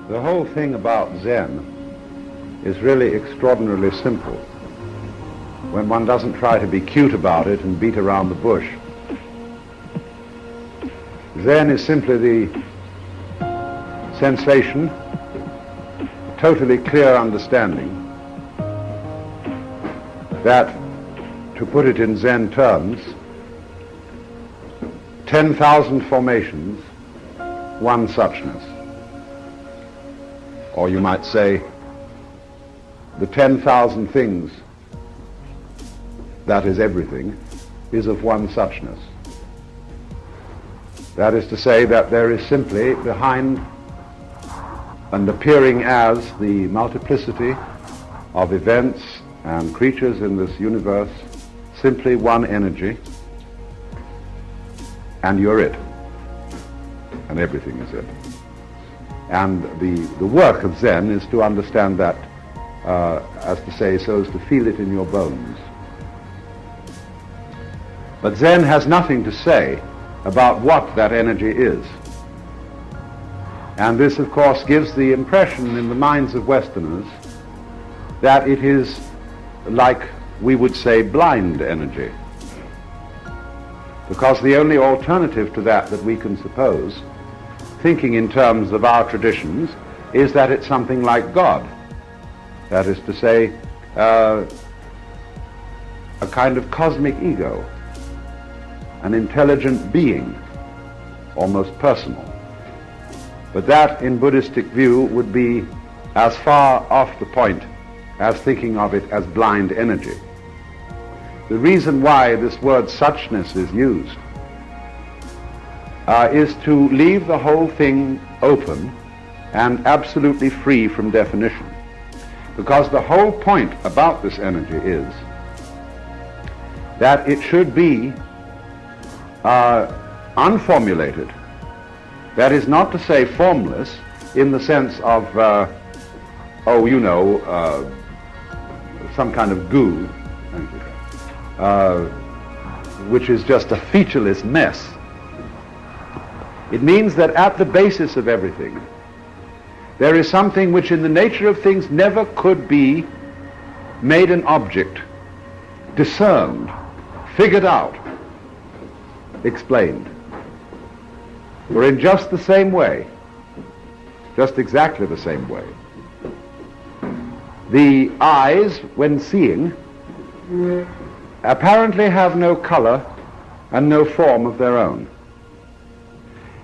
The whole thing about Zen is really extraordinarily simple when one doesn't try to be cute about it and beat around the bush. Zen is simply the sensation, totally clear understanding that, to put it in Zen terms, 10,000 formations, one suchness. Or you might say, the 10,000 things, that is everything, is of one suchness. That is to say that there is simply behind and appearing as the multiplicity of events and creatures in this universe, simply one energy, and you're it, and everything is it. And the work of Zen is to understand that, as to say, so as to feel it in your bones. But Zen has nothing to say about what that energy is. And this, of course, gives the impression in the minds of Westerners that it is like, we would say, blind energy. Because the only alternative to that we can suppose, thinking in terms of our traditions, is that it's something like God. That is to say, a kind of cosmic ego, an intelligent being, almost personal. But that, in Buddhistic view, would be as far off the point as thinking of it as blind energy. The reason why this word suchness is used is to leave the whole thing open and absolutely free from definition. Because the whole point about this energy is that it should be unformulated. That is not to say formless in the sense of, some kind of goo, which is just a featureless mess. It means that at the basis of everything, there is something which in the nature of things never could be made an object, discerned, figured out, explained. For in just the same way, just exactly the same way, the eyes, when seeing, apparently have no color and no form of their own.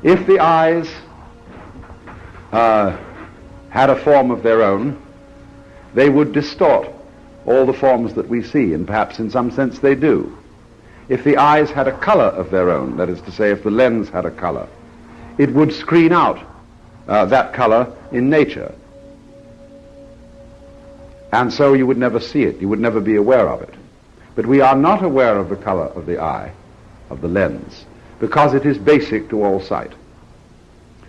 If the eyes had a form of their own, they would distort all the forms that we see, and perhaps in some sense they do. If the eyes had a color of their own, that is to say, if the lens had a color, it would screen out that color in nature. And so you would never see it, you would never be aware of it. But we are not aware of the color of the eye, of the lens, because it is basic to all sight.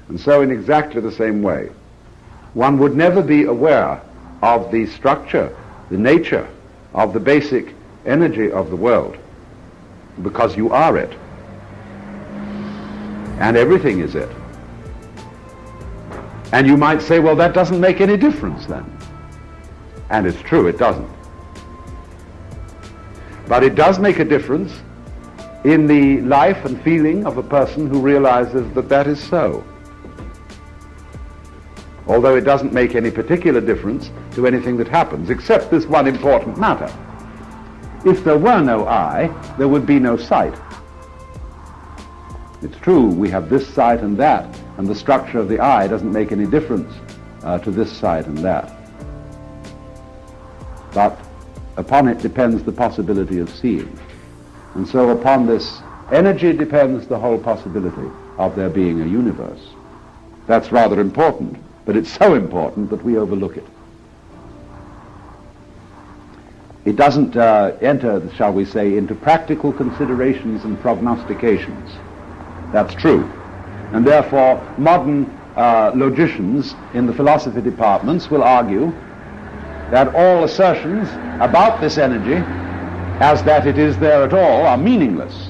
And so in exactly the same way, one would never be aware of the structure, the nature of the basic energy of the world, because you are it. And everything is it. And you might say, well, that doesn't make any difference then. And it's true, it doesn't. But it does make a difference in the life and feeling of a person who realizes that that is so. Although it doesn't make any particular difference to anything that happens, except this one important matter. If there were no eye, there would be no sight. It's true, we have this sight and that, and the structure of the eye doesn't make any difference to this sight and that. But upon it depends the possibility of seeing. And so upon this energy depends the whole possibility of there being a universe. That's rather important, but it's so important that we overlook it. It doesn't enter, shall we say, into practical considerations and prognostications. That's true. And therefore, modern logicians in the philosophy departments will argue that all assertions about this energy, as that it is there at all, are meaningless.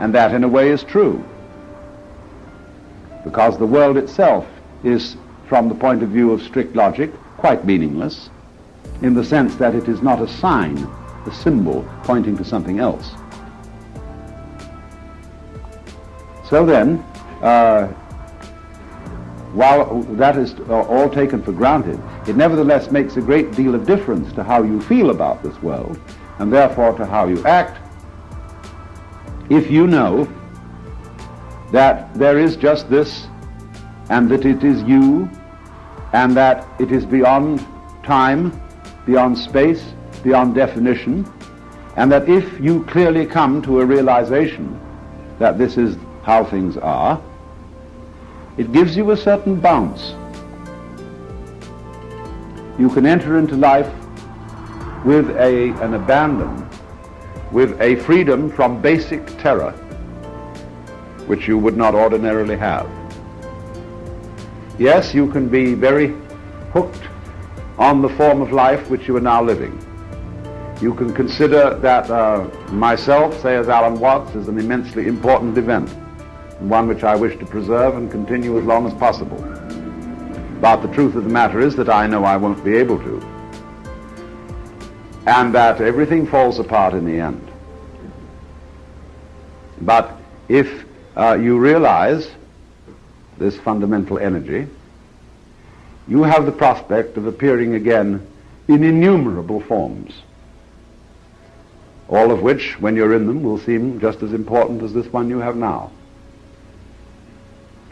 And that, in a way, is true. Because the world itself is from the point of view of strict logic, quite meaningless, in the sense that it is not a sign, a symbol pointing to something else. So then, while that is all taken for granted, it nevertheless makes a great deal of difference to how you feel about this world, and therefore to how you act, if you know that there is just this, and that it is you, and that it is beyond time, beyond space, beyond definition, and that if you clearly come to a realization that this is how things are, it gives you a certain bounce. You can enter into life with an abandon, with a freedom from basic terror, which you would not ordinarily have. Yes, you can be very hooked on the form of life which you are now living. You can consider that myself, say as Alan Watts, is an immensely important event, one which I wish to preserve and continue as long as possible. But the truth of the matter is that I know I won't be able to, and that everything falls apart in the end. But if you realize this fundamental energy, you have the prospect of appearing again in innumerable forms, all of which, when you're in them, will seem just as important as this one you have now.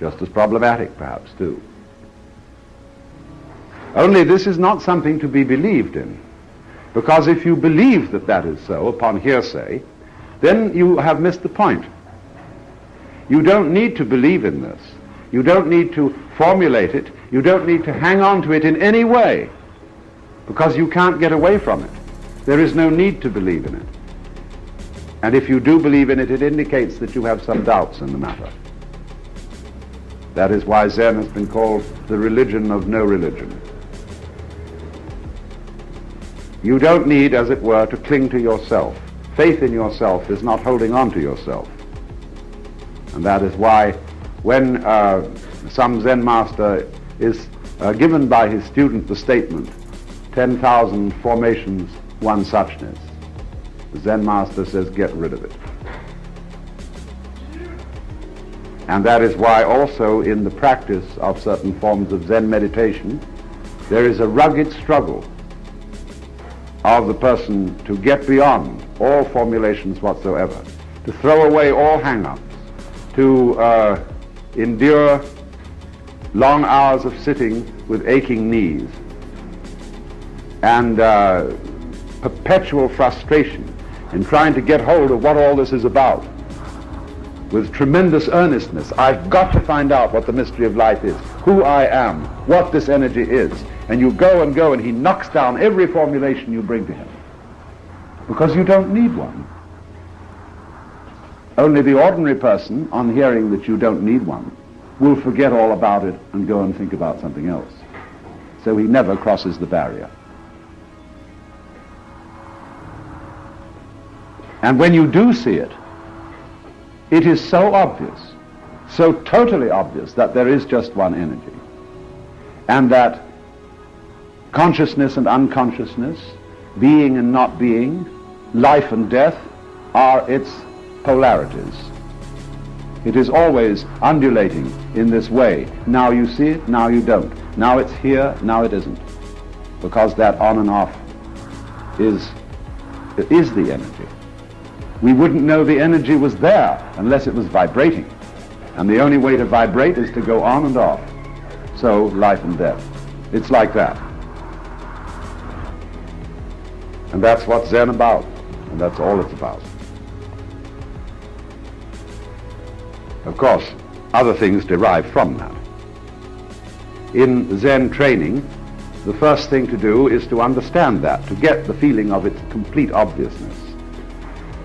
Just as problematic, perhaps, too. Only this is not something to be believed in, because if you believe that that is so upon hearsay, then you have missed the point. You don't need to believe in this. You don't need to formulate it. You don't need to hang on to it in any way, because you can't get away from it. There is no need to believe in it. And if you do believe in it, it indicates that you have some doubts in the matter. That is why Zen has been called the religion of no religion. You don't need, as it were, to cling to yourself. Faith in yourself is not holding on to yourself. And that is why when some Zen master is given by his student the statement, 10,000 formations, one suchness, the Zen master says, get rid of it. And that is why also in the practice of certain forms of Zen meditation, there is a rugged struggle of the person to get beyond all formulations whatsoever, to throw away all hang-ups, to endure long hours of sitting with aching knees, and perpetual frustration in trying to get hold of what all this is about, with tremendous earnestness. I've got to find out what the mystery of life is, who I am, what this energy is. And you go, and he knocks down every formulation you bring to him, because you don't need one. Only the ordinary person, on hearing that you don't need one, will forget all about it and go and think about something else. So he never crosses the barrier. And when you do see it, it is so obvious, so totally obvious, that there is just one energy, and that consciousness and unconsciousness, being and not being, life and death, are its polarities. It is always undulating in this way. Now you see it, now you don't. Now it's here, now it isn't. Because that on and off is the energy. We wouldn't know the energy was there unless it was vibrating. And the only way to vibrate is to go on and off. So, life and death. It's like that. And that's what Zen about. And that's all it's about. Of course, other things derive from that. In Zen training, the first thing to do is to understand that, to get the feeling of its complete obviousness.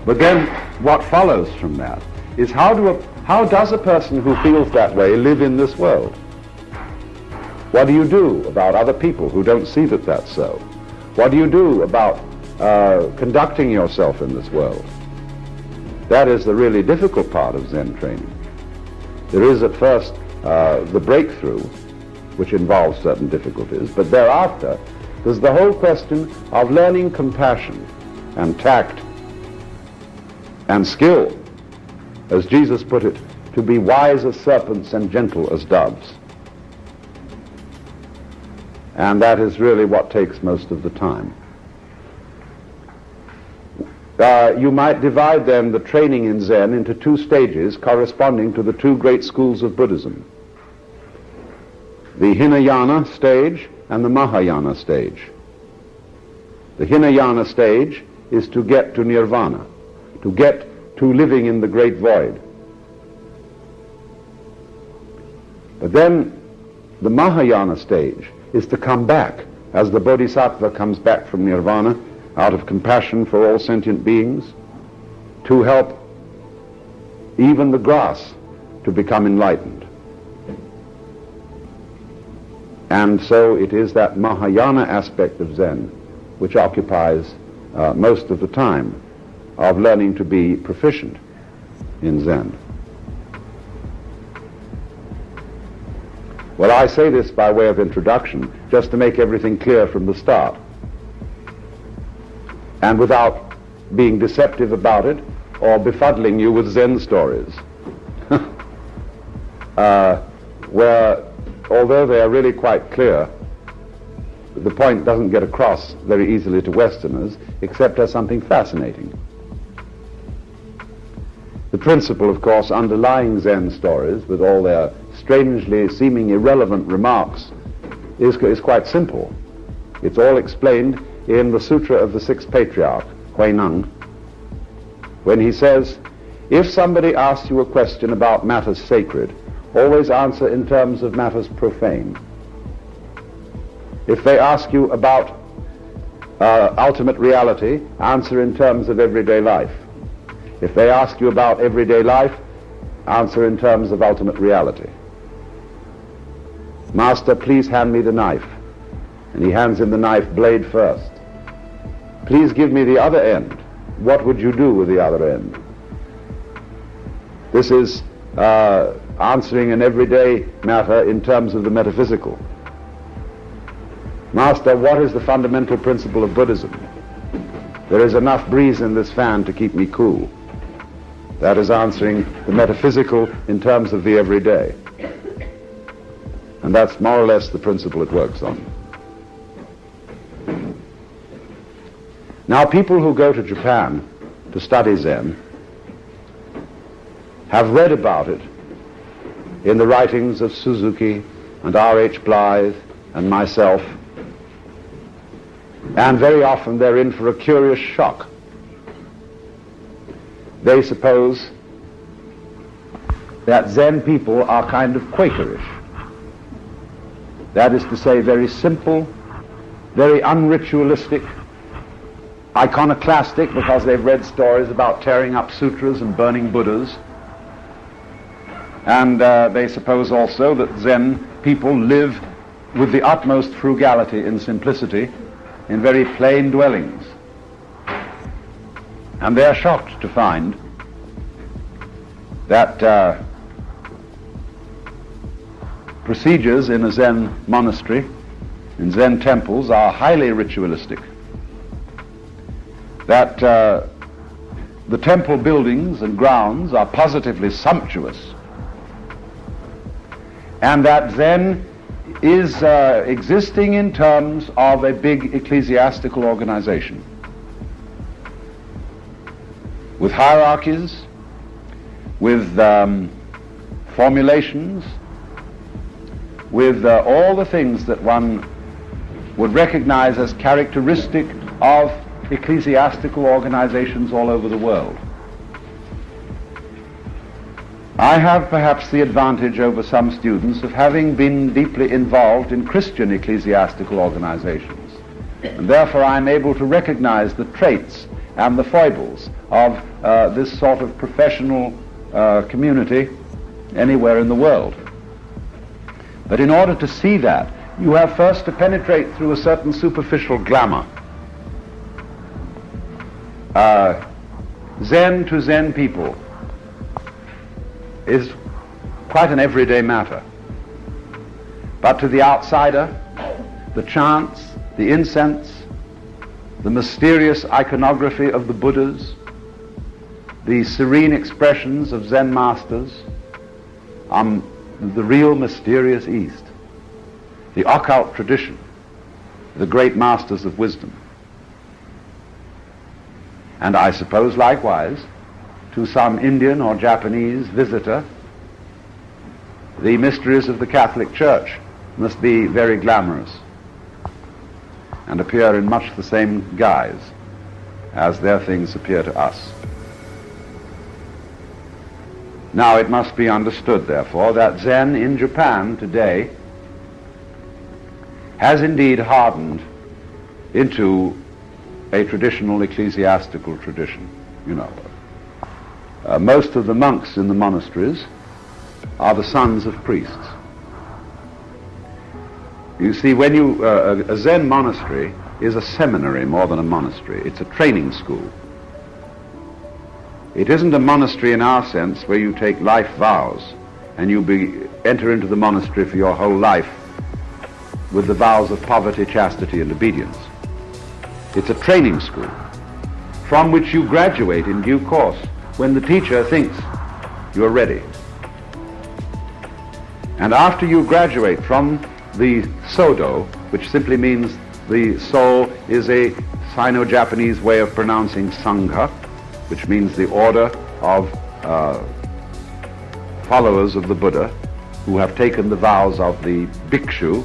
But then what follows from that is how does a person who feels that way live in this world? What do you do about other people who don't see that that's so? What do you do about conducting yourself in this world? That is the really difficult part of Zen training. There is at first the breakthrough which involves certain difficulties, but thereafter there's the whole question of learning compassion and tact and skill, as Jesus put it, to be wise as serpents and gentle as doves. And that is really what takes most of the time. You might divide then the training in Zen into two stages corresponding to the two great schools of Buddhism: the Hinayana stage and the Mahayana stage. The Hinayana stage is to get to nirvana, to get to living in the great void. But then the Mahayana stage is to come back, as the Bodhisattva comes back from nirvana, out of compassion for all sentient beings, to help even the grass to become enlightened. And so it is that Mahayana aspect of Zen which occupies most of the time of learning to be proficient in Zen. Well, I say this by way of introduction, just to make everything clear from the start, and without being deceptive about it or befuddling you with Zen stories, where, although they are really quite clear, the point doesn't get across very easily to Westerners, except as something fascinating. The principle, of course, underlying Zen stories, with all their strangely seeming irrelevant remarks, is quite simple. It's all explained in the Sutra of the Sixth Patriarch, Huineng, when he says, if somebody asks you a question about matters sacred, always answer in terms of matters profane. If they ask you about ultimate reality, answer in terms of everyday life. If they ask you about everyday life, answer in terms of ultimate reality. Master, please hand me the knife. And he hands him the knife blade first. Please give me the other end. What would you do with the other end? This is answering an everyday matter in terms of the metaphysical. Master, what is the fundamental principle of Buddhism? There is enough breeze in this fan to keep me cool. That is answering the metaphysical in terms of the everyday. And that's more or less the principle it works on. Now, people who go to Japan to study Zen have read about it in the writings of Suzuki and R.H. Blythe and myself, and very often they're in for a curious shock. They suppose that Zen people are kind of Quakerish. That is to say, very simple, very unritualistic, iconoclastic, because they've read stories about tearing up sutras and burning Buddhas. And they suppose also that Zen people live with the utmost frugality and simplicity in very plain dwellings. And they are shocked to find that procedures in a Zen monastery, in Zen temples, are highly ritualistic. That the temple buildings and grounds are positively sumptuous, and that Zen is existing in terms of a big ecclesiastical organization with hierarchies, with formulations, with all the things that one would recognize as characteristic of ecclesiastical organizations all over the world. I have perhaps the advantage over some students of having been deeply involved in Christian ecclesiastical organizations, and therefore I'm able to recognize the traits and the foibles of this sort of professional community anywhere in the world. But in order to see that, you have first to penetrate through a certain superficial glamour. Zen to Zen people is quite an everyday matter. But to the outsider, the chants, the incense, the mysterious iconography of the Buddhas, the serene expressions of Zen masters are the real mysterious East, the occult tradition, the great masters of wisdom. And I suppose likewise, to some Indian or Japanese visitor, the mysteries of the Catholic Church must be very glamorous and appear in much the same guise as their things appear to us. Now it must be understood, therefore, that Zen in Japan today has indeed hardened into a traditional ecclesiastical tradition. You know, most of the monks in the monasteries are the sons of priests. You see, when you a Zen monastery is a seminary more than a monastery. It's a training school. It isn't a monastery in our sense where you take life vows and you enter into the monastery for your whole life with the vows of poverty, chastity, and obedience. It's a training school from which you graduate in due course when the teacher thinks you're ready. And after you graduate from the Sodo, which simply means the soul is a Sino-Japanese way of pronouncing Sangha, which means the order of followers of the Buddha who have taken the vows of the bhikshu,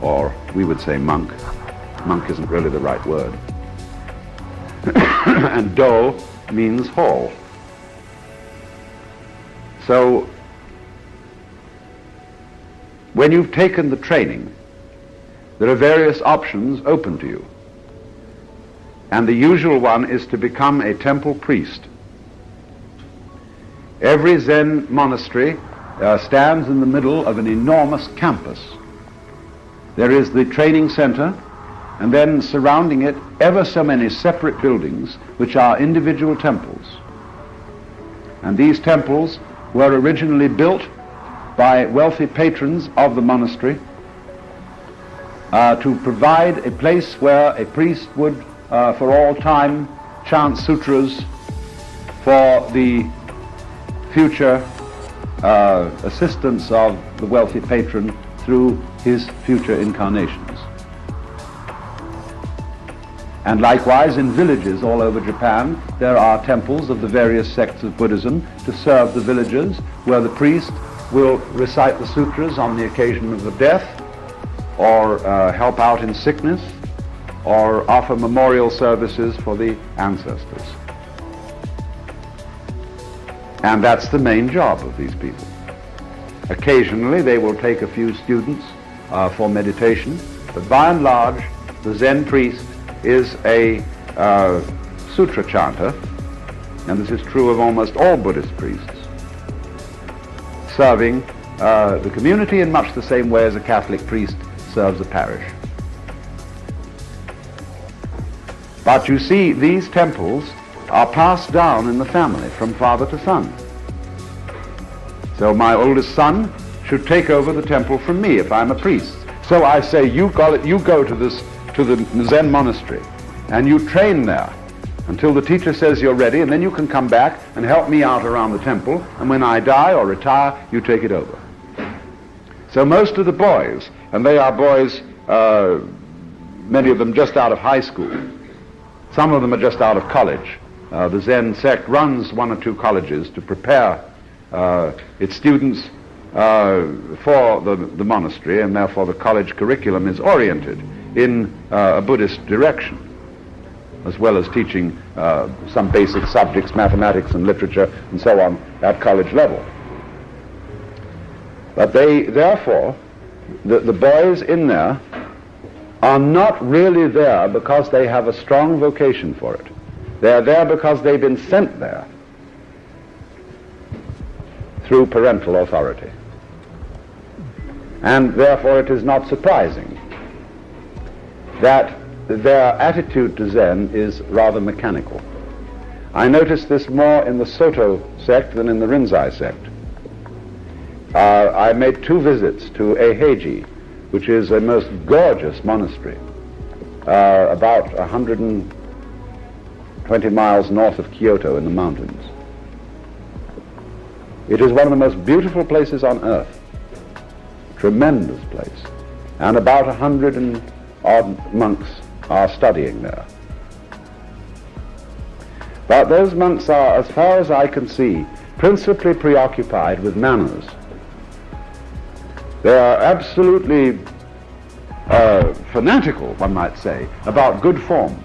or we would say monk. Monk isn't really the right word. And do means hall. So when you've taken the training, there are various options open to you. And the usual one is to become a temple priest. Every Zen monastery stands in the middle of an enormous campus. There is the training center, and then surrounding it ever so many separate buildings which are individual temples. And these temples were originally built by wealthy patrons of the monastery to provide a place where a priest would for all time chant sutras for the future assistance of the wealthy patron through his future incarnations. And likewise in villages all over Japan there are temples of the various sects of Buddhism to serve the villagers, where the priest will recite the sutras on the occasion of a death, or help out in sickness, or offer memorial services for the ancestors. And that's the main job of these people. Occasionally they will take a few students for meditation, but by and large the Zen priest is a sutra chanter, and this is true of almost all Buddhist priests, serving the community in much the same way as a Catholic priest serves a parish. But you see, these temples are passed down in the family from father to son. So my oldest son should take over the temple from me if I'm a priest. So I say, you go to the Zen monastery and you train there until the teacher says you're ready, and then you can come back and help me out around the temple, and when I die or retire, you take it over. So most of the boys, and they are boys, many of them just out of high school, some of them are just out of college. The Zen sect runs one or two colleges to prepare its students for the monastery, and therefore the college curriculum is oriented in a Buddhist direction, as well as teaching some basic subjects, mathematics and literature and so on, at college level. But they, therefore, the boys in there are not really there because they have a strong vocation for it. They are there because they've been sent there through parental authority. And therefore it is not surprising that their attitude to Zen is rather mechanical. I notice this more in the Soto sect than in the Rinzai sect. I made 2 visits to Eiheiji, which is a most gorgeous monastery, about 120 miles north of Kyoto in the mountains. It is one of the most beautiful places on earth, tremendous place, and about 100 and odd monks are studying there. But those monks are, as far as I can see, principally preoccupied with manners. They are absolutely fanatical, one might say, about good form.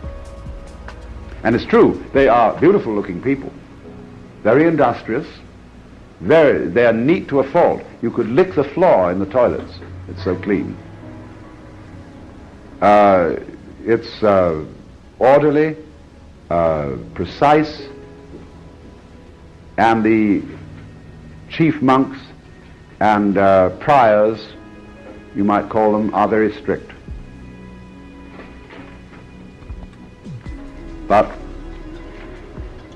And it's true, they are beautiful-looking people, very industrious, they are neat to a fault. You could lick the floor in the toilets. It's so clean. It's orderly, precise, and the chief monks and priors, you might call them, are very strict. But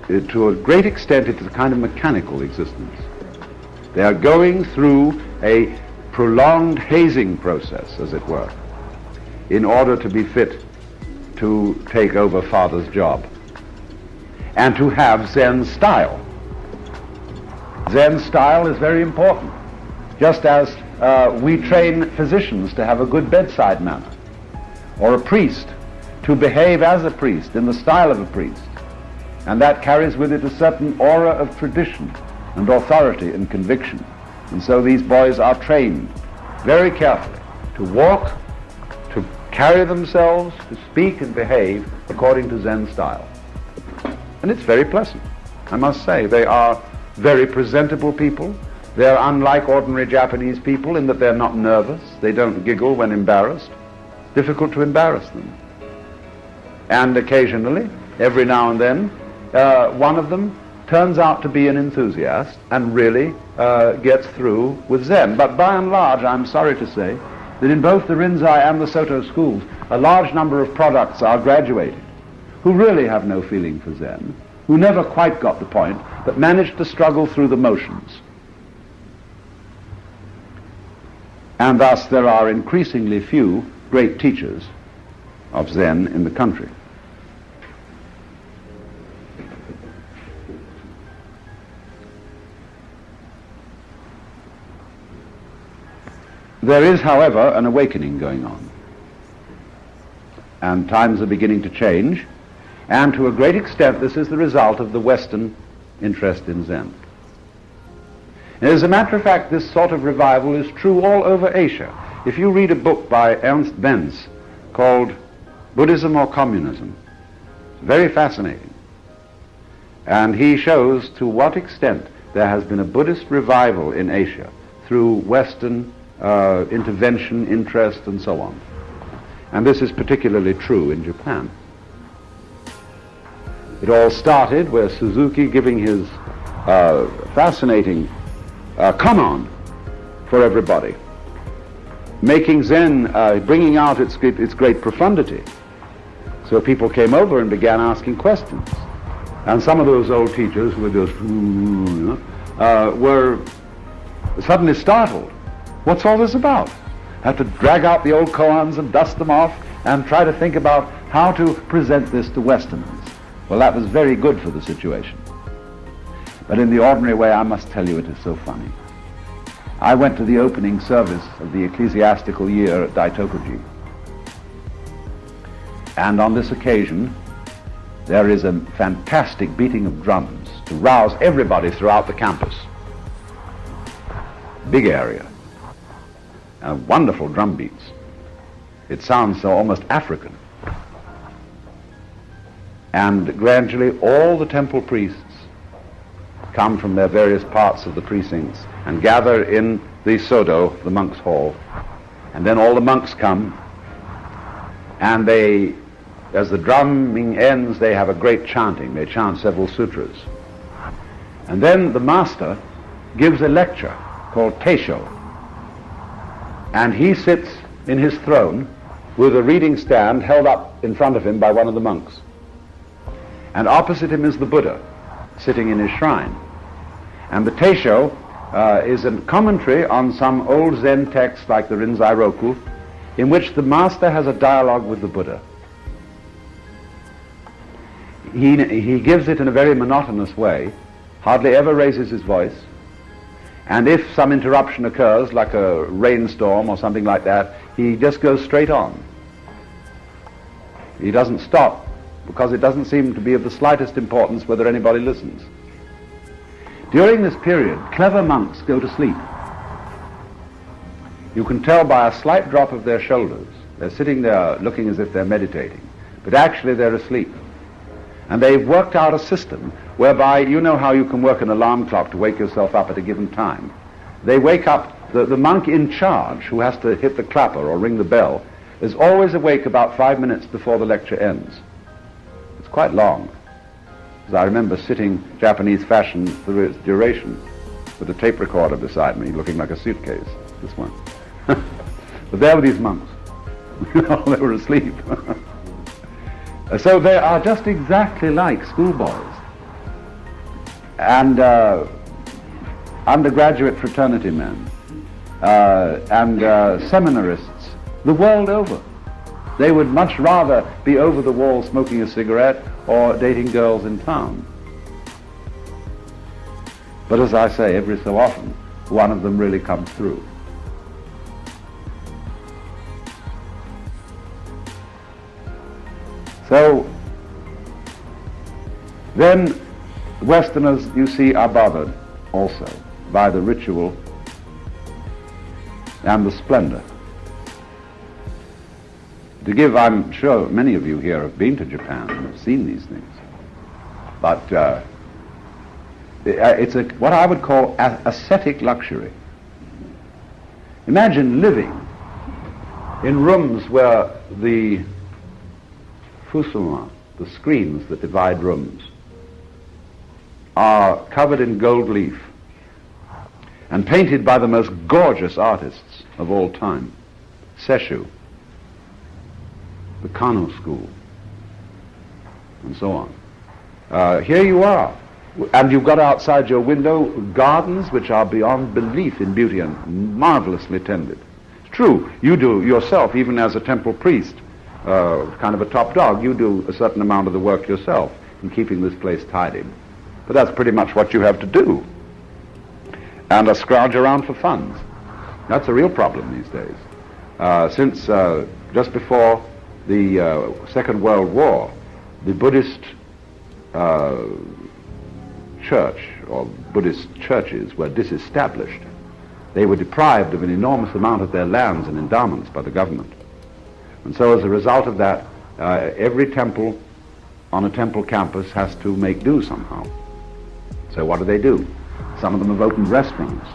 to a great extent it is a kind of mechanical existence. They are going through a prolonged hazing process, as it were, in order to be fit to take over Father's job and to have Zen style. Zen style is very important, just as we train physicians to have a good bedside manner, or a priest to behave as a priest in the style of a priest, and that carries with it a certain aura of tradition and authority and conviction. And so these boys are trained very carefully to walk, to carry themselves, to speak and behave according to Zen style. And it's very pleasant, I must say. They are very presentable people. They're unlike ordinary Japanese people in that they're not nervous. They don't giggle when embarrassed. Difficult to embarrass them. And occasionally, every now and then, one of them turns out to be an enthusiast and really gets through with Zen. But by and large, I'm sorry to say that in both the Rinzai and the Soto schools, a large number of products are graduated who really have no feeling for Zen, who never quite got the point, but managed to struggle through the motions. And thus there are increasingly few great teachers of Zen in the country. There is, however, an awakening going on, and times are beginning to change, and to a great extent this is the result of the Western interest in Zen. And as a matter of fact, this sort of revival is true all over Asia. If you read a book by Ernst Benz called Buddhism or Communism, it's very fascinating, and he shows to what extent there has been a Buddhist revival in Asia through Western intervention, interest, and so on. And this is particularly true in Japan. It all started with Suzuki giving his fascinating koan for everybody, making Zen, bringing out its great profundity. So people came over and began asking questions. And some of those old teachers who were just, were suddenly startled. What's all this about? Had to drag out the old koans and dust them off and try to think about how to present this to Westerners. Well, that was very good for the situation. But in the ordinary way, I must tell you, it is so funny. I went to the opening service of the ecclesiastical year at Daitokuji. And on this occasion, there is a fantastic beating of drums to rouse everybody throughout the campus. Big area. Wonderful drum beats. It sounds so almost African. And gradually all the temple priests come from their various parts of the precincts and gather in the Sodo, the monks' hall. And then all the monks come, and they, as the drumming ends, they have a great chanting. They chant several sutras. And then the master gives a lecture called Teisho. And he sits in his throne with a reading stand held up in front of him by one of the monks. And opposite him is the Buddha, sitting in his shrine. And the Teisho is a commentary on some old Zen text like the Rinzai Roku, in which the master has a dialogue with the Buddha. He gives it in a very monotonous way, hardly ever raises his voice, and if some interruption occurs, like a rainstorm or something like that, he just goes straight on. He doesn't stop, because it doesn't seem to be of the slightest importance whether anybody listens. During this period, clever monks go to sleep. You can tell by a slight drop of their shoulders. They're sitting there looking as if they're meditating, but actually they're asleep. And they've worked out a system whereby, you know how you can work an alarm clock to wake yourself up at a given time. They wake up, the monk in charge, who has to hit the clapper or ring the bell, is always awake about 5 minutes before the lecture ends. It's quite long, because I remember sitting Japanese fashion through its duration with a tape recorder beside me, looking like a suitcase, this one. But there were these monks. They were asleep. So they are just exactly like schoolboys and undergraduate fraternity men and seminarists the world over. They would much rather be over the wall smoking a cigarette or dating girls in town. But as I say, every so often, one of them really comes through. So, then Westerners, you see, are bothered also by the ritual and the splendor. To give, I'm sure many of you here have been to Japan and have seen these things, but it's what I would call ascetic luxury. Imagine living in rooms where the fusuma, the screens that divide rooms, are covered in gold leaf and painted by the most gorgeous artists of all time, Sesshu, the Kano school, and so on. Here you are, and you've got outside your window gardens which are beyond belief in beauty and marvelously tended. It's true, you do yourself, even as a temple priest, kind of a top dog, you do a certain amount of the work yourself in keeping this place tidy. But that's pretty much what you have to do. And scrounge around for funds. That's a real problem these days. Since just before the Second World War, the Buddhist church, or Buddhist churches, were disestablished. They were deprived of an enormous amount of their lands and endowments by the government. And so as a result of that, every temple on a temple campus has to make do somehow. So what do? Some of them have opened restaurants,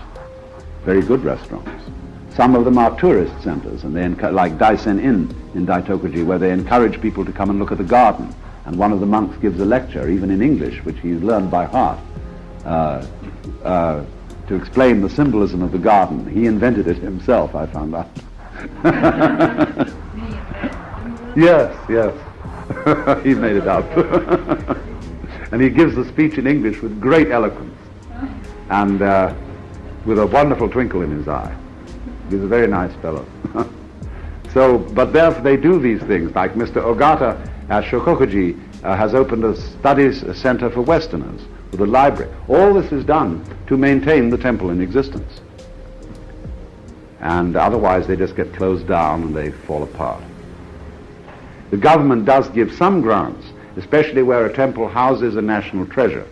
very good restaurants. Some of them are tourist centers, and they like Daisen Inn in Daitokuji, where they encourage people to come and look at the garden. And one of the monks gives a lecture, even in English, which he's learned by heart, to explain the symbolism of the garden. He invented it himself, I found out. Yes. He made it up. And he gives the speech in English with great eloquence and with a wonderful twinkle in his eye. He's a very nice fellow. So, but therefore they do these things, like Mr. Ogata at Shokokuji has opened a studies center for Westerners with a library. All this is done to maintain the temple in existence. And otherwise they just get closed down and they fall apart. The government does give some grants, especially where a temple houses a national treasure.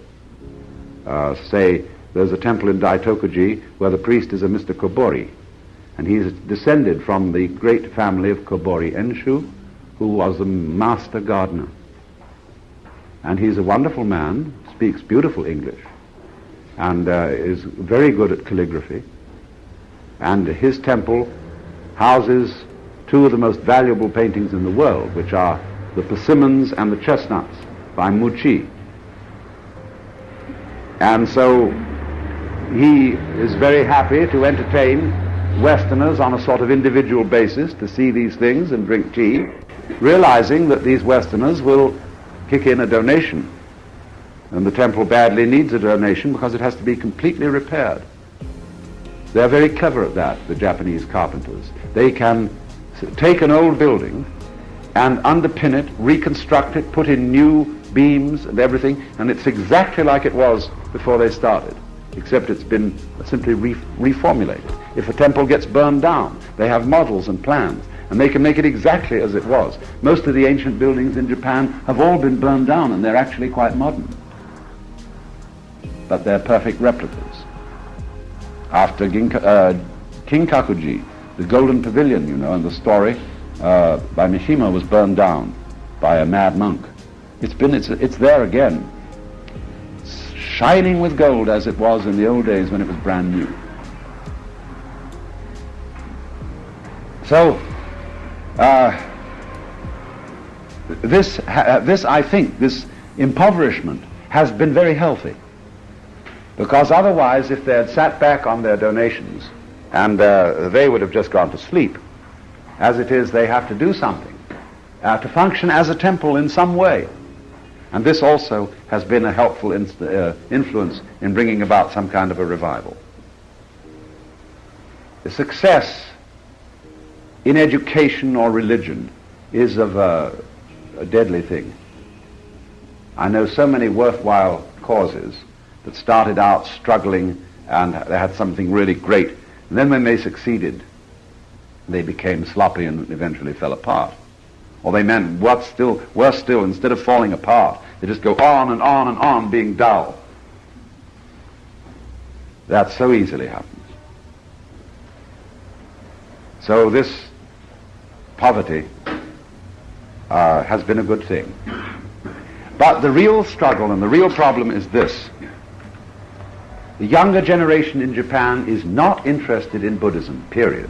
Say there's a temple in Daitokuji where the priest is a Mr. Kobori, and he's descended from the great family of Kobori Enshu, who was the master gardener. And he's a wonderful man, speaks beautiful English, and is very good at calligraphy. And his temple houses two of the most valuable paintings in the world, which are the Persimmons and the Chestnuts by Muchi. And so he is very happy to entertain Westerners on a sort of individual basis to see these things and drink tea, realizing that these Westerners will kick in a donation. And the temple badly needs a donation because it has to be completely repaired. They're very clever at that, the Japanese carpenters. They can take an old building and underpin it, reconstruct it, put in new beams and everything, and it's exactly like it was before they started, except it's been simply reformulated. If a temple gets burned down, they have models and plans, and they can make it exactly as it was. Most of the ancient buildings in Japan have all been burned down, and they're actually quite modern. But they're perfect replicas. After Kinkakuji, the Golden Pavilion, you know, and the story by Mishima was burned down by a mad monk. It's there again, shining with gold as it was in the old days when it was brand new. So, this I think, this impoverishment has been very healthy, because otherwise, if they had sat back on their donations and they would have just gone to sleep. As it is, they have to do something to function as a temple in some way. And this also has been a helpful influence in bringing about some kind of a revival. The success in education or religion is of a deadly thing. I know so many worthwhile causes that started out struggling and they had something really great, and then when they succeeded, they became sloppy and eventually fell apart. Or they meant worse still, instead of falling apart, they just go on and on and on being dull. That so easily happens. So this poverty has been a good thing. But the real struggle and the real problem is this. The younger generation in Japan is not interested in Buddhism, period.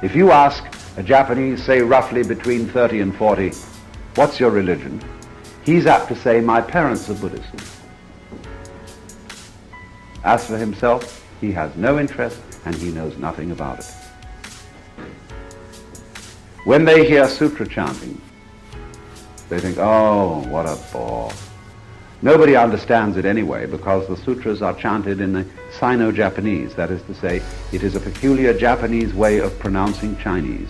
If you ask a Japanese, say roughly between 30 and 40, what's your religion? He's apt to say, my parents are Buddhists. As for himself, he has no interest and he knows nothing about it. When they hear sutra chanting, they think, oh, what a bore. Nobody understands it anyway, because the sutras are chanted in the Sino-Japanese. That is to say, it is a peculiar Japanese way of pronouncing Chinese.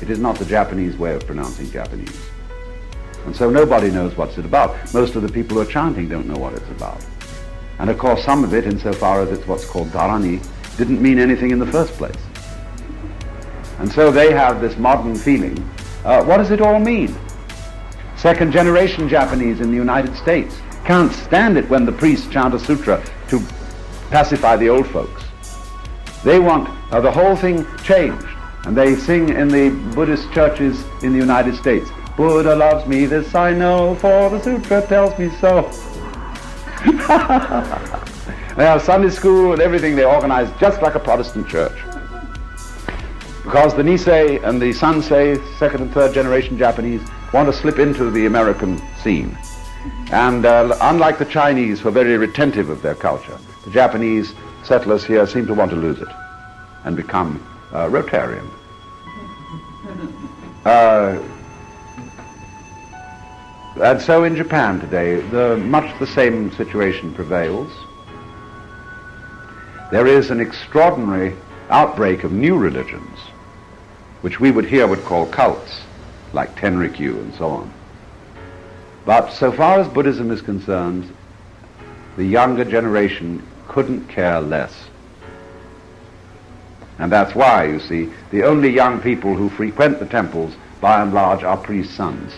It is not the Japanese way of pronouncing Japanese. And so nobody knows what's it about. Most of the people who are chanting don't know what it's about. And of course, some of it, insofar as it's what's called dharani, didn't mean anything in the first place. And so they have this modern feeling. What does it all mean? Second generation Japanese in the United States can't stand it when the priests chant a sutra to pacify the old folks. They want the whole thing changed. And they sing in the Buddhist churches in the United States, Buddha loves me, this I know, for the sutra tells me so. They have Sunday school and everything. They organize just like a Protestant church. Because the Nisei and the Sansei, second and third generation Japanese, want to slip into the American scene. And unlike the Chinese, who are very retentive of their culture, the Japanese settlers here seem to want to lose it and become Rotarian. And so in Japan today, much the same situation prevails. There is an extraordinary outbreak of new religions, which we would call cults, like Tenrikyu and so on. But so far as Buddhism is concerned, the younger generation couldn't care less. And that's why, you see, the only young people who frequent the temples, by and large, are priests' sons.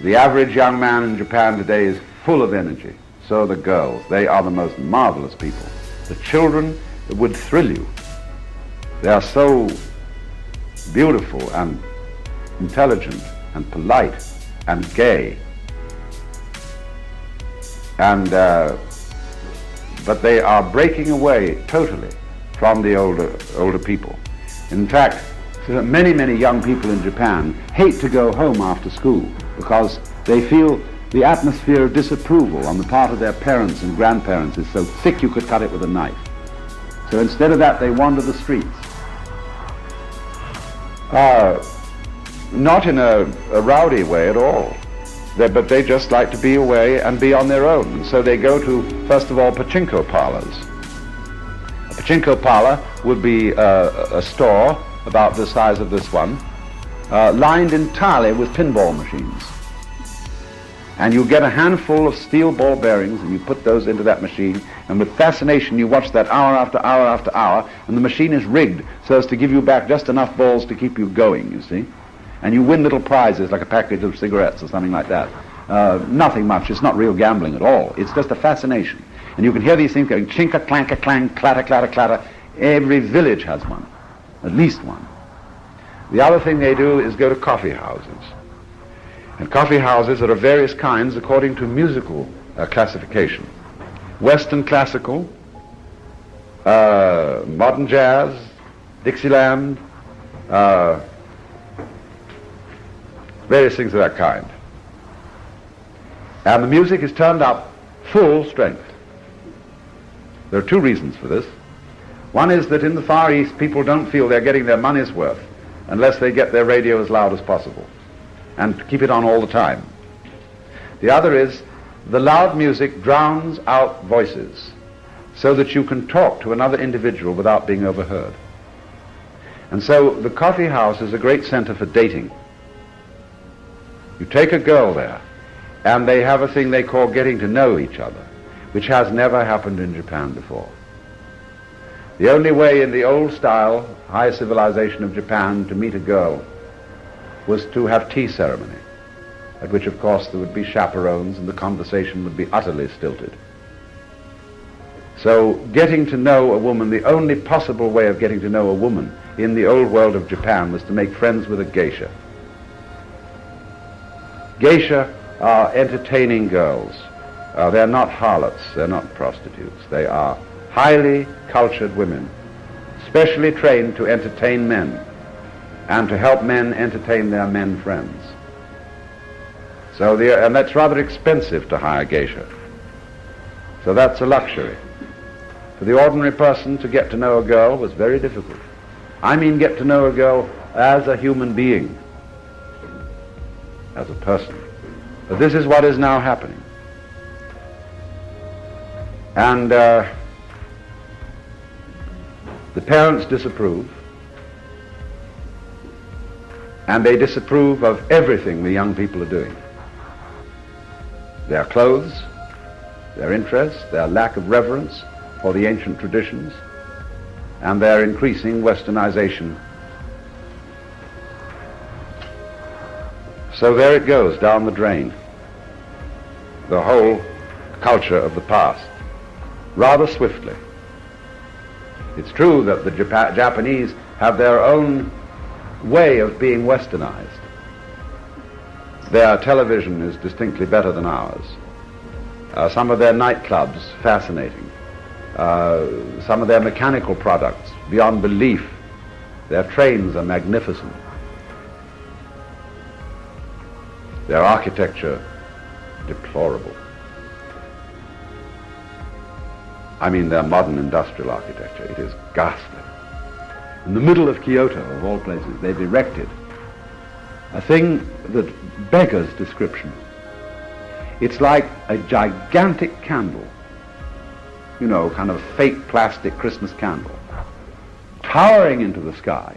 The average young man in Japan today is full of energy. So are the girls. They are the most marvelous people. The children would thrill you. They are so beautiful and intelligent and polite and gay. And but they are breaking away totally from the older people. In fact, many young people in Japan hate to go home after school because they feel the atmosphere of disapproval on the part of their parents and grandparents is so thick you could cut it with a knife. So instead of that, they wander the streets. Not in a rowdy way at all. but they just like to be away and be on their own. So they go to, first of all, pachinko parlors. A pachinko parlor would be a store about the size of this one, lined entirely with pinball machines. And you get a handful of steel ball bearings and you put those into that machine, and with fascination you watch that hour after hour after hour, and the machine is rigged so as to give you back just enough balls to keep you going, you see. And you win little prizes like a package of cigarettes or something like that. Nothing much, it's not real gambling at all. It's just a fascination. And you can hear these things going chinka, clanka, clang, clatter, clatter, clatter. Every village has one, at least one. The other thing they do is go to coffee houses. And coffee houses are of various kinds according to musical classification. Western classical, modern jazz, Dixieland, various things of that kind. And the music is turned up full strength. There are two reasons for this. One is that in the Far East people don't feel they're getting their money's worth unless they get their radio as loud as possible and keep it on all the time. The other is the loud music drowns out voices so that you can talk to another individual without being overheard. And so the coffee house is a great center for dating. You take a girl there and they have a thing they call getting to know each other, which has never happened in Japan before. The only way in the old style, high civilization of Japan to meet a girl was to have tea ceremony, at which of course there would be chaperones and the conversation would be utterly stilted. So getting to know a woman, the only possible way of getting to know a woman in the old world of Japan was to make friends with a geisha. Geisha are entertaining girls. They're not harlots, they're not prostitutes. They are highly cultured women, specially trained to entertain men and to help men entertain their men friends. So and that's rather expensive to hire geisha. So that's a luxury. For the ordinary person to get to know a girl was very difficult. I mean get to know a girl as a human being, as a person. But this is what is now happening. And the parents disapprove, and they disapprove of everything the young people are doing. Their clothes, their interests, their lack of reverence for the ancient traditions, and their increasing westernization. So there it goes, down the drain, the whole culture of the past, rather swiftly. It's true that the Japanese have their own way of being westernized. Their television is distinctly better than ours. Some of their nightclubs, fascinating. Some of their mechanical products, beyond belief. Their trains are magnificent. Their architecture, deplorable. I mean their modern industrial architecture. It is ghastly. In the middle of Kyoto, of all places, they've erected a thing that beggars description. It's like a gigantic candle, you know, kind of fake plastic Christmas candle, towering into the sky,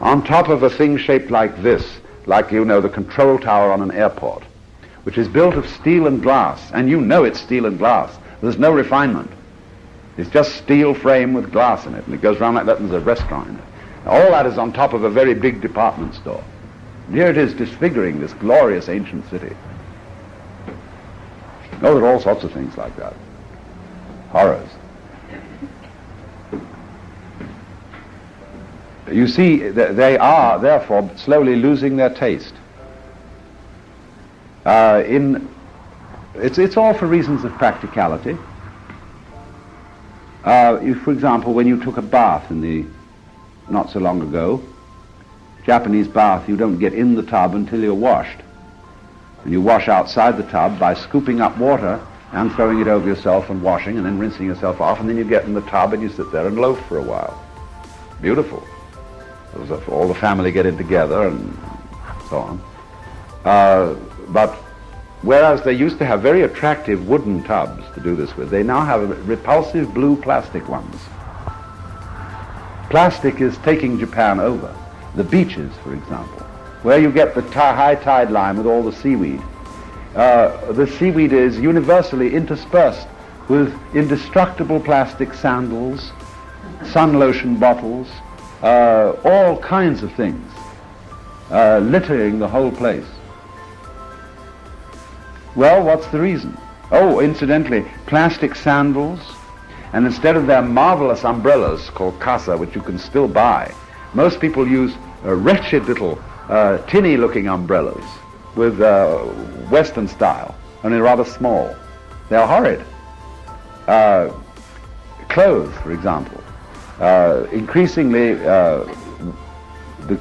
on top of a thing shaped like this, like, you know, the control tower on an airport, which is built of steel and glass, and you know it's steel and glass. There's no refinement. It's just steel frame with glass in it, and it goes around like that, and there's a restaurant in it. All that is on top of a very big department store. And here it is disfiguring this glorious ancient city. Oh, there are all sorts of things like that. Horrors. You see, they are, therefore, slowly losing their taste. It's all for reasons of practicality. For example, when you took a bath not so long ago, Japanese bath, you don't get in the tub until you're washed. And you wash outside the tub by scooping up water and throwing it over yourself and washing and then rinsing yourself off, and then you get in the tub and you sit there and loaf for a while. Beautiful. All the family get in together and so on. But whereas they used to have very attractive wooden tubs to do this with, they now have repulsive blue plastic ones. Plastic is taking Japan over. The beaches, for example, where you get the high tide line with all the seaweed. The seaweed is universally interspersed with indestructible plastic sandals, sun lotion bottles, all kinds of things, littering the whole place. Well, what's the reason? Oh, incidentally, plastic sandals, and instead of their marvelous umbrellas called casa, which you can still buy, most people use wretched little tinny-looking umbrellas with Western style, only rather small. They're horrid. Clothes, for example. Increasingly, the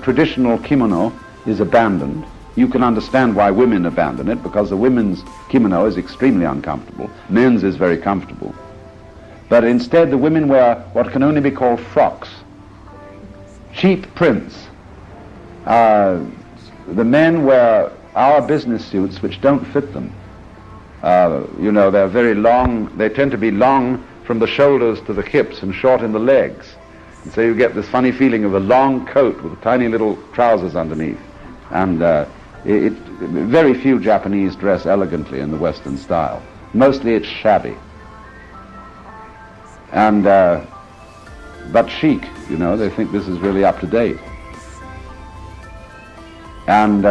traditional kimono is abandoned. You can understand why women abandon it, because the women's kimono is extremely uncomfortable. Men's is very comfortable. But instead, the women wear what can only be called frocks. Cheap prints. The men wear our business suits, which don't fit them. You know, they're very long. They tend to be long from the shoulders to the hips and short in the legs. And so you get this funny feeling of a long coat with tiny little trousers underneath. And very few Japanese dress elegantly in the Western style. Mostly it's shabby. And, but chic, you know, they think this is really up to date. And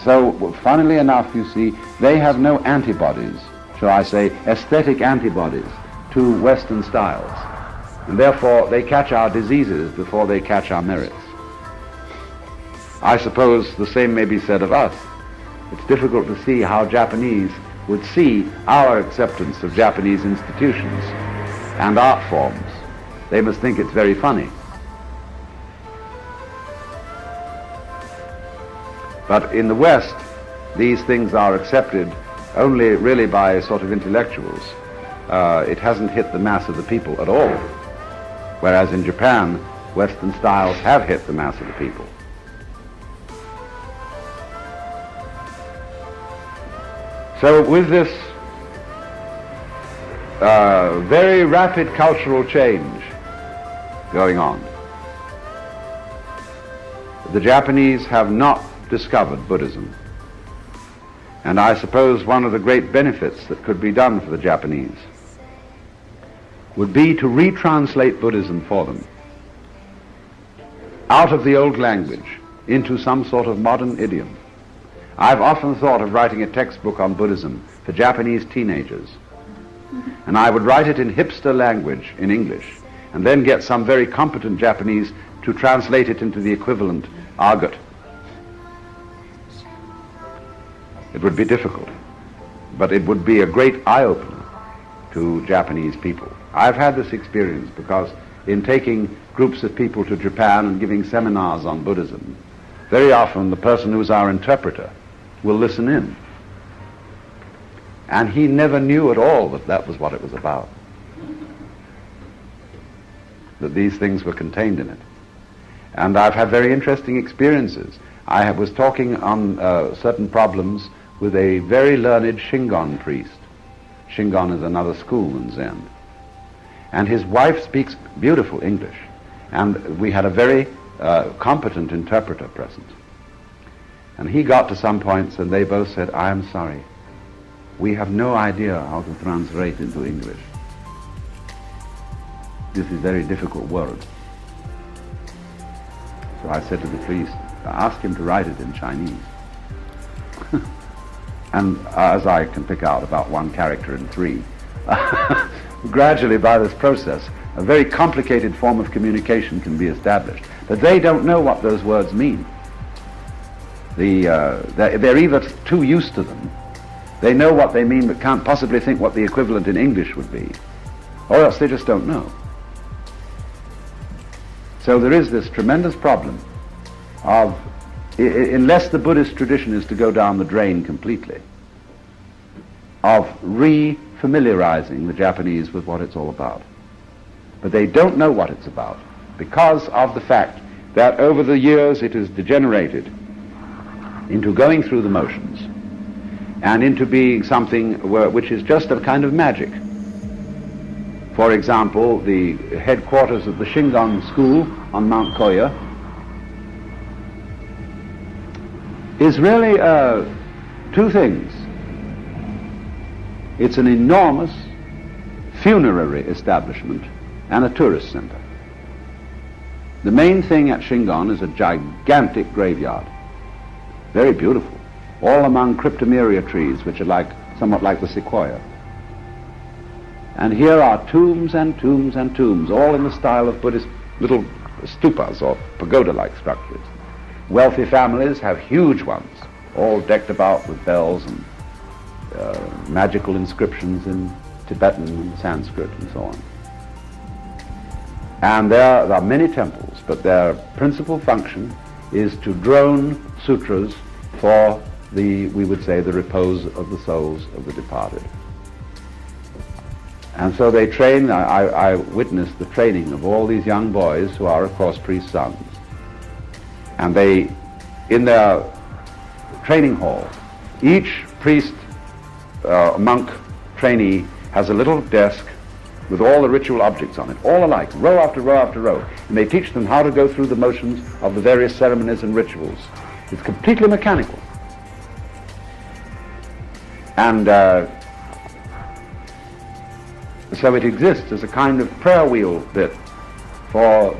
so, funnily enough, you see, they have no antibodies, shall I say, aesthetic antibodies to Western styles. And therefore, they catch our diseases before they catch our merits. I suppose the same may be said of us. It's difficult to see how Japanese would see our acceptance of Japanese institutions and art forms. They must think it's very funny. But in the West, these things are accepted only really by sort of intellectuals. It hasn't hit the mass of the people at all. Whereas in Japan, Western styles have hit the mass of the people. So with this very rapid cultural change going on, the Japanese have not discovered Buddhism. And I suppose one of the great benefits that could be done for the Japanese would be to retranslate Buddhism for them out of the old language into some sort of modern idiom. I've often thought of writing a textbook on Buddhism for Japanese teenagers. And I would write it in hipster language, in English, and then get some very competent Japanese to translate it into the equivalent argot. It would be difficult, but it would be a great eye-opener to Japanese people. I've had this experience because in taking groups of people to Japan and giving seminars on Buddhism, very often the person who's our interpreter will listen in. And he never knew at all that that was what it was about, that these things were contained in it. And I've had very interesting experiences. I was talking on certain problems with a very learned Shingon priest. Shingon is another school in Zen. And his wife speaks beautiful English. And we had a very competent interpreter present. And he got to some points and they both said, "I am sorry. We have no idea how to translate into English. This is very difficult word." So I said to the priest, "Ask him to write it in Chinese." And as I can pick out about one character in 3, gradually by this process, a very complicated form of communication can be established. But they don't know what those words mean. They're either too used to them, they know what they mean but can't possibly think what the equivalent in English would be, or else they just don't know. So there is this tremendous problem of, unless the Buddhist tradition is to go down the drain completely, of re-familiarizing the Japanese with what it's all about. But they don't know what it's about because of the fact that over the years it has degenerated into going through the motions and into being something which is just a kind of magic. For example, the headquarters of the Shingon School on Mount Koya is really two things. It's an enormous funerary establishment and a tourist center. The main thing at Shingon is a gigantic graveyard, very beautiful, all among cryptomeria trees, which are somewhat like the sequoia. And here are tombs and tombs and tombs, all in the style of Buddhist little stupas or pagoda-like structures. Wealthy families have huge ones, all decked about with bells and magical inscriptions in Tibetan and Sanskrit and so on. And there are many temples, but their principal function is to drone sutras for we would say, the repose of the souls of the departed. And so they train. I witnessed the training of all these young boys who are, of course, priests' sons. And they, in their training hall, each priest, monk, trainee has a little desk with all the ritual objects on it, all alike, row after row after row. And they teach them how to go through the motions of the various ceremonies and rituals. It's completely mechanical. And so it exists as a kind of prayer wheel bit for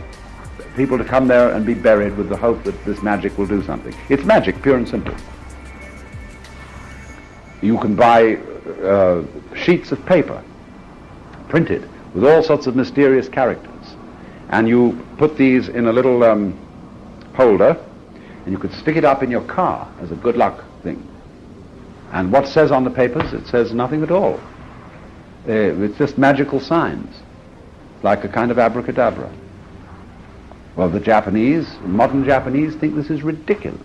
people to come there and be buried with the hope that this magic will do something. It's magic, pure and simple. You can buy sheets of paper printed with all sorts of mysterious characters, and you put these in a little holder, and you could stick it up in your car as a good luck thing. And what says on the papers? It says nothing at all. It's just magical signs, like a kind of abracadabra. Well, the Japanese, modern Japanese, think this is ridiculous.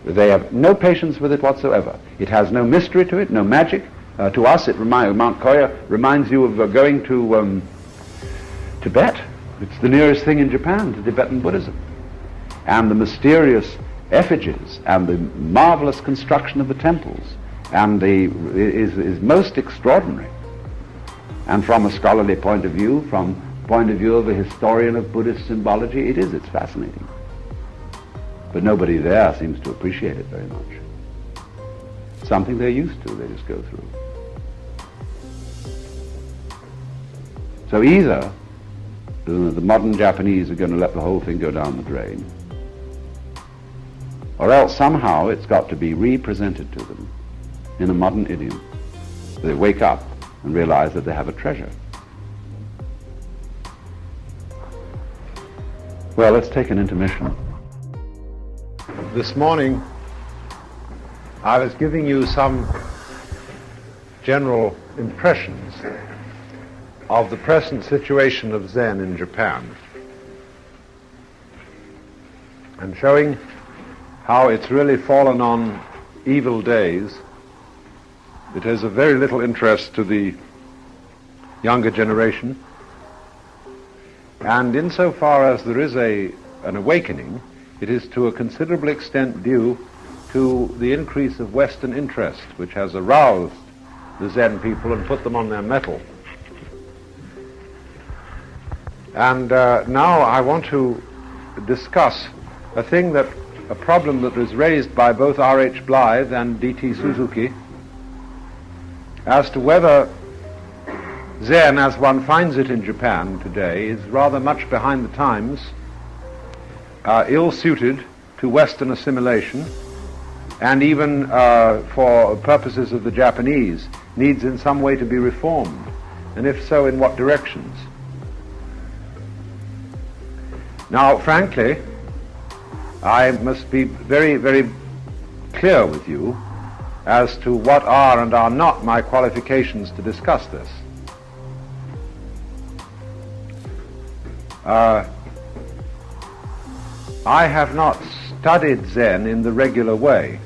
They have no patience with it whatsoever. It has no mystery to it, no magic. To us, Mount Koya reminds you of going to Tibet. It's the nearest thing in Japan to Tibetan Buddhism. And the mysterious effigies and the marvelous construction of the temples and is most extraordinary. And from a scholarly point of view, from the point of view of a historian of Buddhist symbology, it's fascinating. But nobody there seems to appreciate it very much. Something they're used to, they just go through. So either the modern Japanese are going to let the whole thing go down the drain, or else somehow it's got to be represented to them in a modern idiom. They wake up and realize that they have a treasure. Well, let's take an intermission. This morning, I was giving you some general impressions of the present situation of Zen in Japan, and showing how it's really fallen on evil days. It has a very little interest to the younger generation, and insofar as there is an awakening, it is to a considerable extent due to the increase of Western interest, which has aroused the Zen people and put them on their mettle. And now I want to discuss a problem that was raised by both R.H. Blythe and D.T. Suzuki as to whether Zen, as one finds it in Japan today, is rather much behind the times, ill-suited to Western assimilation, and even for purposes of the Japanese, needs in some way to be reformed, and if so, in what directions? Now, frankly, I must be very, very clear with you as to what are and are not my qualifications to discuss this. I have not studied Zen in the regular way.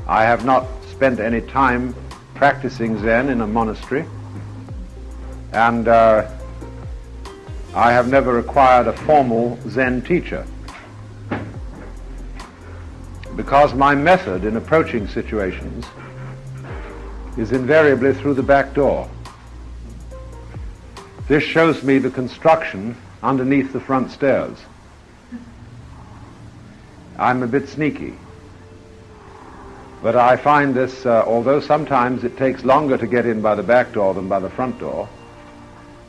I have not spent any time practicing Zen in a monastery, and I have never acquired a formal Zen teacher. because my method in approaching situations is invariably through the back door. This shows me the construction underneath the front stairs. I'm a bit sneaky, but I find this, although sometimes it takes longer to get in by the back door than by the front door,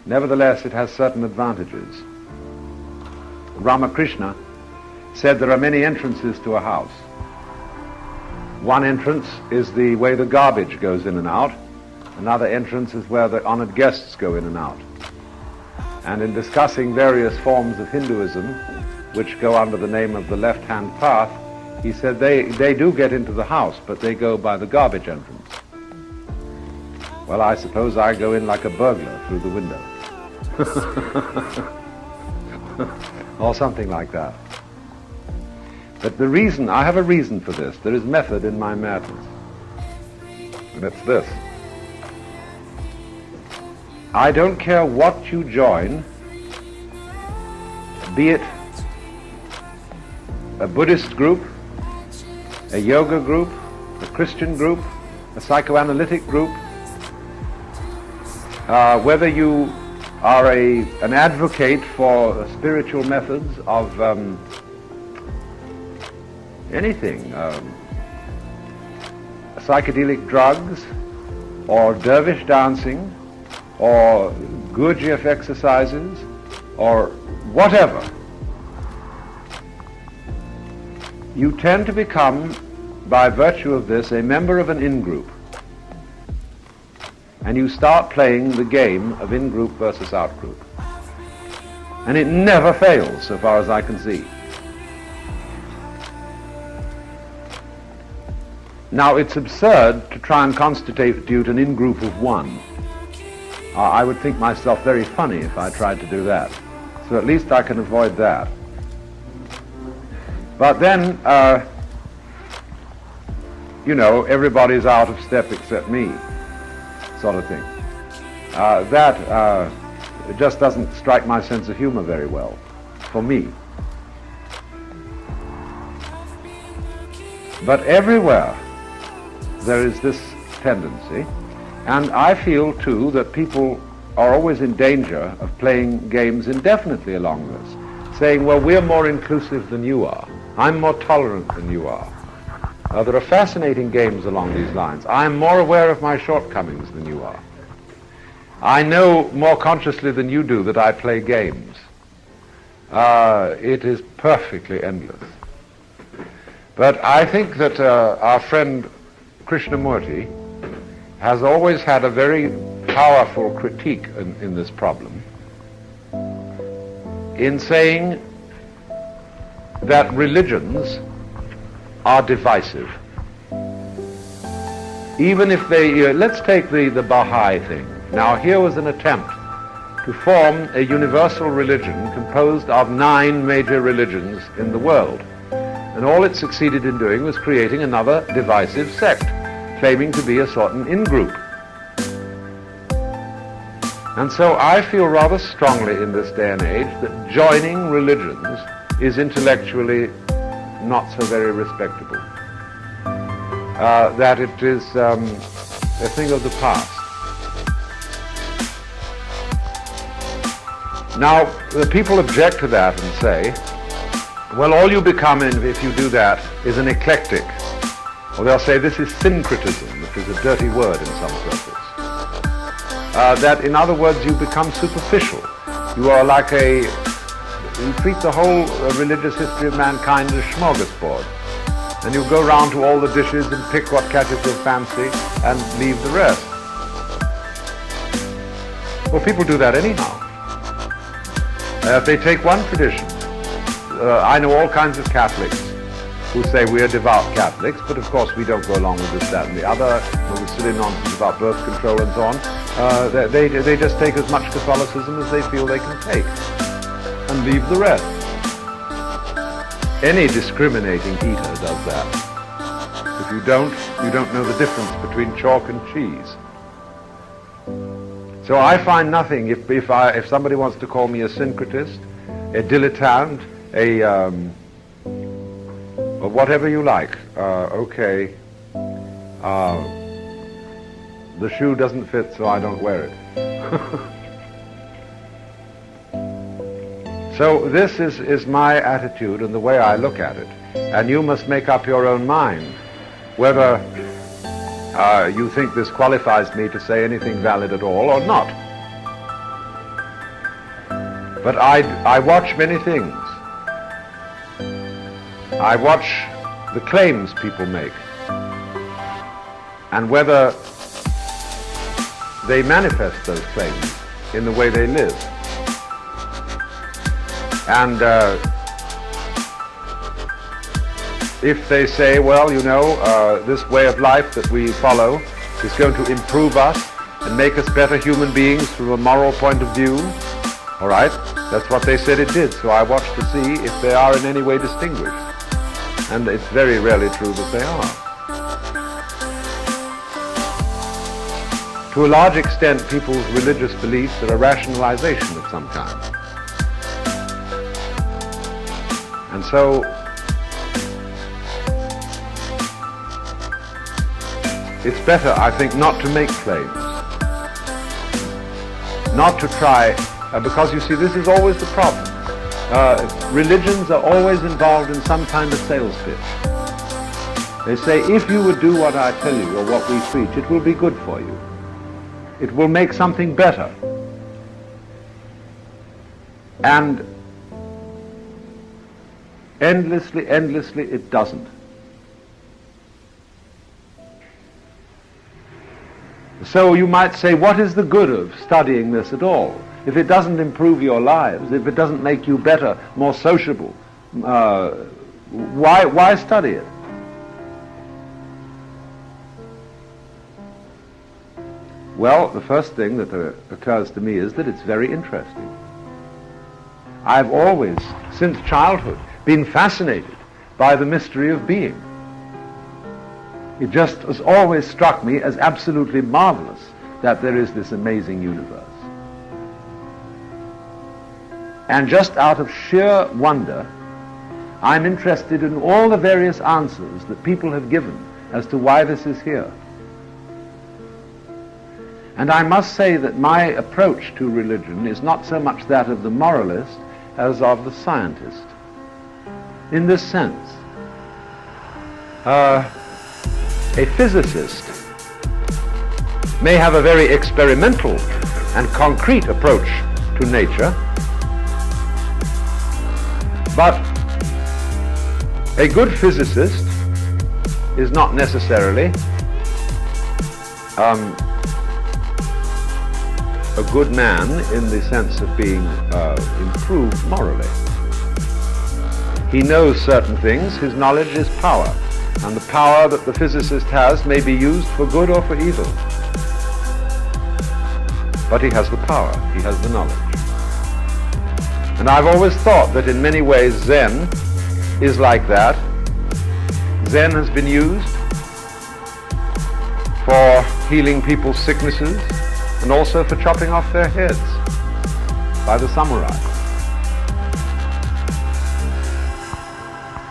nevertheless it has certain advantages. Ramakrishna said there are many entrances to a house. One entrance is the way the garbage goes in and out. Another entrance is where the honored guests go in and out. And in discussing various forms of Hinduism, which go under the name of the left-hand path, he said they do get into the house, but they go by the garbage entrance. Well, I suppose I go in like a burglar through the window. Or something like that. But the reason, I have a reason for this. There is method in my madness. And it's this. I don't care what you join, be it a Buddhist group, a yoga group, a Christian group, a psychoanalytic group, whether you are an advocate for spiritual methods of anything, psychedelic drugs, or dervish dancing, or Gurdjieff exercises, or whatever, you tend to become, by virtue of this, a member of an in-group. And you start playing the game of in-group versus out-group. And it never fails, so far as I can see. Now, it's absurd to try and constitute an in-group of one. I would think myself very funny if I tried to do that. So at least I can avoid that. But then, everybody's out of step except me, sort of thing. That just doesn't strike my sense of humor very well, for me. But everywhere there is this tendency, and I feel too that people are always in danger of playing games indefinitely along this, saying, well, we're more inclusive than you are. I'm more tolerant than you are. There are fascinating games along these lines. I'm more aware of my shortcomings than you are. I know more consciously than you do that I play games. It is perfectly endless. But I think that our friend Krishnamurti has always had a very powerful critique in this problem, in saying that religions are divisive. Even if they, let's take the Baha'i thing. Now, here was an attempt to form a universal religion composed of 9 major religions in the world. And all it succeeded in doing was creating another divisive sect, claiming to be a certain in-group. And so I feel rather strongly in this day and age that joining religions is intellectually not so very respectable. That it is a thing of the past. Now, the people object to that and say, well, all you become if you do that is an eclectic. Or they'll say this is syncretism, which is a dirty word in some circles. That, in other words, you become superficial. You are like you treat the whole religious history of mankind as a smorgasbord. And you go round to all the dishes and pick what catches your fancy and leave the rest. Well, people do that anyhow. If they take one tradition, I know all kinds of Catholics who say we are devout Catholics, but of course we don't go along with this, that, and the other, with the silly nonsense about birth control and so on. They just take as much Catholicism as they feel they can take, and leave the rest. Any discriminating eater does that. If you don't know the difference between chalk and cheese. So I find nothing, if somebody wants to call me a syncretist, a dilettante, Or whatever you like. Okay. The shoe doesn't fit, so I don't wear it. So this is my attitude and the way I look at it. And you must make up your own mind whether you think this qualifies me to say anything valid at all or not. But I watch many things. I watch the claims people make and whether they manifest those claims in the way they live. And if they say, well, you know, this way of life that we follow is going to improve us and make us better human beings from a moral point of view, all right, that's what they said it did. So I watch to see if they are in any way distinguished. And it's very rarely true that they are. To a large extent, people's religious beliefs are a rationalization of some kind. And so, it's better, I think, not to make claims. Not to try, because you see, this is always the problem. Religions are always involved in some kind of sales pitch. They say, if you would do what I tell you or what we preach, it will be good for you. It will make something better. And endlessly, it doesn't. So you might say, what is the good of studying this at all? If it doesn't improve your lives, if it doesn't make you better, more sociable, why study it? Well, the first thing that occurs to me is that it's very interesting. I've always, since childhood, been fascinated by the mystery of being. It just has always struck me as absolutely marvelous that there is this amazing universe. And just out of sheer wonder, I'm interested in all the various answers that people have given as to why this is here. And I must say that my approach to religion is not so much that of the moralist as of the scientist. In this sense, a physicist may have a very experimental and concrete approach to nature, but a good physicist is not necessarily a good man in the sense of being improved morally. He knows certain things. His knowledge is power, and the power that the physicist has may be used for good or for evil. But he has the power, he has the knowledge. And I've always thought that in many ways Zen is like that. Zen has been used for healing people's sicknesses and also for chopping off their heads by the samurai.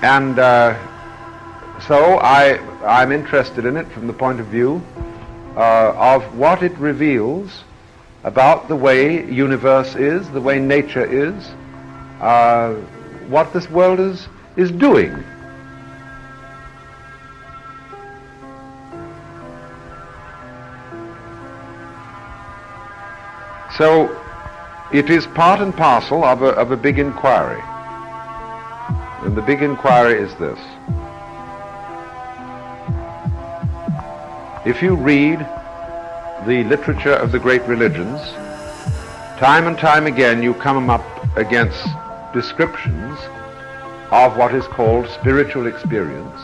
And so I'm interested in it from the point of view of what it reveals about the way universe is, the way nature is, what this world is doing. So it is part and parcel of a big inquiry. And the big inquiry is this. If you read the literature of the great religions, time and time again you come up against descriptions of what is called spiritual experience.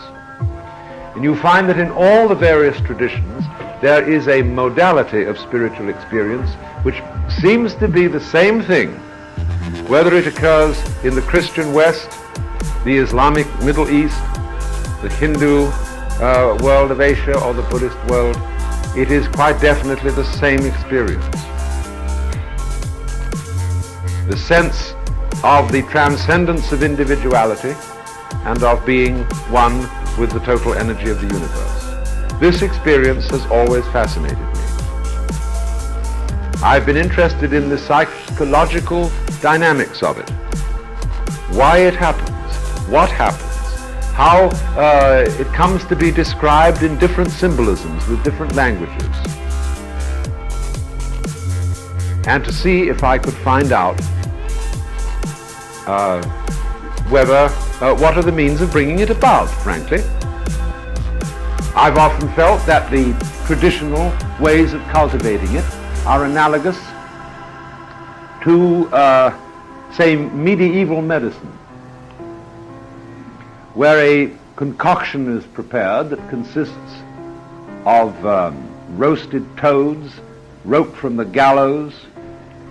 And you find that in all the various traditions there is a modality of spiritual experience which seems to be the same thing, whether it occurs in the Christian West, the Islamic Middle East, the Hindu world of Asia, or the Buddhist world. It is quite definitely the same experience. The sense of the transcendence of individuality and of being one with the total energy of the universe. This experience has always fascinated me. I've been interested in the psychological dynamics of it. Why it happens, what happens, how it comes to be described in different symbolisms with different languages. And to see if I could find out what are the means of bringing it about, frankly. I've often felt that the traditional ways of cultivating it are analogous to, say, medieval medicine, where a concoction is prepared that consists of roasted toads, rope from the gallows,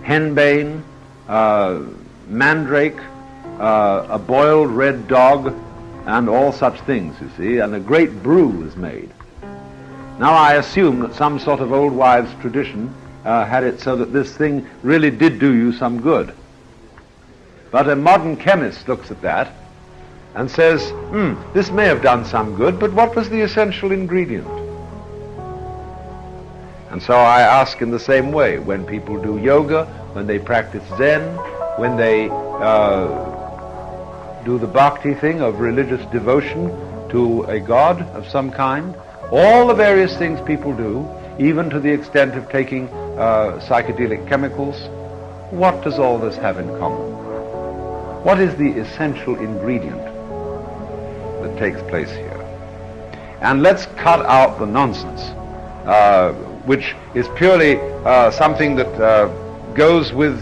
henbane, mandrake, a boiled red dog, and all such things, you see, and a great brew is made. Now I assume that some sort of old wives' tradition had it so that this thing really did do you some good. But a modern chemist looks at that and says, this may have done some good, but what was the essential ingredient? And so I ask in the same way, when people do yoga, when they practice Zen, when they do the bhakti thing of religious devotion to a god of some kind, all the various things people do, even to the extent of taking psychedelic chemicals, what does all this have in common? What is the essential ingredient that takes place here? And let's cut out the nonsense, which is purely something that goes with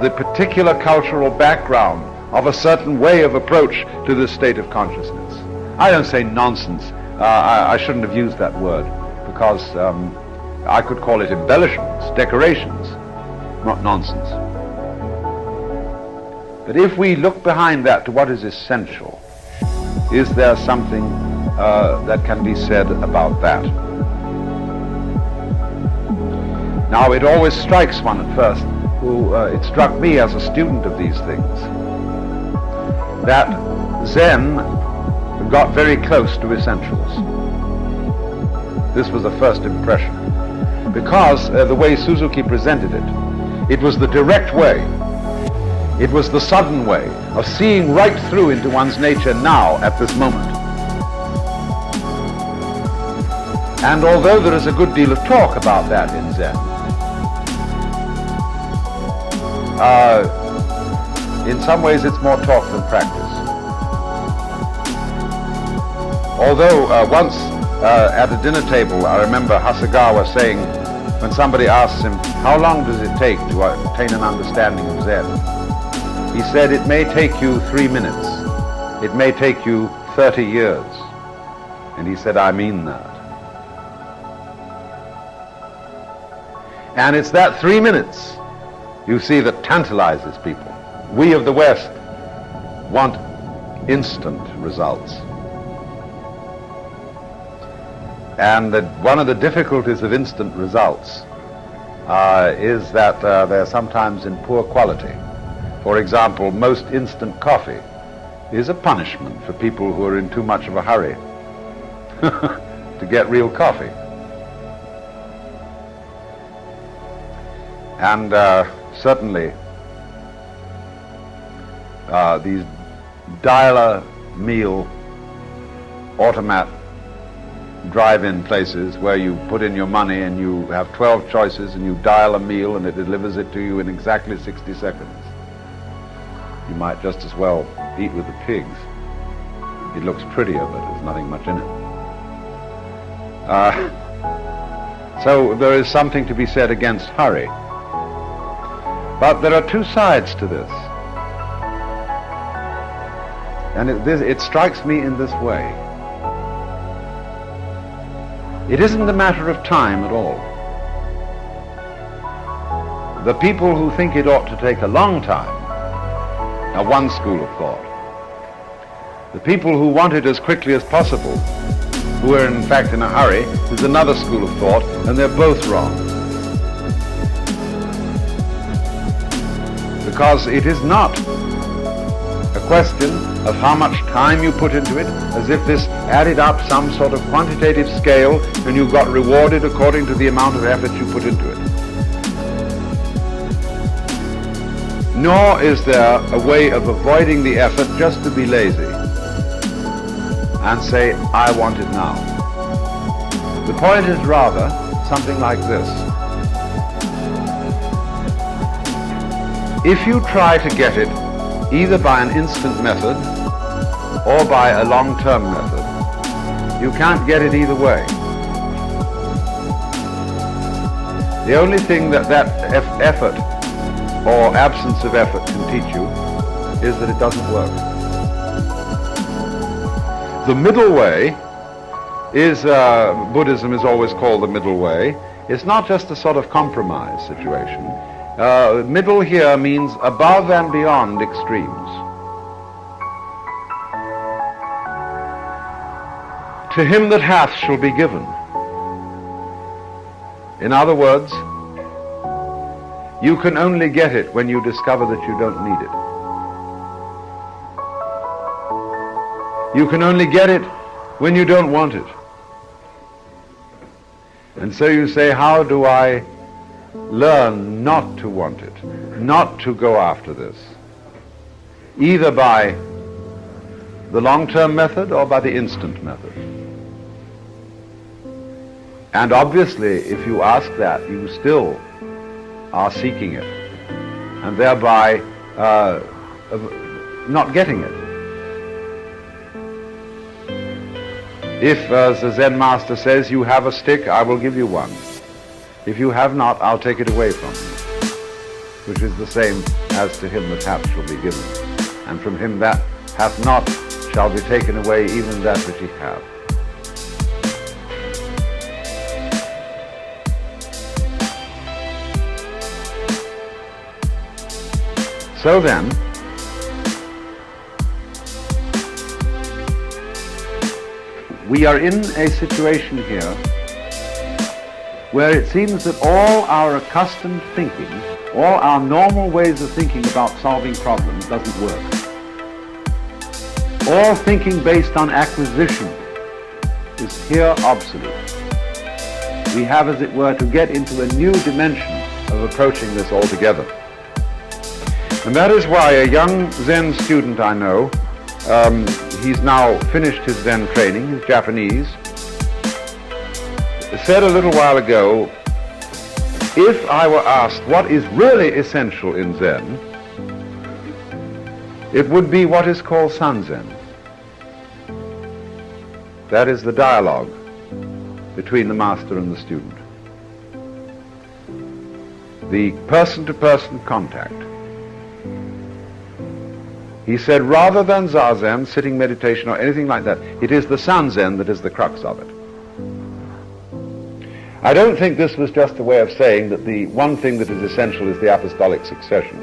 the particular cultural background of a certain way of approach to this state of consciousness. I don't say nonsense. I shouldn't have used that word, because I could call it embellishments, decorations, not nonsense. But if we look behind that to what is essential, is there something that can be said about that? Now, it always strikes one at first, it struck me as a student of these things, that Zen got very close to essentials. This was the first impression. Because the way Suzuki presented it, it was the direct way. It was the sudden way of seeing right through into one's nature now, at this moment. And although there is a good deal of talk about that in Zen, in some ways it's more talk than practice. Although once at a dinner table, I remember Hasegawa saying, when somebody asks him, how long does it take to attain an understanding of Zen? He said, it may take you 3 minutes. It may take you 30 years. And he said, I mean that. And it's that 3 minutes, you see, that tantalizes people. We of the West want instant results. And one of the difficulties of instant results is that they're sometimes in poor quality. For example, most instant coffee is a punishment for people who are in too much of a hurry to get real coffee. And certainly these dial-a-meal automat drive-in places where you put in your money and you have 12 choices and you dial a meal and it delivers it to you in exactly 60 seconds. You might just as well eat with the pigs. It looks prettier, but there's nothing much in it. So there is something to be said against hurry. But there are two sides to this. And it strikes me in this way. It isn't a matter of time at all. The people who think it ought to take a long time are one school of thought. The people who want it as quickly as possible, who are in fact in a hurry, is another school of thought, and they're both wrong. Because it is not a question of how much time you put into it, as if this added up some sort of quantitative scale and you got rewarded according to the amount of effort you put into it. Nor is there a way of avoiding the effort just to be lazy and say, I want it now. The point is rather something like this. If you try to get it either by an instant method or by a long-term method, you can't get it either way. The only thing that effort or absence of effort can teach you is that it doesn't work. The middle way is, Buddhism is always called the middle way. It's not just a sort of compromise situation. Middle here means above and beyond extremes. To him that hath shall be given. In other words, you can only get it when you discover that you don't need it. You can only get it when you don't want it. And so you say, how do I learn not to want it, not to go after this? Either by the long-term method or by the instant method. And obviously, if you ask that, you still are seeking it, and thereby not getting it. If, as the Zen master says, you have a stick, I will give you one. If you have not, I'll take it away from you, which is the same as to him that hath shall be given, and from him that hath not shall be taken away even that which he hath. So then, we are in a situation here where it seems that all our accustomed thinking, all our normal ways of thinking about solving problems doesn't work. All thinking based on acquisition is here obsolete. We have, as it were, to get into a new dimension of approaching this altogether. And that is why a young Zen student I know, he's now finished his Zen training, he's Japanese, said a little while ago, if I were asked what is really essential in Zen, it would be what is called Sanzen. That is the dialogue between the master and the student. The person-to-person contact. He said, rather than Zazen, sitting meditation, or anything like that, it is the Sanzen that is the crux of it. I don't think this was just a way of saying that the one thing that is essential is the apostolic succession.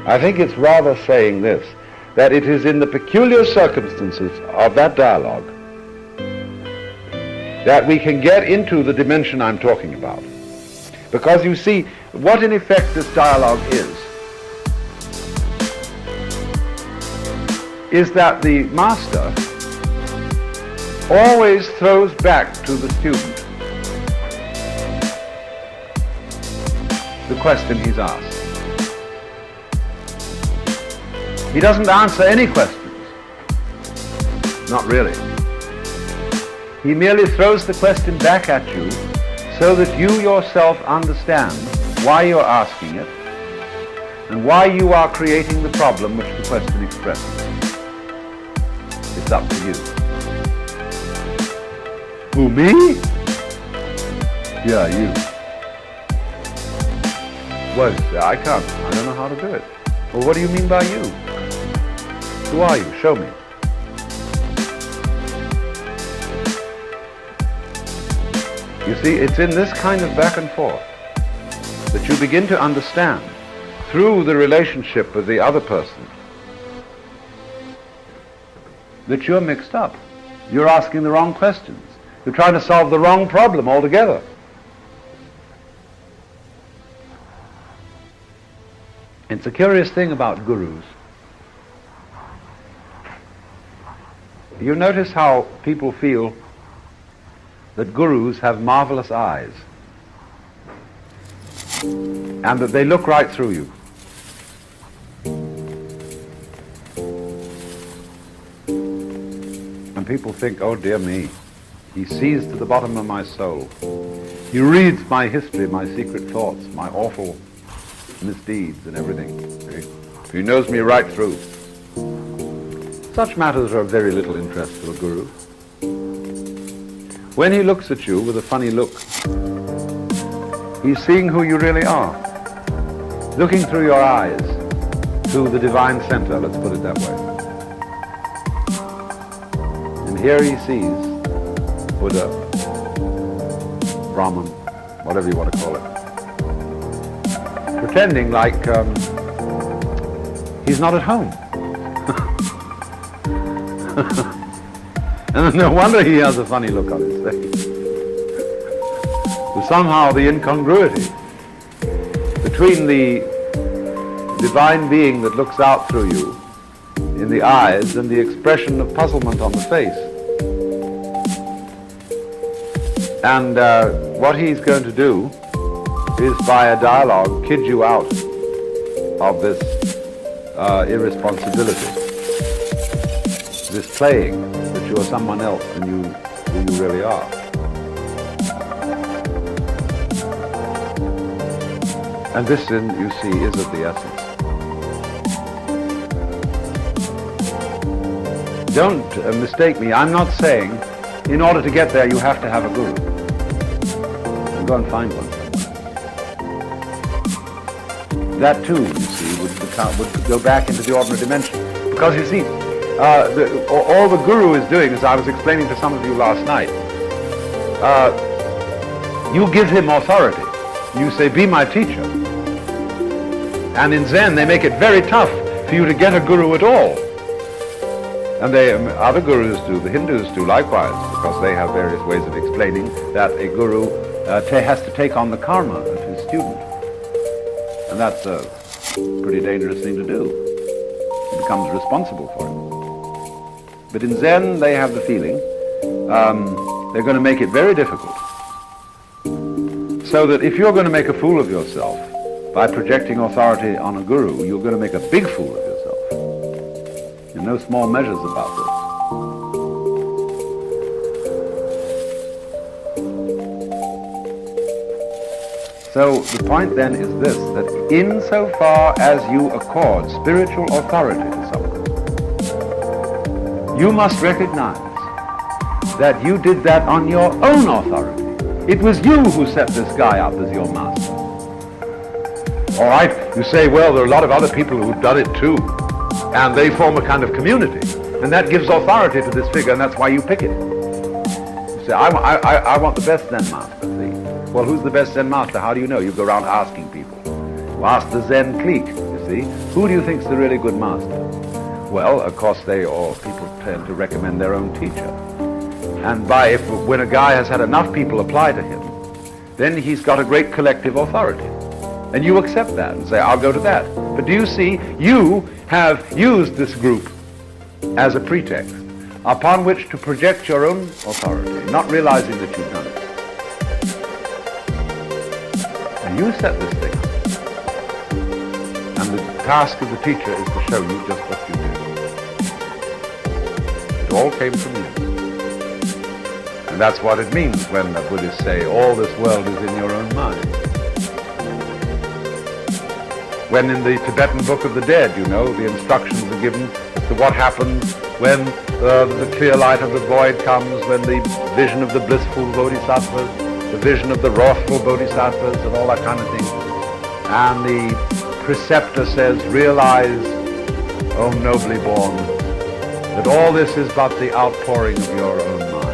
I think it's rather saying this, that it is in the peculiar circumstances of that dialogue that we can get into the dimension I'm talking about. Because you see, what in effect this dialogue is that the master always throws back to the student the question he's asked. He doesn't answer any questions. Not really. He merely throws the question back at you so that you yourself understand why you're asking it and why you are creating the problem which the question expresses. It's up to you. Who, me? Yeah, you. Well, I can't. I don't know how to do it. Well, what do you mean by you? Who are you? Show me. You see, it's in this kind of back and forth that you begin to understand, through the relationship with the other person, that you're mixed up. You're asking the wrong questions. You're trying to solve the wrong problem altogether. It's a curious thing about gurus. You notice how people feel that gurus have marvelous eyes and that they look right through you. And people think, oh dear me, he sees to the bottom of my soul. He reads my history, my secret thoughts, my awful misdeeds and everything. He knows me right through. Such matters are of very little interest to a guru. When he looks at you with a funny look, he's seeing who you really are, looking through your eyes to the divine center, let's put it that way. And here he sees Buddha, Brahman, whatever you want to call it, pretending like he's not at home. And no wonder he has a funny look on his face. Somehow the incongruity between the divine being that looks out through you in the eyes and the expression of puzzlement on the face. And what he's going to do is, by a dialogue, kid you out of this irresponsibility, this playing that you are someone else than who you really are. And this, you see, is of the essence. Don't mistake me. I'm not saying in order to get there you have to have a guru. And go and find one. That too, you see, would go back into the ordinary dimension. Because you see, all the guru is doing, as I was explaining to some of you last night, you give him authority. You say, be my teacher. And in Zen, they make it very tough for you to get a guru at all. And other gurus do, the Hindus do likewise, because they have various ways of explaining that a guru has to take on the karma of his student. And that's a pretty dangerous thing to do. He becomes responsible for it. But in Zen, they have the feeling they're going to make it very difficult. So that if you're going to make a fool of yourself by projecting authority on a guru, you're going to make a big fool of yourself. There are no small measures about this. So the point then is this, that insofar as you accord spiritual authority to someone, you must recognize that you did that on your own authority. It was you who set this guy up as your master. All right, you say, well, there are a lot of other people who've done it too, and they form a kind of community, and that gives authority to this figure, and that's why you pick it. You say, I want the best Zen master, see? Well, who's the best Zen master? How do you know? You go around asking people. You ask the Zen clique, you see. Who do you think's the really good master? Well, of course, people tend to recommend their own teacher. And when a guy has had enough people apply to him, then he's got a great collective authority. And you accept that and say, I'll go to that. But do you see, you have used this group as a pretext upon which to project your own authority, not realizing that you've done it. And you set this thing up. And the task of the teacher is to show you just what you did. It all came from you. And that's what it means when the Buddhists say, all this world is in your own mind. When in the Tibetan Book of the Dead, you know, the instructions are given as to what happens when the clear light of the void comes, when the vision of the blissful bodhisattvas, the vision of the wrathful bodhisattvas, and all that kind of thing. And the preceptor says, realize, O nobly born, that all this is but the outpouring of your own mind.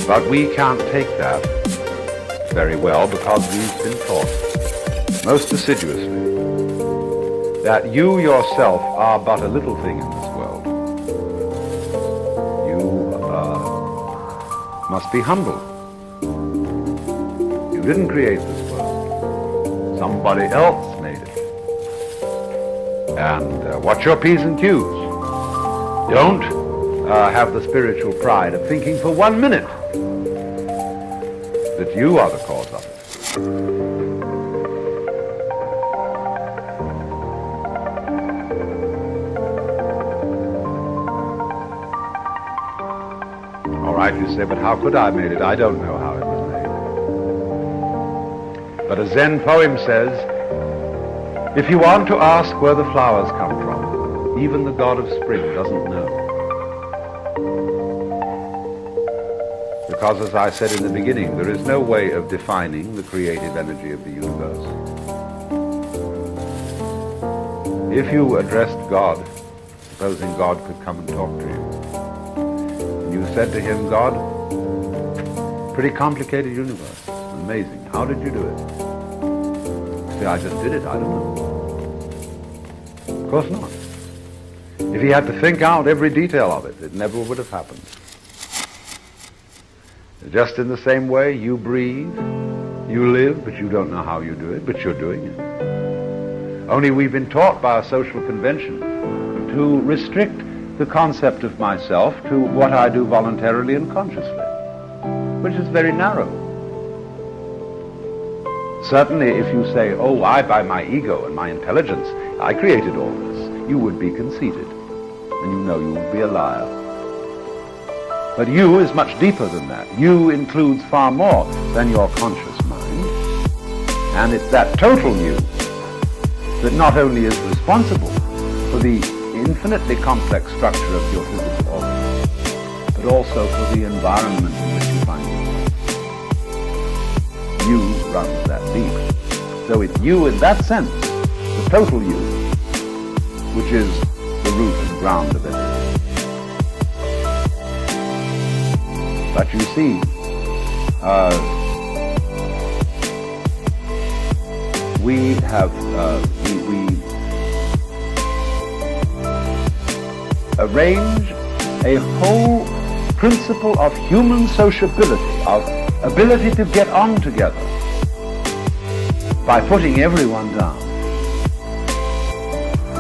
But we can't take that very well because we've been taught most assiduously that you yourself are but a little thing in this world. You must be humble. You didn't create this world. Somebody else made it. And watch your P's and Q's. Don't have the spiritual pride of thinking for 1 minute that you are the cause of it. All right, you say, but how could I have made it? I don't know how it was made. But a Zen poem says, if you want to ask where the flowers come from, even the god of spring doesn't know. Because, as I said in the beginning, there is no way of defining the creative energy of the universe. If you addressed God, supposing God could come and talk to you, and you said to him, God, pretty complicated universe, amazing, how did you do it? You say, I just did it, I don't know. Of course not. If he had to think out every detail of it, it never would have happened. Just in the same way, you breathe, you live, but you don't know how you do it, but you're doing it. Only we've been taught by a social convention to restrict the concept of myself to what I do voluntarily and consciously, which is very narrow. Certainly, if you say, oh, I, by my ego and my intelligence, I created all this, you would be conceited, and you know you would be a liar. But you is much deeper than that. You includes far more than your conscious mind. And it's that total you that not only is responsible for the infinitely complex structure of your physical organism, but also for the environment in which you find yourself. You runs that deep. So it's you in that sense, the total you, which is the root and ground of everything. But you see, we have we arrange a whole principle of human sociability, of ability to get on together, by putting everyone down.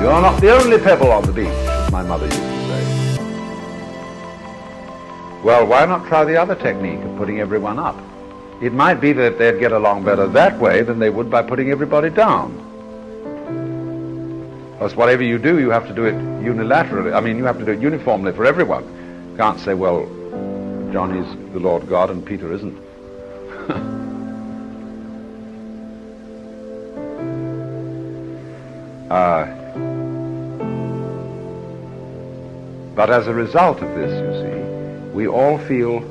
You're not the only pebble on the beach, as my mother used to say. Well, why not try the other technique of putting everyone up? It might be that they'd get along better that way than they would by putting everybody down. Because whatever you do, you have to do it unilaterally. I mean, you have to do it uniformly for everyone. You can't say, well, Johnny's the Lord God and Peter isn't. But as a result of this, you see, we all feel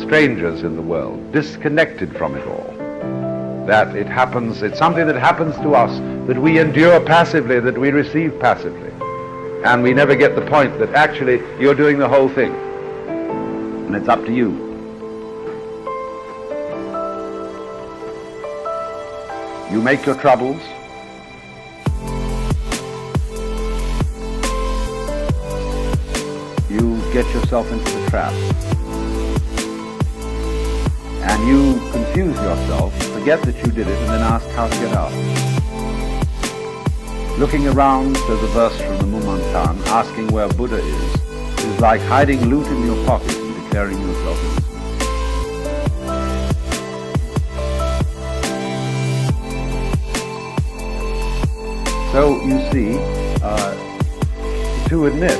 strangers in the world, disconnected from it all. That it happens, it's something that happens to us, that we endure passively, that we receive passively. And we never get the point that actually you're doing the whole thing. And it's up to you. You make your troubles. You get yourself into the trap. And you confuse yourself, forget that you did it, and then ask how to get out. Looking around, there's a verse from the Mumontan, asking where Buddha is like hiding loot in your pocket and declaring yourself innocent. So, you see, to admit,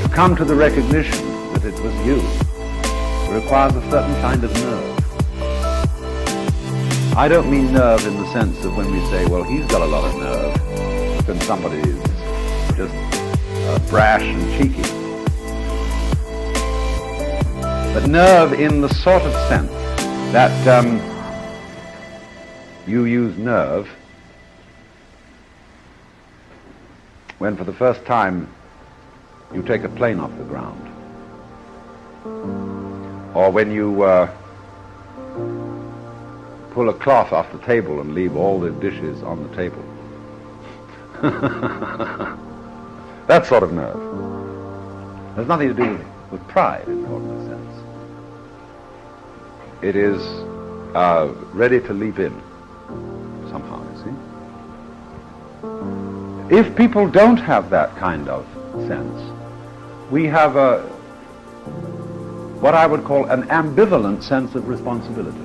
to come to the recognition that it was you, requires a certain kind of nerve. I don't mean nerve in the sense of when we say, well, he's got a lot of nerve, when somebody is just brash and cheeky. But nerve in the sort of sense that you use nerve when for the first time you take a plane off the ground, or when you pull a cloth off the table and leave all the dishes on the table. That sort of nerve. There's nothing to do with pride in the ordinary sense. It is ready to leap in. somehow, you see. If people don't have that kind of sense, we have what I would call an ambivalent sense of responsibility.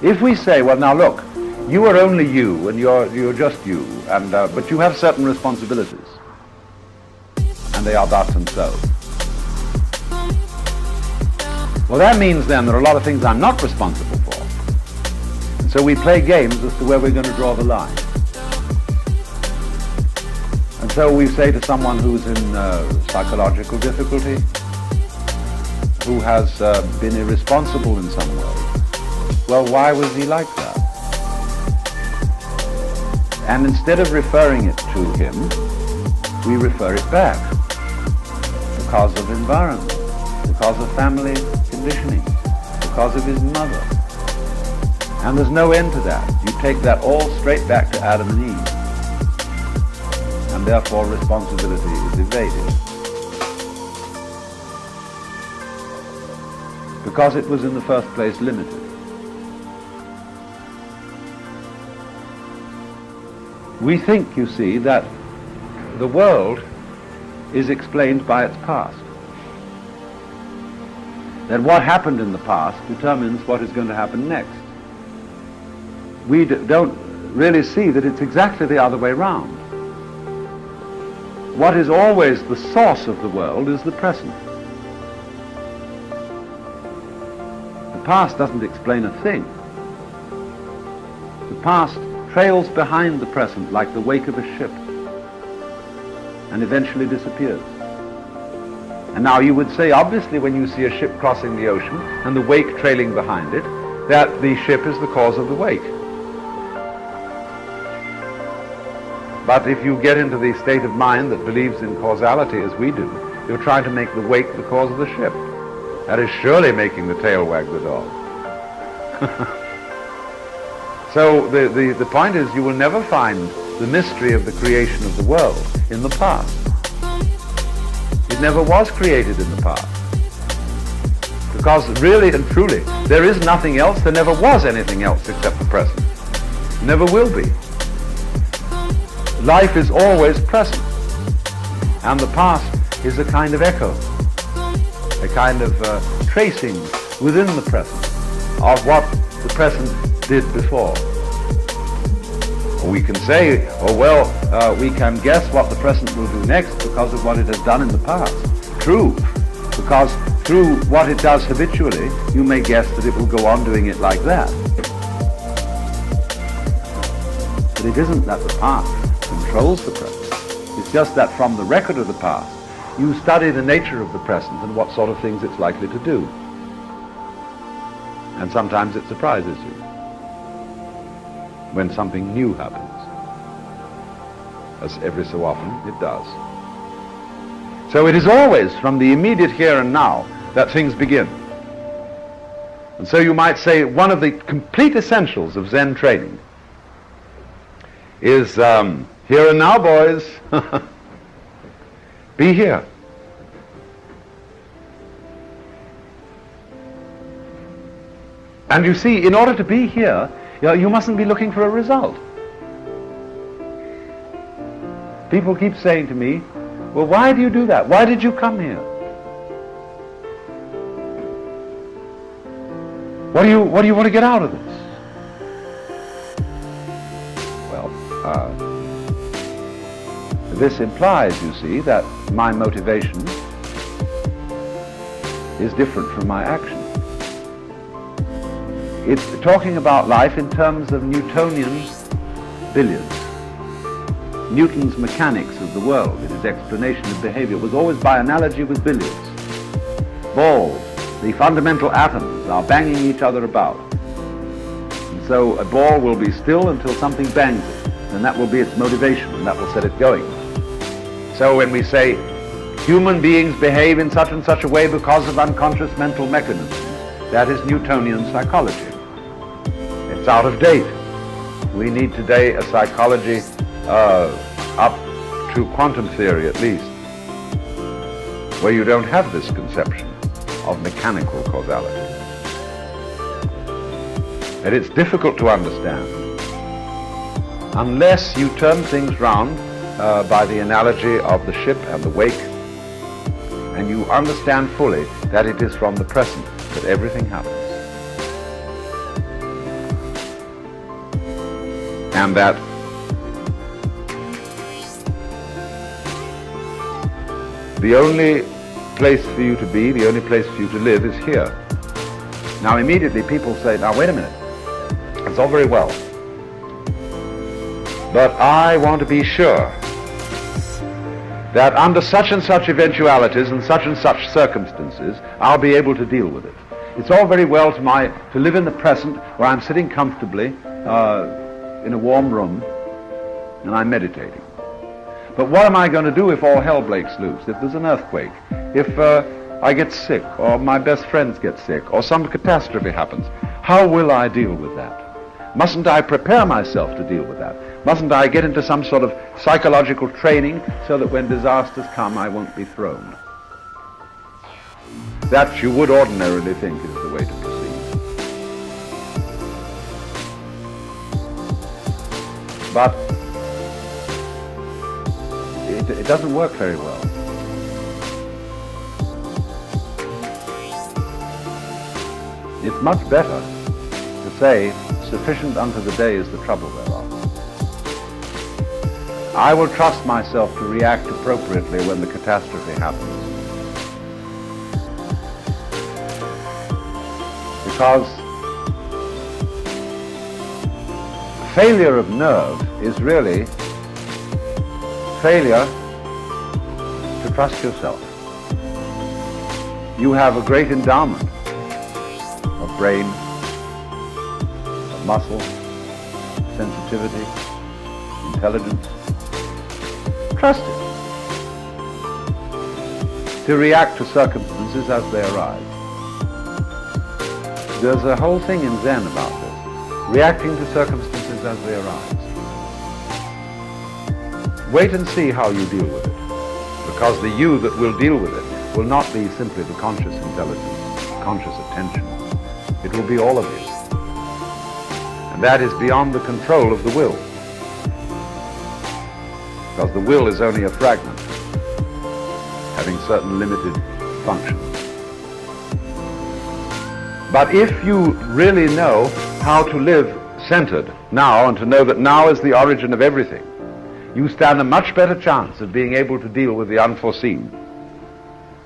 If we say, well, now look, you are only you, and you're just you, and but you have certain responsibilities, and they are thus and so. Well, that means then there are a lot of things I'm not responsible for. And so we play games as to where we're going to draw the line. And so we say to someone who's in psychological difficulty, who has been irresponsible in some way, well, why was he like that? And instead of referring it to him, we refer it back because of environment, because of family conditioning, because of his mother. And there's no end to that. You take that all straight back to Adam and Eve. And therefore responsibility is evaded. Because it was in the first place limited. We think, you see, that the world is explained by its past. That what happened in the past determines what is going to happen next. We don't really see that it's exactly the other way round. What is always the source of the world is the present. The past doesn't explain a thing. The past trails behind the present like the wake of a ship and eventually disappears. And now you would say, obviously, when you see a ship crossing the ocean and the wake trailing behind it, that the ship is the cause of the wake. But if you get into the state of mind that believes in causality as we do, you're trying to make the wake the cause of the ship. That is surely making the tail wag the dog. So the point is, you will never find the mystery of the creation of the world in the past. It never was created in the past. Because really and truly, there is nothing else, there never was anything else except the present. Never will be. Life is always present. And the past is a kind of echo, a kind of tracing within the present of what the present did before. Or we can say, oh well, we can guess what the present will do next because of what it has done in the past. True, because through what it does habitually, you may guess that it will go on doing it like that. But it isn't that the past controls the present. It's just that from the record of the past, you study the nature of the present and what sort of things it's likely to do. And sometimes it surprises you when something new happens, as every so often it does. So it is always from the immediate here and now that things begin. And so you might say one of the complete essentials of Zen training is here and now, boys. Be here. And you see, in order to be here, you mustn't be looking for a result. People keep saying to me, well, why do you do that? Why did you come here? What do you want to get out of this? Well, this implies, you see, that my motivation is different from my action. It's talking about life in terms of Newtonian billiards. Newton's mechanics of the world, in his explanation of behavior, was always by analogy with billiards. Balls, the fundamental atoms, are banging each other about. And so a ball will be still until something bangs it, and that will be its motivation, and that will set it going. So when we say human beings behave in such and such a way because of unconscious mental mechanisms, that is Newtonian psychology. It's out of date. We need today a psychology up to quantum theory at least, where you don't have this conception of mechanical causality. that it's difficult to understand unless you turn things round by the analogy of the ship and the wake, and you understand fully that it is from the present that everything happens. And that the only place for you to be, the only place for you to live is here. Now immediately people say, now wait a minute, it's all very well, but I want to be sure that under such and such eventualities and such circumstances, I'll be able to deal with it. It's all very well to live in the present where I'm sitting comfortably in a warm room and I'm meditating. But what am I going to do if all hell breaks loose, if there's an earthquake, if I get sick, or my best friends get sick, or some catastrophe happens? How will I deal with that? Mustn't I prepare myself to deal with that? Mustn't I get into some sort of psychological training so that when disasters come I won't be thrown? That you would ordinarily think is the way to proceed. But it doesn't work very well. It's much better to say, sufficient unto the day is the trouble thereof. I will trust myself to react appropriately when the catastrophe happens. Because failure of nerve is really failure to trust yourself. You have a great endowment of brain, of muscle, sensitivity, intelligence. Trust it. To react to circumstances as they arise. There's a whole thing in Zen about this. Reacting to circumstances as they arise. Wait and see how you deal with it. Because the you that will deal with it will not be simply the conscious intelligence, conscious attention. It will be all of you. And that is beyond the control of the will. Because the will is only a fragment, having certain limited functions. But if you really know how to live centered now, and to know that now is the origin of everything, you stand a much better chance of being able to deal with the unforeseen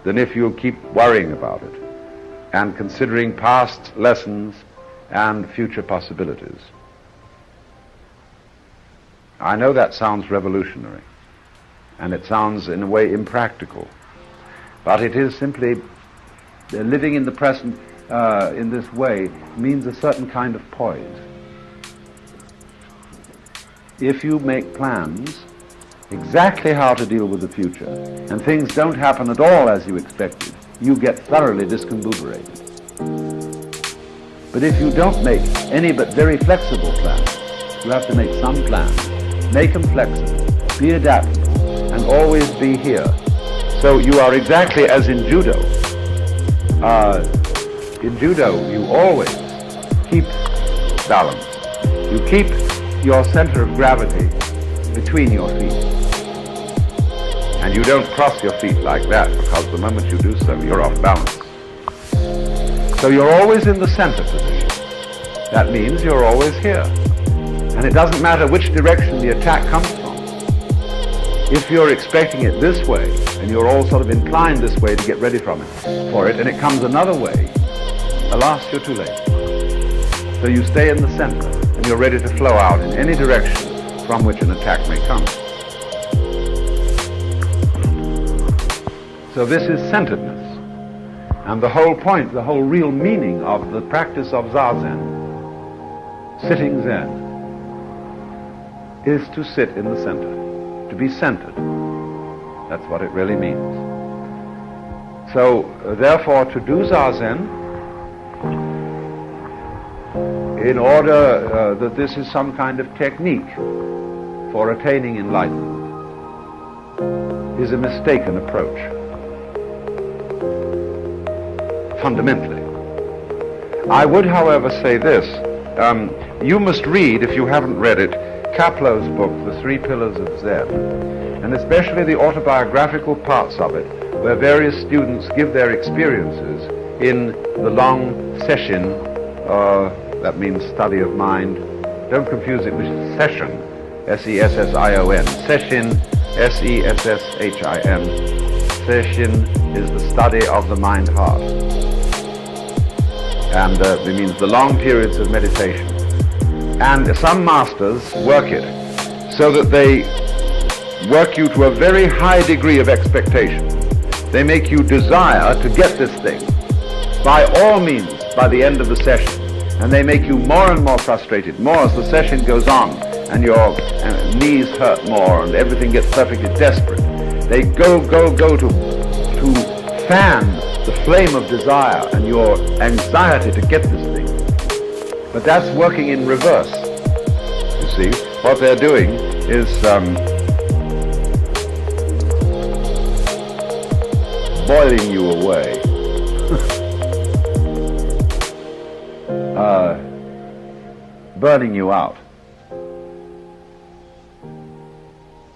than if you keep worrying about it and considering past lessons and future possibilities. I know that sounds revolutionary, and it sounds in a way impractical, but it is simply living in the present in this way means a certain kind of poise. If you make plans exactly how to deal with the future, and things don't happen at all as you expected, you get thoroughly discombobulated. But if you don't make any but very flexible plans, you have to make some plans. Make them flexible, be adaptable, and always be here. So you are exactly as in judo. In judo, you always keep balance. You keep your center of gravity between your feet. And you don't cross your feet like that, because the moment you do so, you're off balance. So you're always in the center position. That means you're always here. And it doesn't matter which direction the attack comes from. If you're expecting it this way, and you're all sort of inclined this way to get ready for it, and it comes another way, alas, you're too late. So you stay in the center, and you're ready to flow out in any direction from which an attack may come. So this is centeredness. And the whole point, the whole real meaning of the practice of Zazen, sitting Zen, is to sit in the center, to be centered. That's what it really means. So, therefore, to do Zazen, in order that this is some kind of technique for attaining enlightenment, is a mistaken approach. Fundamentally. I would, however, say this. You must read, if you haven't read it, Kaplow's book, The Three Pillars of Zen, and especially the autobiographical parts of it, where various students give their experiences in the long session, that means study of mind. Don't confuse it with session, S-E-S-S-I-O-N. Session, S-E-S-S-H-I-N. Session is the study of the mind-heart. And it means the long periods of meditation. And some masters work it so that they work you to a very high degree of expectation. They make you desire to get this thing by all means by the end of the session. And they make you more and more frustrated, more as the session goes on, and your knees hurt more and everything gets perfectly desperate. They go to fan the flame of desire and your anxiety to get this thing. But that's working in reverse. You see, what they're doing is boiling you away. Burning you out.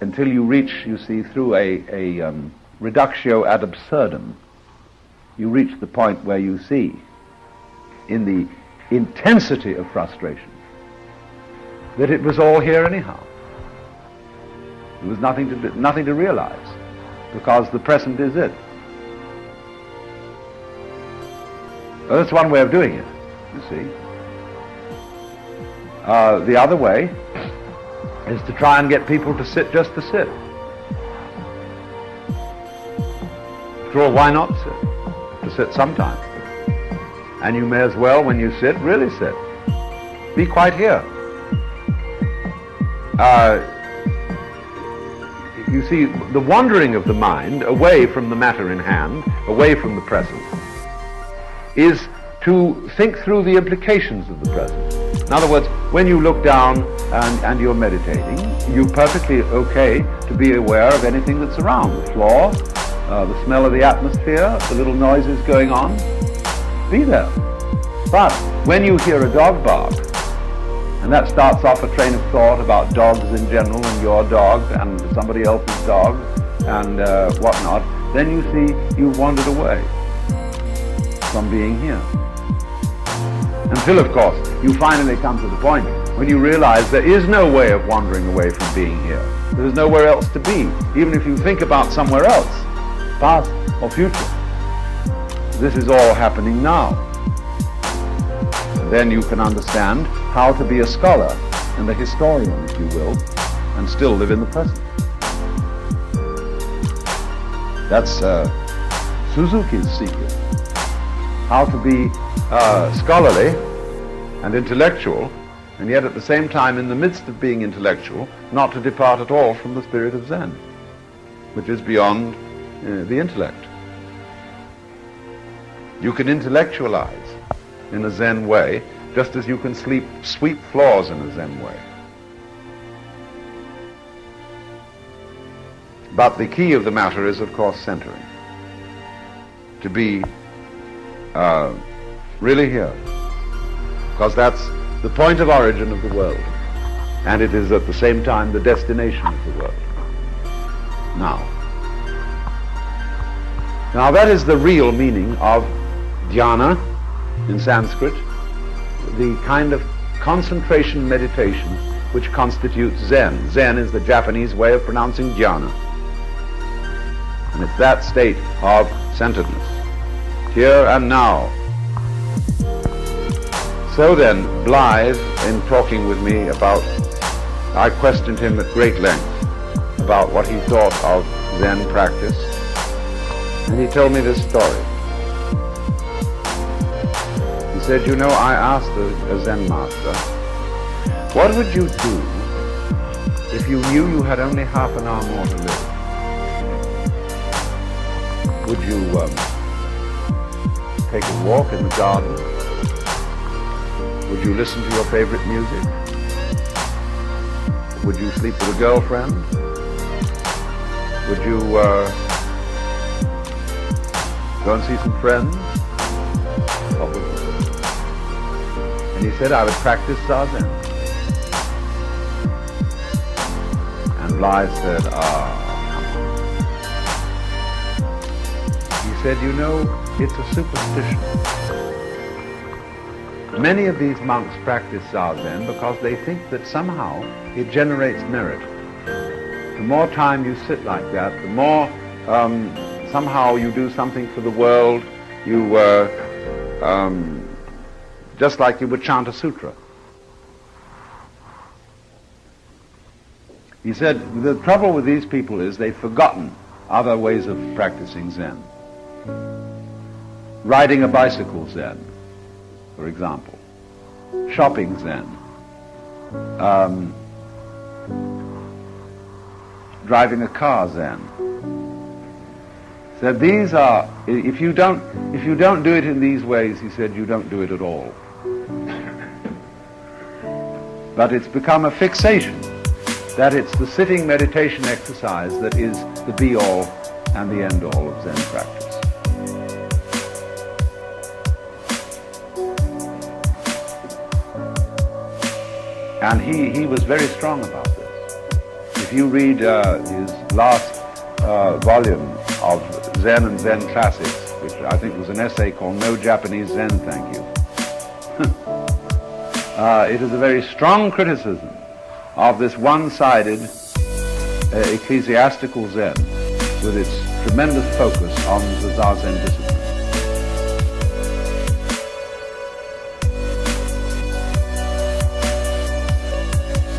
Until you reach, you see, through a reductio ad absurdum, you reach the point where you see, in the intensity of frustration, that it was all here anyhow. There was nothing to realize, because the present is it. Well, that's one way of doing it, you see. The other way is to try and get people to sit just to sit. After all, why not sit? To sit sometime. And you may as well, when you sit, really sit. Be quite here. You see, the wandering of the mind away from the matter in hand, away from the present, is to think through the implications of the present. In other words, when you look down and you're meditating, you're perfectly okay to be aware of anything that's around. The floor, the smell of the atmosphere, the little noises going on. Be there. But when you hear a dog bark, and that starts off a train of thought about dogs in general and your dog and somebody else's dog and whatnot, then you see you've wandered away from being here. Until, of course, you finally come to the point when you realize there is no way of wandering away from being here. There is nowhere else to be, even if you think about somewhere else, past or future. This is all happening now. Then you can understand how to be a scholar and a historian, if you will, and still live in the present. That's Suzuki's secret. How to be scholarly and intellectual, and yet at the same time, in the midst of being intellectual, not to depart at all from the spirit of Zen, which is beyond the intellect. You can intellectualize in a Zen way, just as you can sweep floors in a Zen way. But the key of the matter is, of course, centering. To be really here, because that's the point of origin of the world, and it is at the same time the destination of the world. Now that is the real meaning of dhyana in Sanskrit, the kind of concentration meditation which constitutes Zen. Zen is the Japanese way of pronouncing dhyana, and it's that state of centeredness, here and now. So then, Blythe, in talking with me about, I questioned him at great length about what he thought of Zen practice, and he told me this story. He said, you know, I asked a Zen master, what would you do if you knew you had only half an hour more to live? Would you take a walk in the garden? Would you listen to your favorite music? Would you sleep with a girlfriend? Would you go and see some friends? What would you do? And he said, I would practice Zazen. And Bly said, He said, you know, it's a superstition. Many of these monks practice Zazen because they think that somehow it generates merit. The more time you sit like that, the more somehow you do something for the world. You just like you would chant a sutra. He said the trouble with these people is they've forgotten other ways of practicing Zen. Riding a bicycle Zen, for example. Shopping Zen. Driving a car Zen. So these are, if you don't do it in these ways, he said, you don't do it at all. But it's become a fixation that it's the sitting meditation exercise that is the be-all and the end-all of Zen practice. And he was very strong about this. If you read his last volume of Zen and Zen Classics, which I think was an essay called No Japanese Zen, Thank You. It is a very strong criticism of this one-sided ecclesiastical Zen with its tremendous focus on the Zazen discipline.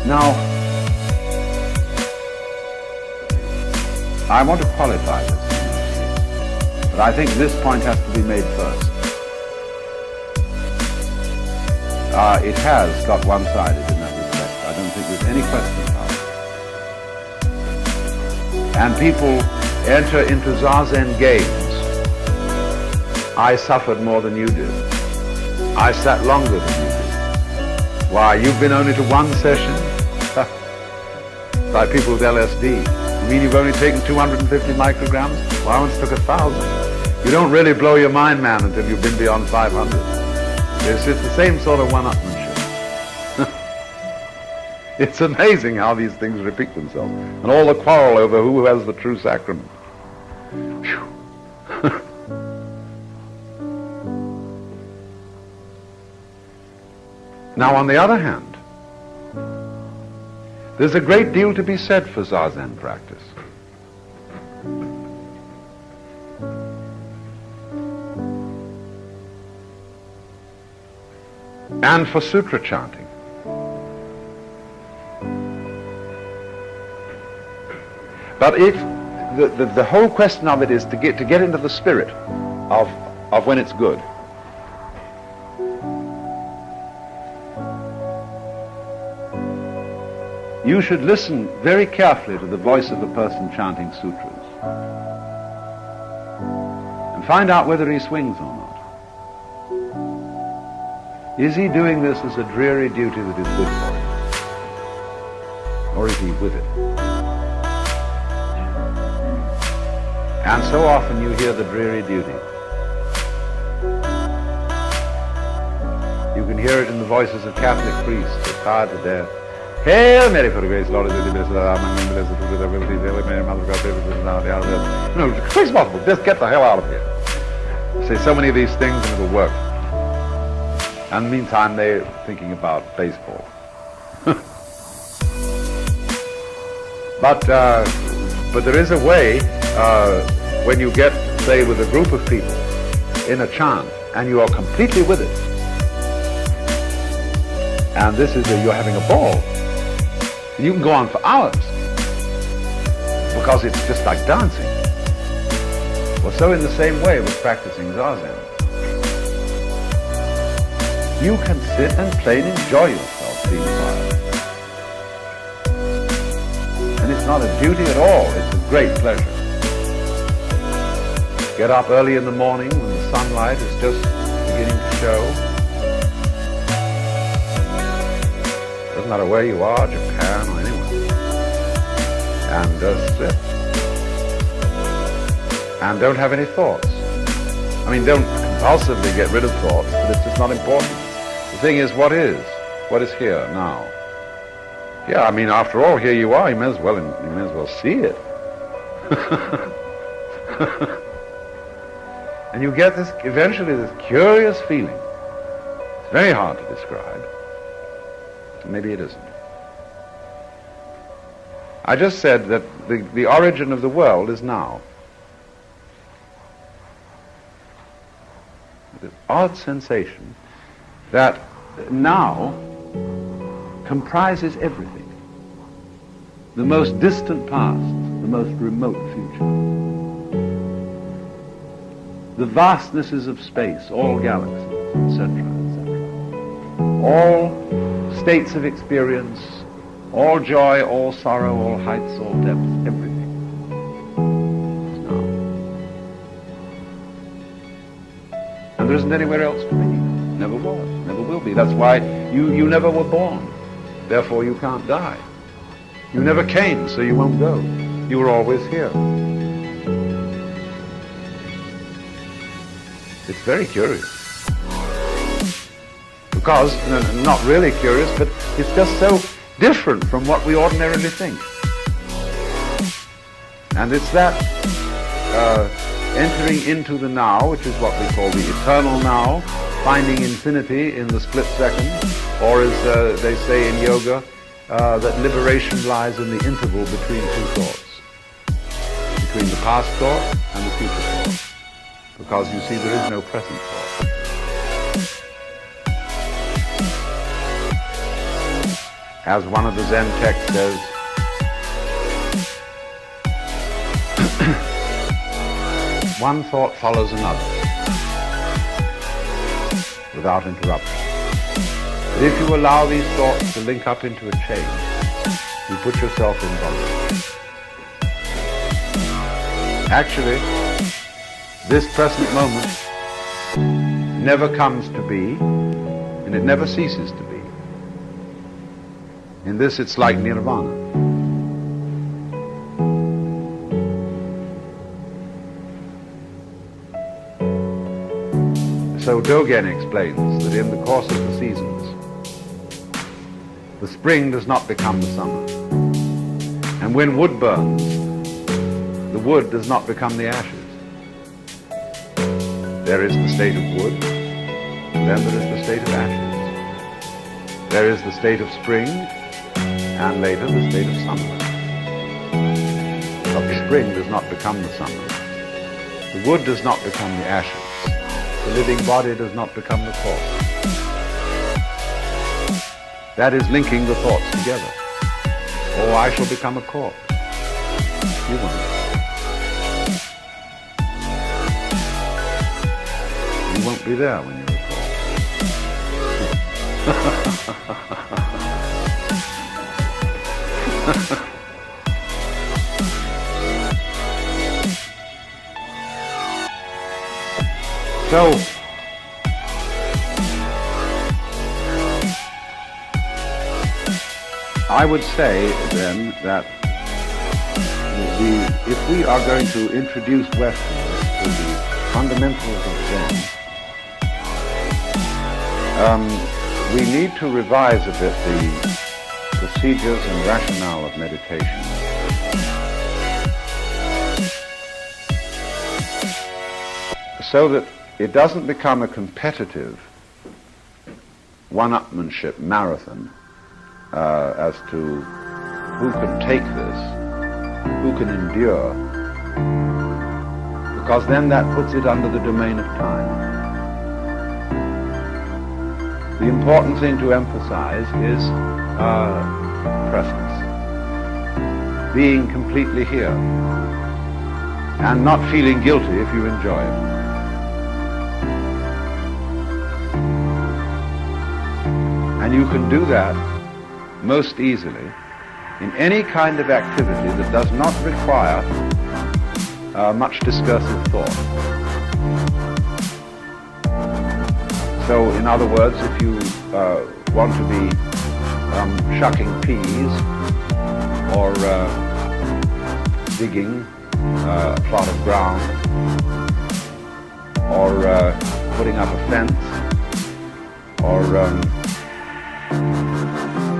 Now, I want to qualify this, but I think this point has to be made first. It has got one-sided in that respect. I don't think there's any question about it. And people enter into Zazen games. I suffered more than you did. I sat longer than you did. Why, you've been only to one session? By people with LSD. You mean you've only taken 250 micrograms? Well, I once took 1,000. You don't really blow your mind, man, until you've been beyond 500. It's just the same sort of one-upmanship. It's amazing how these things repeat themselves. And all the quarrel over who has the true sacrament. Now, on the other hand, there's a great deal to be said for Zazen practice. And for sutra chanting. But if the whole question of it is to get into the spirit of when it's good. You should listen very carefully to the voice of the person chanting sutras and find out whether he swings or not. Is he doing this as a dreary duty that is good for him? Or is he with it? And so often you hear the dreary duty. You can hear it in the voices of Catholic priests who are tired to death. Hail Mary, for the grace, Lord is with thee, blessed art thou among women, blessed is the fruit of thy womb, Hail Mary, Mother of God, pray for us sinners now and at the hour of death. No, it's possible. Just get the hell out of here. Say so many of these things and it'll work. And meantime, they're thinking about baseball. But there is a way when you get, say, with a group of people in a chant and you are completely with it. And this is you're having a ball. And you can go on for hours because it's just like dancing. Well, so in the same way with practicing Zazen. You can sit and plain enjoy yourself being quiet. And it's not a duty at all, it's a great pleasure. Get up early in the morning when the sunlight is just beginning to show. Doesn't matter where you are, Japan or anywhere. And just sit. And don't have any thoughts. I mean, don't compulsively get rid of thoughts, but it's just not important. The thing is, what is? What is here now? Yeah, I mean, after all, here you are. You may as well see it. And you get this, eventually, this curious feeling. It's very hard to describe. Maybe it isn't. I just said that the origin of the world is now. This odd sensation that now comprises everything. The most distant past, the most remote future. The vastnesses of space, all galaxies, etc., etc. All states of experience, all joy, all sorrow, all heights, all depths, everything is now. And there isn't anywhere else to be. Never was, never will be. That's why you never were born. Therefore you can't die. You never came, so you won't go. You were always here. It's very curious. Because, not really curious, but it's just so different from what we ordinarily think. And it's that entering into the now, which is what we call the eternal now, finding infinity in the split second, or as they say in yoga, that liberation lies in the interval between two thoughts, between the past thought and the future thought. Because you see, there is no present thought. As one of the Zen texts says, one thought follows another without interruption. But if you allow these thoughts to link up into a chain, you put yourself in bondage. Actually, this present moment never comes to be, and it never ceases to be. In this, it's like nirvana. So Dogen explains that in the course of the seasons, the spring does not become the summer. And when wood burns, the wood does not become the ashes. There is the state of wood, and then there is the state of ashes. There is the state of spring, and later the state of summer. But the spring does not become the summer. The wood does not become the ashes. The living body does not become the corpse. That is linking the thoughts together. Oh, I shall become a corpse. You won't. You won't be there when you're a corpse. So, I would say then that if we are going to introduce Westerners to the fundamentals of Zen, we need to revise a bit the procedures and rationale of meditation. So that it doesn't become a competitive one-upmanship marathon as to who can take this, who can endure, because then that puts it under the domain of time. The important thing to emphasize is presence, being completely here, and not feeling guilty if you enjoy it. And you can do that most easily in any kind of activity that does not require much discursive thought. So, in other words, if you want to be shucking peas or digging a plot of ground or putting up a fence or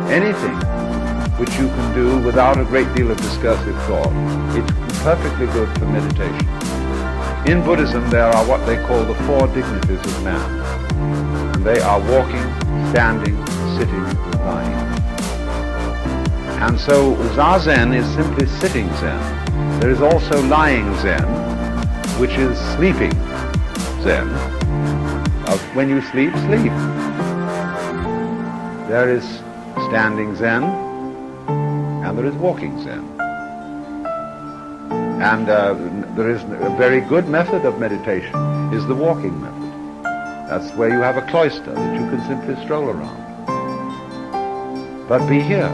anything which you can do without a great deal of discursive thought. It's perfectly good for meditation. In Buddhism, there are what they call the four dignities of man. And they are walking, standing, sitting, and lying. And so Zazen is simply sitting Zen. There is also lying Zen, which is sleeping Zen. When you sleep, sleep. There is standing Zen, and there is walking Zen. And there is a very good method of meditation, is the walking method. That's where you have a cloister that you can simply stroll around. But be here.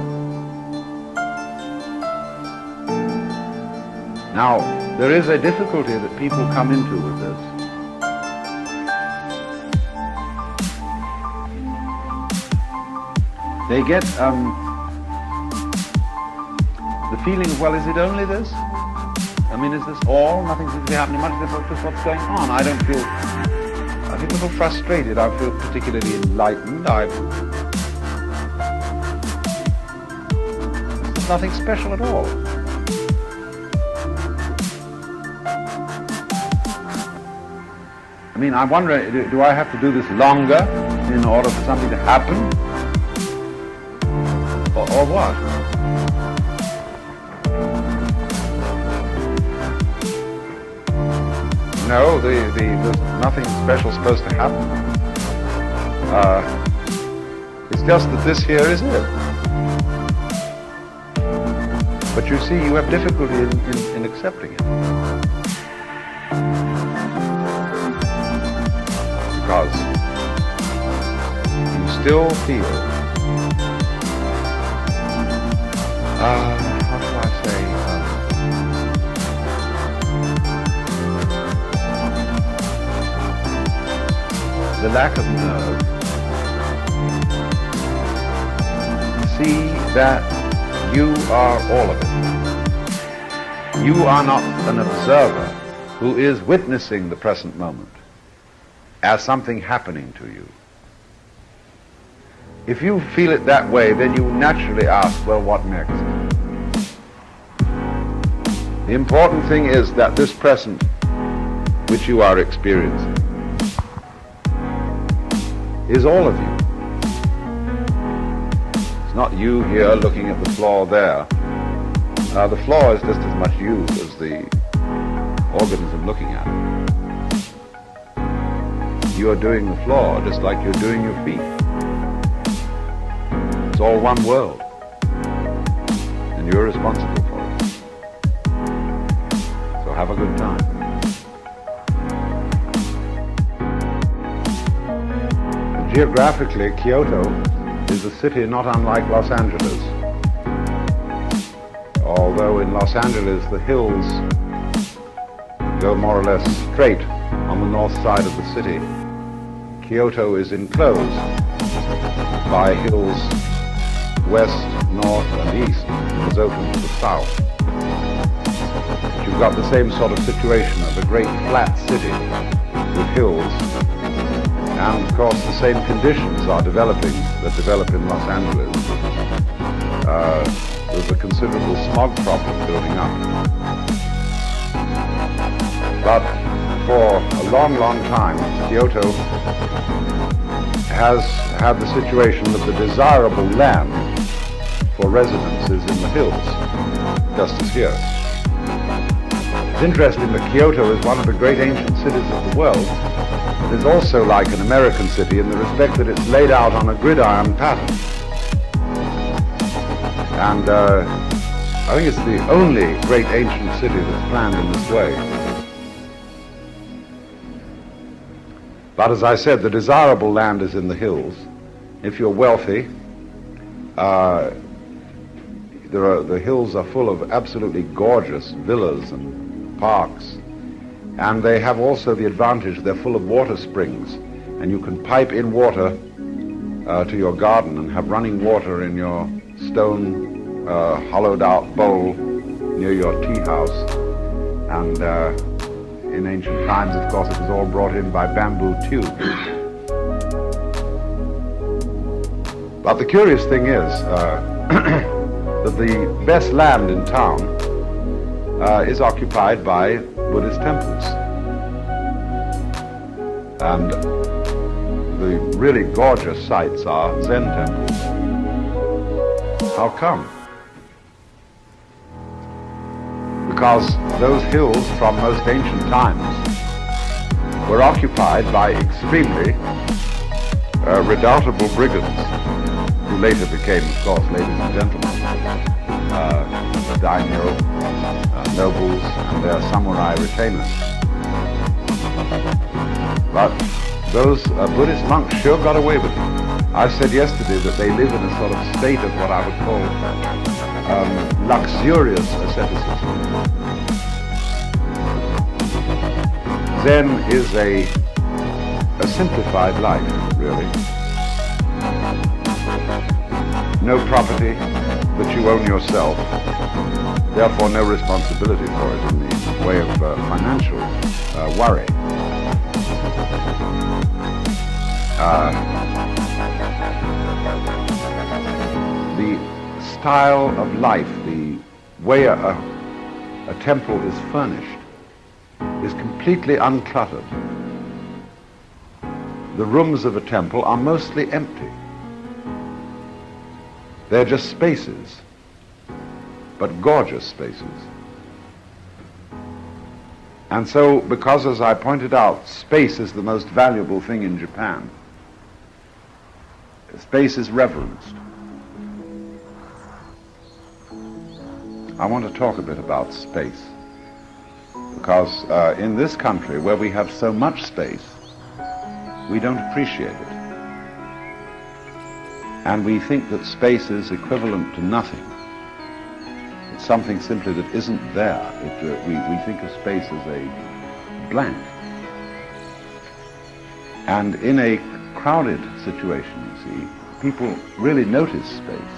Now, there is a difficulty that people come into with this. They get the feeling of, well, is it only this? I mean, is this all? Nothing seems to be happening much. Just what's going on? I feel a little frustrated. I feel particularly enlightened. There's nothing special at all. I mean, I wonder, do I have to do this longer in order for something to happen? Or what? No, there's nothing special supposed to happen. It's just that this here is it. But you see, you have difficulty in accepting it. Because you still feel, how shall I say, the lack of nerve to see that you are all of it. You are not an observer who is witnessing the present moment as something happening to you. If you feel it that way, then you naturally ask, well, what next? The important thing is that this present which you are experiencing is all of you. It's not you here looking at the floor there. The floor is just as much you as the organism looking at it. You are doing the floor just like you're doing your feet. It's all one world, and you're responsible for it. So have a good time. Geographically, Kyoto is a city not unlike Los Angeles. Although in Los Angeles the hills go more or less straight on the north side of the city, Kyoto is enclosed by hills west, north, and east, and is open to the south. But you've got the same sort of situation of a great flat city with hills. And of course the same conditions are developing that develop in Los Angeles. There's a considerable smog problem building up. But for a long, long time, Kyoto has had the situation that the desirable land for residence is in the hills, just as here. It's interesting that Kyoto is one of the great ancient cities of the world. It is also like an American city in the respect that it's laid out on a gridiron pattern. And I think it's the only great ancient city that's planned in this way. But as I said, the desirable land is in the hills. If you're wealthy, the hills are full of absolutely gorgeous villas and parks. And they have also the advantage, they're full of water springs. And you can pipe in water to your garden and have running water in your stone hollowed out bowl near your tea house. And in ancient times, of course, it was all brought in by bamboo tubes. But the curious thing is that the best land in town is occupied by Buddhist temples. And the really gorgeous sites are Zen temples. How come? Because those hills from most ancient times were occupied by extremely redoubtable brigands, who later became, of course, ladies and gentlemen, daimyo, nobles, and their samurai retainers. But those Buddhist monks sure got away with it. I said yesterday that they live in a sort of state of what I would call luxurious asceticism. Zen is a simplified life, really. No property that you own yourself, therefore no responsibility for it in the way of financial worry. The style of life, the way a temple is furnished, is completely uncluttered. The rooms of a temple are mostly empty. They're just spaces, but gorgeous spaces. And so, because, as I pointed out, space is the most valuable thing in Japan, space is reverenced. I want to talk a bit about space, because in this country, where we have so much space, we don't appreciate it. And we think that space is equivalent to nothing. It's something simply that isn't there. We think of space as a blank. And in a crowded situation, you see, people really notice space.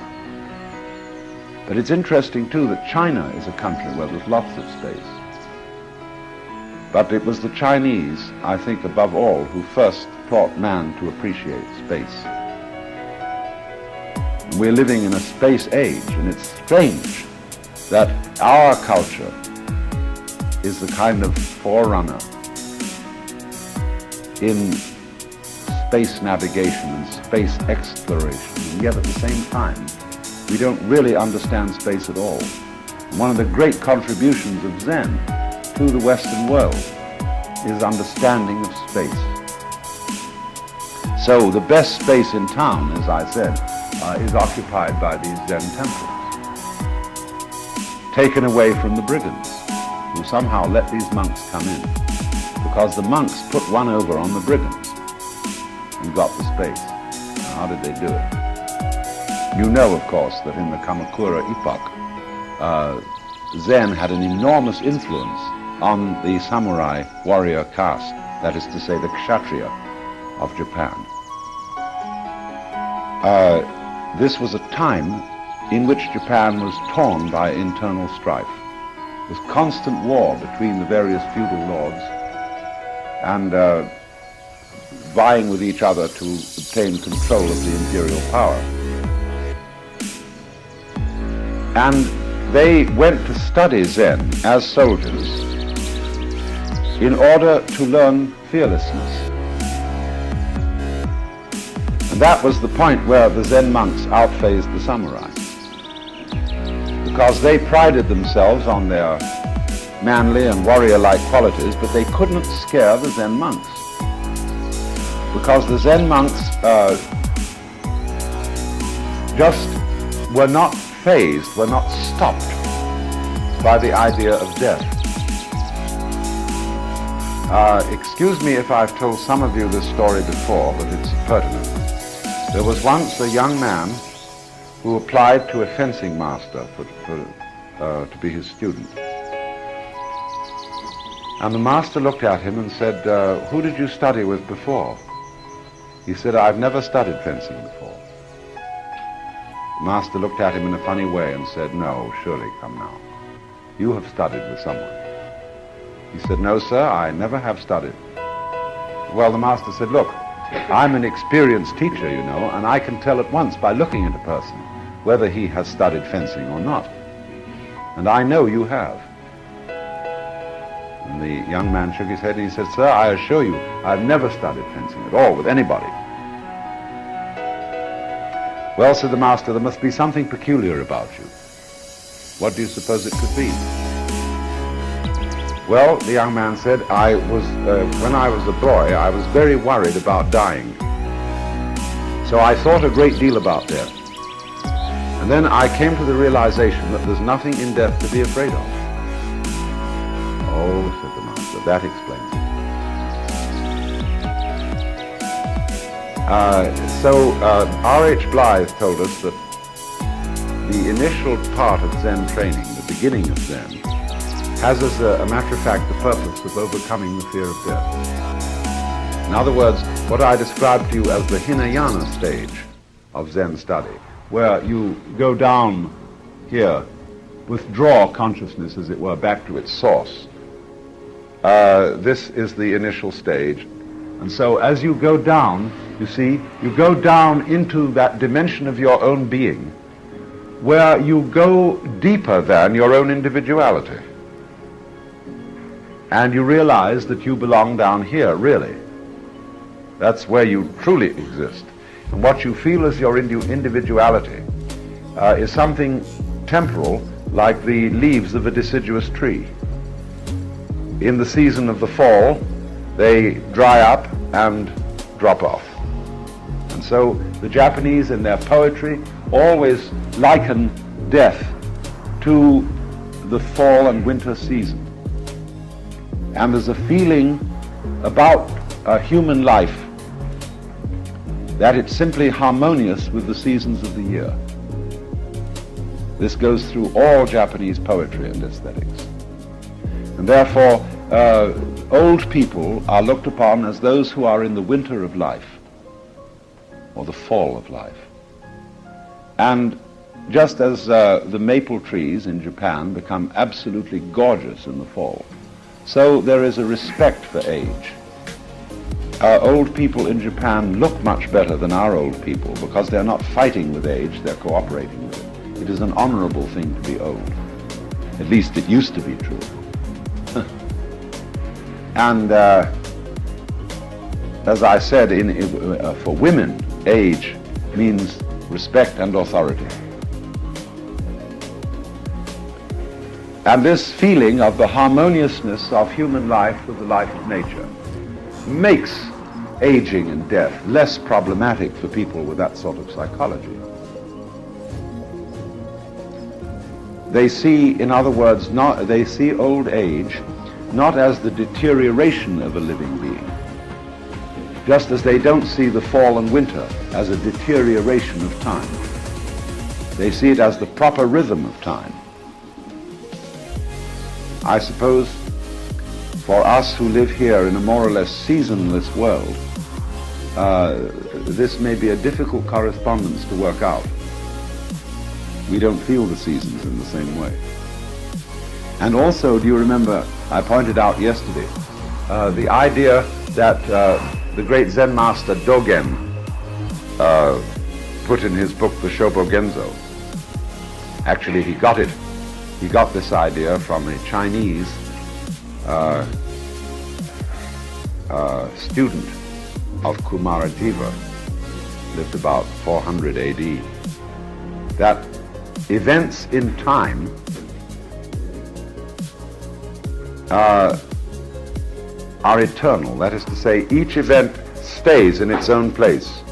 But it's interesting, too, that China is a country where there's lots of space. But it was the Chinese, I think, above all, who first taught man to appreciate space. We're living in a space age, and it's strange that our culture is the kind of forerunner in space navigation and space exploration, and yet at the same time, we don't really understand space at all. One of the great contributions of Zen to the Western world is understanding of space. So the best space in town, as I said, is occupied by these Zen temples, taken away from the brigands, who somehow let these monks come in, because the monks put one over on the brigands and got the space. Now, how did they do it? You know, of course, that in the Kamakura epoch, Zen had an enormous influence on the samurai warrior caste, that is to say, the Kshatriya of Japan. This was a time in which Japan was torn by internal strife. There was constant war between the various feudal lords and vying with each other to obtain control of the imperial power. And they went to study Zen as soldiers in order to learn fearlessness. And that was the point where the Zen monks outphased the samurai, because they prided themselves on their manly and warrior-like qualities, but they couldn't scare the Zen monks, because the Zen monks just were not fazed, were not stopped by the idea of death. Excuse me if I've told some of you this story before, but it's pertinent. There was once a young man who applied to a fencing master to be his student. And the master looked at him and said, "Who did you study with before?" He said, "I've never studied fencing before." The master looked at him in a funny way and said, "No, surely, come now. You have studied with someone." He said, "No, sir, I never have studied." Well, the master said, "Look, I'm an experienced teacher, you know, and I can tell at once by looking at a person whether he has studied fencing or not. And I know you have. And the young man shook his head and he said, "Sir, I assure you, I've never studied fencing at all with anybody." "Well," said the master, "there must be something peculiar about you. What do you suppose it could be?" "Well," the young man said, when I was a boy, I was very worried about dying. So I thought a great deal about death. And then I came to the realization that there's nothing in death to be afraid of." "Oh," said the master, "that explains it." R.H. Blythe told us that the initial part of Zen training, the beginning of Zen, has, as a matter of fact, the purpose of overcoming the fear of death. In other words, what I described to you as the Hinayana stage of Zen study, where you go down here, withdraw consciousness, as it were, back to its source. This is the initial stage. And so as you go down, you see, you go down into that dimension of your own being, where you go deeper than your own individuality. And you realize that you belong down here, really. That's where you truly exist. And what you feel as your individuality is something temporal, like the leaves of a deciduous tree. In the season of the fall, they dry up and drop off. And so the Japanese, in their poetry, always liken death to the fall and winter season. And there's a feeling about human life that it's simply harmonious with the seasons of the year. This goes through all Japanese poetry and aesthetics. And therefore, old people are looked upon as those who are in the winter of life, or the fall of life. And just as the maple trees in Japan become absolutely gorgeous in the fall, so there is a respect for age. Old people in Japan look much better than our old people because they're not fighting with age, they're cooperating with it. It is an honorable thing to be old. At least it used to be true. And as I said, for women, age means respect and authority. And this feeling of the harmoniousness of human life with the life of nature makes aging and death less problematic for people with that sort of psychology. They see, in other words, they see old age not as the deterioration of a living being, just as they don't see the fall and winter as a deterioration of time. They see it as the proper rhythm of time. I suppose for us who live here in a more or less seasonless world, this may be a difficult correspondence to work out. We don't feel the seasons in the same way. And also, do you remember, I pointed out yesterday, the idea that the great Zen master Dogen put in his book, The Shobogenzo. Actually, he got this idea from a Chinese student of Kumarajiva, lived about 400 AD, that events in time are eternal. That is to say, each event stays in its own place.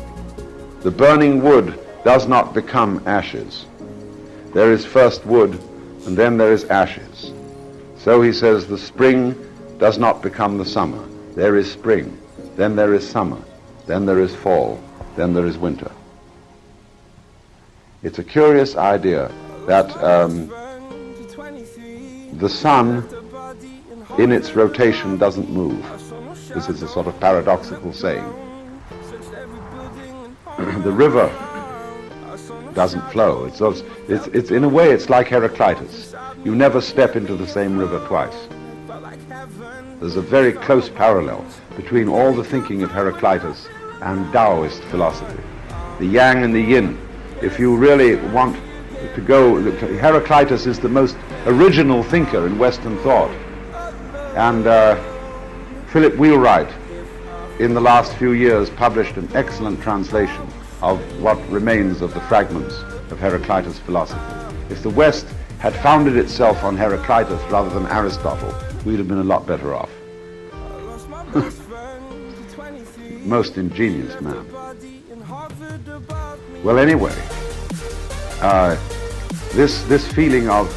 The burning wood does not become ashes. There is first wood, and then there is ashes. So he says the spring does not become the summer. There is spring, then there is summer, then there is fall, then there is winter. It's a curious idea that the sun in its rotation doesn't move. This is a sort of paradoxical saying. The river doesn't flow. It's in a way, it's like Heraclitus. You never step into the same river twice. There's a very close parallel between all the thinking of Heraclitus and Taoist philosophy, the yang and the yin. If you really want to go, Heraclitus is the most original thinker in Western thought. And Philip Wheelwright, in the last few years, published an excellent translation of what remains of the fragments of Heraclitus' philosophy. If the West had founded itself on Heraclitus rather than Aristotle, we'd have been a lot better off. Most ingenious man. Well, anyway, this feeling of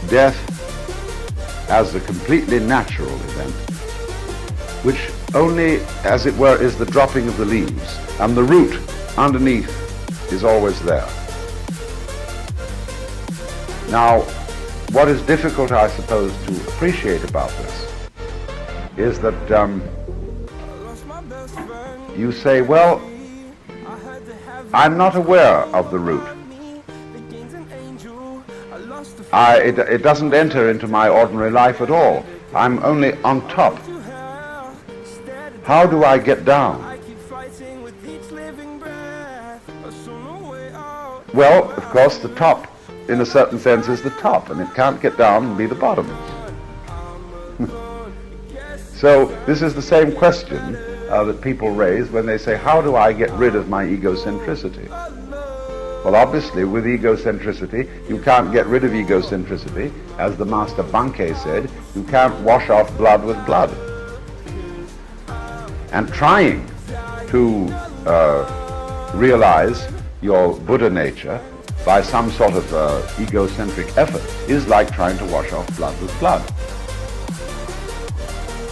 death as a completely natural event, which only, as it were, is the dropping of the leaves, and the root underneath is always there. Now, what is difficult, I suppose, to appreciate about this is that you say, well, I'm not aware of the root. It doesn't enter into my ordinary life at all. I'm only on top. How do I get down? Well, of course, the top, in a certain sense, is the top, and it can't get down and be the bottom. So this is the same question that people raise when they say, how do I get rid of my egocentricity? Well, obviously, with egocentricity, you can't get rid of egocentricity. As the master Bankei said, you can't wash off blood with blood. And trying to realize your Buddha nature by some sort of egocentric effort is like trying to wash off blood with blood.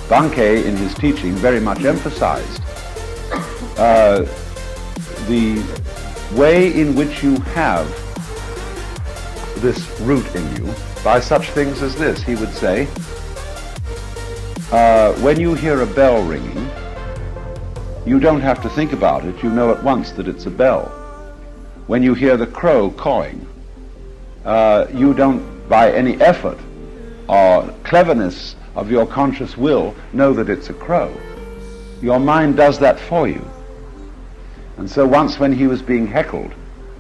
Bankei, in his teaching, very much emphasized the way in which you have this root in you by such things as this. He would say, when you hear a bell ringing, you don't have to think about it. You know at once that it's a bell. When you hear the crow cawing, you don't, by any effort or cleverness of your conscious will, know that it's a crow. Your mind does that for you. And so once when he was being heckled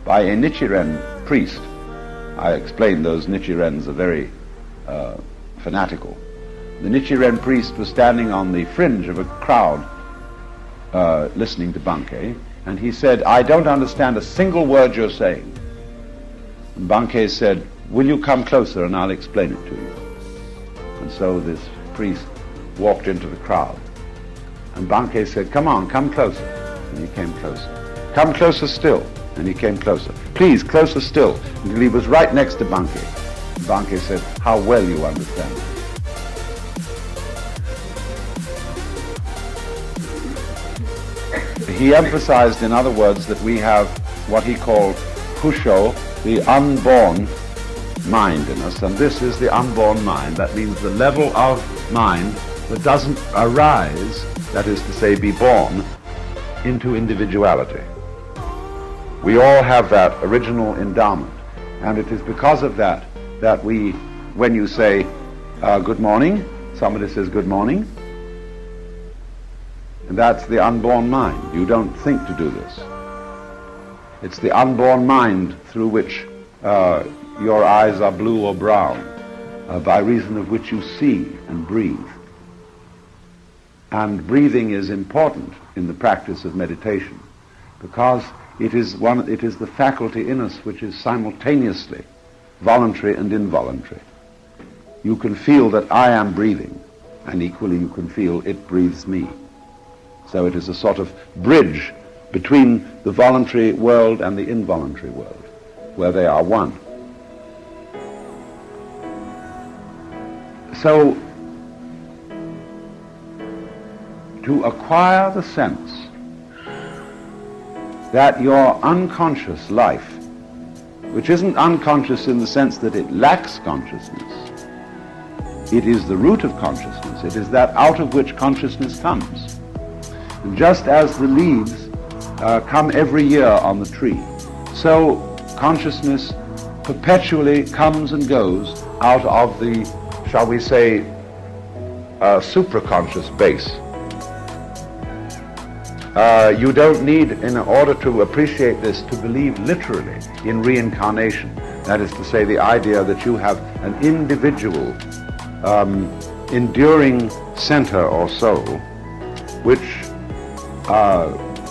by a Nichiren priest, I explained those Nichirens are very fanatical. The Nichiren priest was standing on the fringe of a crowd listening to Bankei, and he said, I don't understand a single word you're saying. And Bankei said, will you come closer and I'll explain it to you. And so this priest walked into the crowd. And Bankei said, come on, come closer. And he came closer. Come closer still. And he came closer. Please, closer still. Until he was right next to Bankei. And Bankei said, how well you understand it. He emphasized, in other words, that we have what he called Husho, the unborn mind in us, and this is the unborn mind. That means the level of mind that doesn't arise, that is to say, be born into individuality. We all have that original endowment, and it is because of that that we, when you say good morning, somebody says good morning, and that's the unborn mind. You don't think to do this. It's the unborn mind through which your eyes are blue or brown, by reason of which you see and breathe. And breathing is important in the practice of meditation, because it is the faculty in us which is simultaneously voluntary and involuntary. You can feel that I am breathing, and equally you can feel it breathes me. So it is a sort of bridge between the voluntary world and the involuntary world, where they are one. So, to acquire the sense that your unconscious life, which isn't unconscious in the sense that it lacks consciousness, it is the root of consciousness, it is that out of which consciousness comes. And just as the leaves come every year on the tree, so consciousness perpetually comes and goes out of the, shall we say, supraconscious base. You don't need, in order to appreciate this, to believe literally in reincarnation. That is to say, the idea that you have an individual, enduring center or soul, which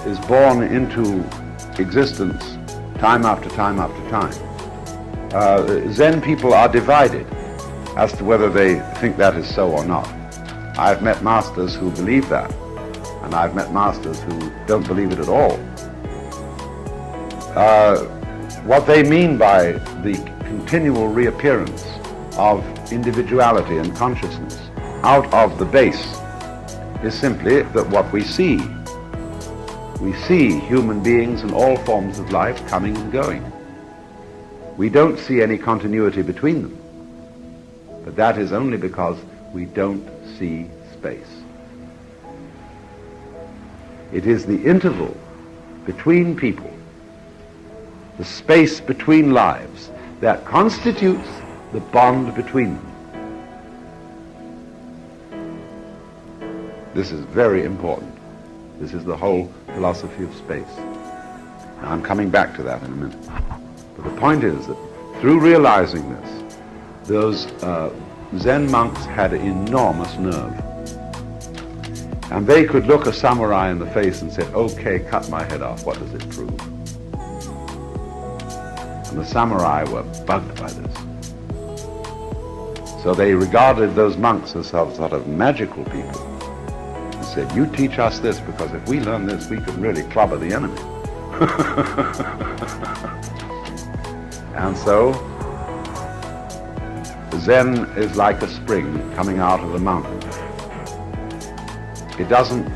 is born into existence time after time after time. Zen people are divided as to whether they think that is so or not. I've met masters who believe that, and I've met masters who don't believe it at all. What they mean by the continual reappearance of individuality and consciousness out of the base is simply that what we see human beings and all forms of life coming and going. We don't see any continuity between them, but that is only because we don't see space. It is the interval between people, the space between lives, that constitutes the bond between them. This is very important. This is the whole philosophy of space. Now, I'm coming back to that in a minute. But the point is that through realizing this, those Zen monks had enormous nerve. And they could look a samurai in the face and say, okay, cut my head off, what does it prove? And the samurai were bugged by this. So they regarded those monks as sort of magical people and said, you teach us this, because if we learn this, we can really clobber the enemy. And so Zen is like a spring coming out of the mountain. It doesn't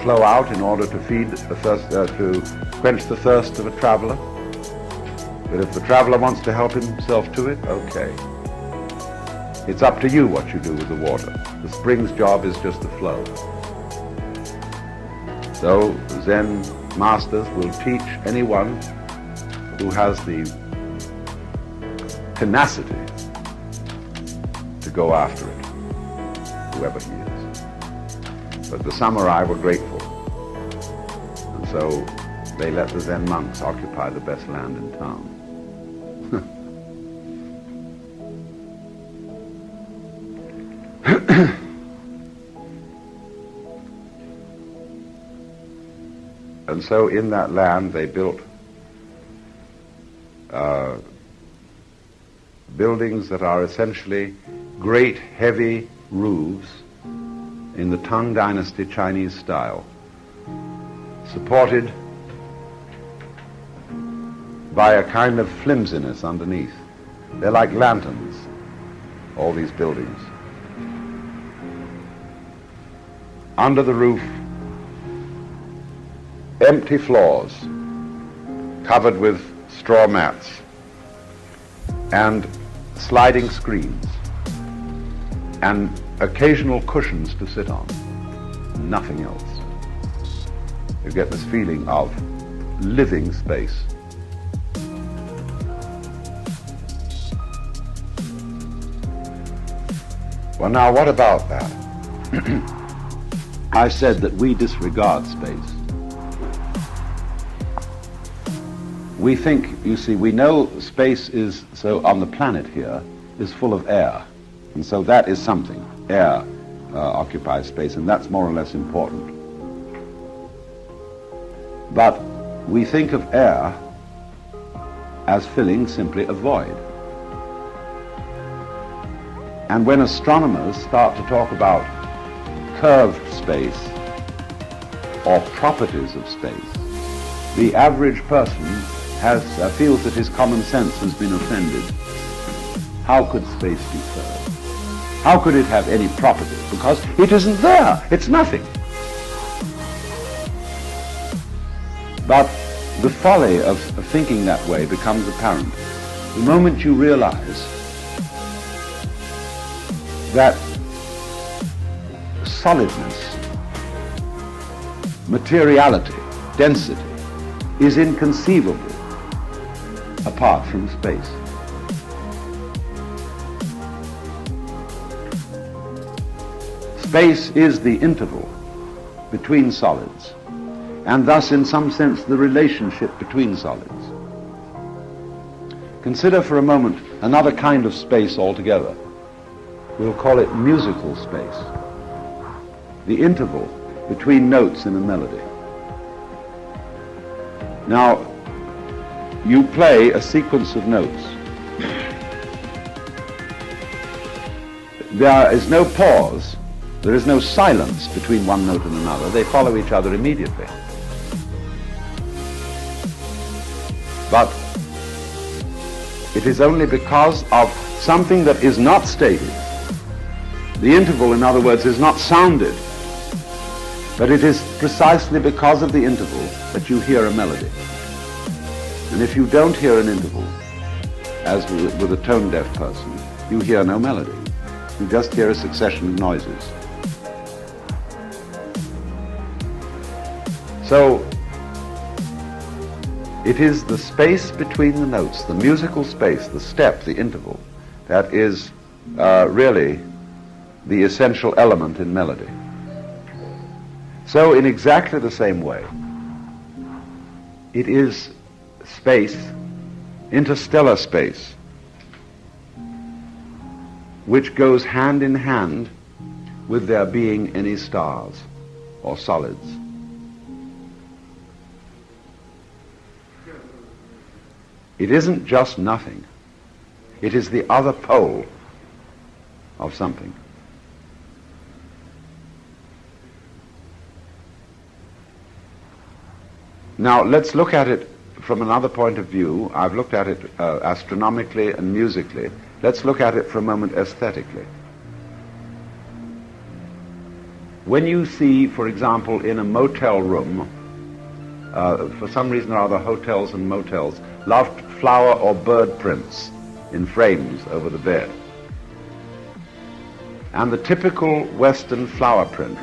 flow out in order to feed the thirst, to quench the thirst of a traveler. But if the traveler wants to help himself to it, okay. It's up to you what you do with the water. The spring's job is just to flow. So Zen masters will teach anyone who has the tenacity to go after it, whoever he is. But the samurai were grateful, and so they let the Zen monks occupy the best land in town. And so in that land they built buildings that are essentially great heavy roofs in the Tang Dynasty Chinese style, supported by a kind of flimsiness underneath. They're like lanterns, all these buildings. Under the roof, empty floors covered with straw mats and sliding screens and occasional cushions to sit on, nothing else. You get this feeling of living space. Well, now what about that? I said that we disregard space. We think, you see, we know space is, so on the planet here, is full of air. And so that is something. Air occupies space, and that's more or less important. But we think of air as filling simply a void. And when astronomers start to talk about curved space or properties of space, the average person feels that his common sense has been offended. How could space be curved? How could it have any properties? Because it isn't there. It's nothing. But the folly of thinking that way becomes apparent the moment you realize that solidness, materiality, density is inconceivable apart from space. Space is the interval between solids, and thus in some sense the relationship between solids. Consider for a moment another kind of space altogether. We'll call it musical space, the interval between notes in a melody. Now, you play a sequence of notes. There is no pause, there is no silence between one note and another. They follow each other immediately. But it is only because of something that is not stated. The interval, in other words, is not sounded, but it is precisely because of the interval that you hear a melody. And if you don't hear an interval, as with a tone-deaf person, you hear no melody. You just hear a succession of noises. So, it is the space between the notes, the musical space, the step, the interval, that is really the essential element in melody. So in exactly the same way, it is space, interstellar space, which goes hand in hand with there being any stars or solids. It isn't just nothing. It is the other pole of something. Now, let's look at it from another point of view. I've looked at it astronomically and musically. Let's look at it for a moment aesthetically. When you see, for example, in a motel room, for some reason or other, hotels and motels love flower or bird prints in frames over the bed. And the typical Western flower print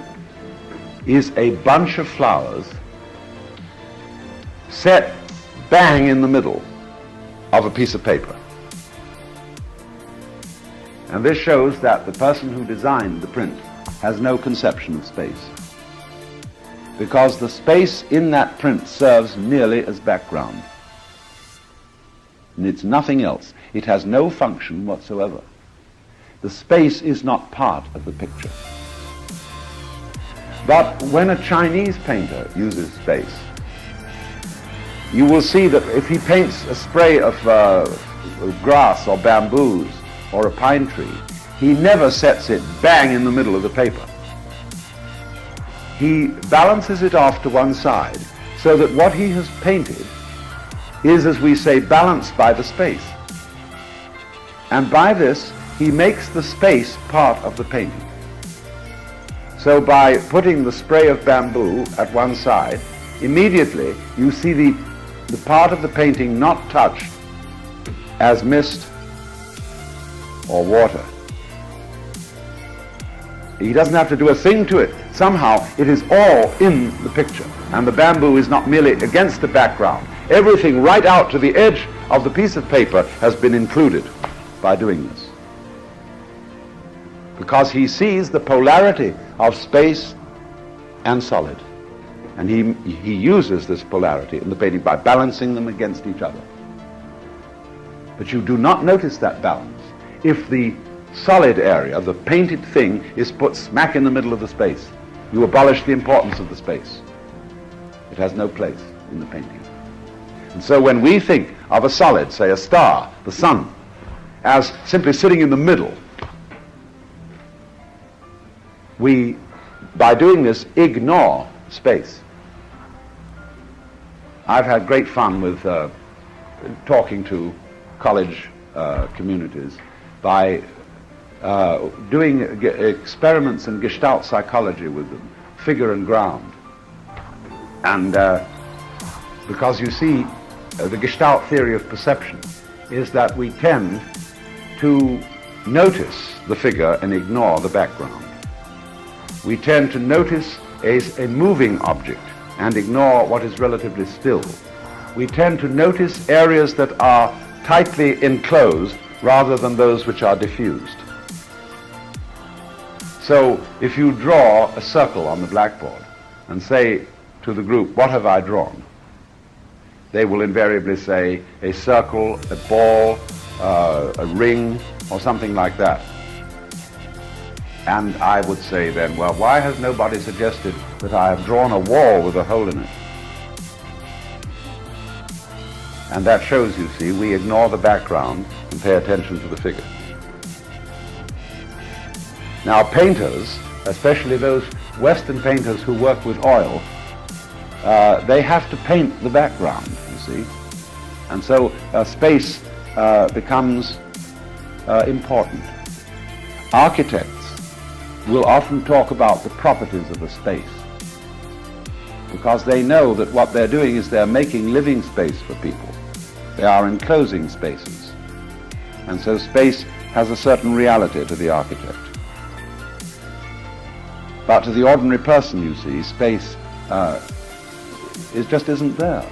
is a bunch of flowers set bang in the middle of a piece of paper. And this shows that the person who designed the print has no conception of space, because the space in that print serves merely as background. And it's nothing else. It has no function whatsoever. The space is not part of the picture. But when a Chinese painter uses space, you will see that if he paints a spray of grass or bamboos or a pine tree, he never sets it bang in the middle of the paper. He balances it off to one side so that what he has painted is, as we say, balanced by the space. And by this, he makes the space part of the painting. So by putting the spray of bamboo at one side, immediately you see the part of the painting not touched as mist or water. He doesn't have to do a thing to it. Somehow it is all in the picture, and the bamboo is not merely against the background. Everything right out to the edge of the piece of paper has been included by doing this, because he sees the polarity of space and solid, and he uses this polarity in the painting by balancing them against each other. But you do not notice that balance if the solid area, the painted thing, is put smack in the middle of the space. You abolish the importance of the space. It has no place in the painting. And so when we think of a solid, say a star, the sun, as simply sitting in the middle, we, by doing this, ignore space. I've had great fun with talking to college communities by doing experiments in Gestalt psychology with them, figure and ground. And because you see, the Gestalt theory of perception is that we tend to notice the figure and ignore the background. We tend to notice a moving object and ignore what is relatively still. We tend to notice areas that are tightly enclosed rather than those which are diffused. So if you draw a circle on the blackboard, and say to the group, what have I drawn? They will invariably say a circle, a ball, a ring, or something like that. And I would say then, well, why has nobody suggested that I have drawn a wall with a hole in it? And that shows, you see, we ignore the background and pay attention to the figure. Now, painters, especially those Western painters who work with oil, they have to paint the background, you see. And so space becomes important. Architects will often talk about the properties of a space because they know that what they're doing is they're making living space for people. They are enclosing spaces. And so space has a certain reality to the architect. But to the ordinary person, you see, space just isn't there.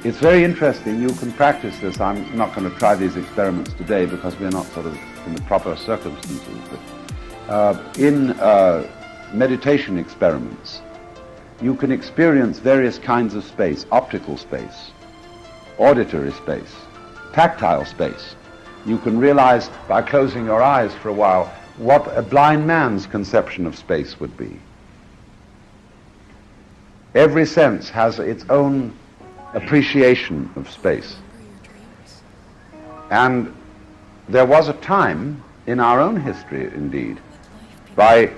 It's very interesting. You can practice this. I'm not going to try these experiments today because we're not sort of in the proper circumstances. But in meditation experiments, you can experience various kinds of space: optical space, auditory space, tactile space. You can realize by closing your eyes for a while what a blind man's conception of space would be. Every sense has its own appreciation of space. And there was a time in our own history, indeed, by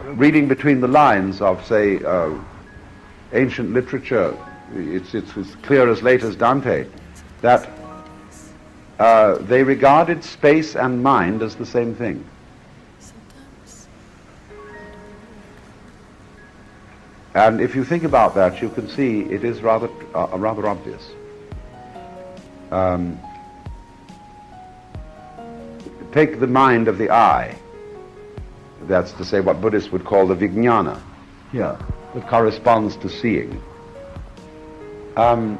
reading between the lines of, say, ancient literature, it's as clear as late as Dante, that they regarded space and mind as the same thing. And if you think about that, you can see it is rather obvious. Take the mind of the eye. That's to say what Buddhists would call the vijnana. Yeah, that corresponds to seeing. The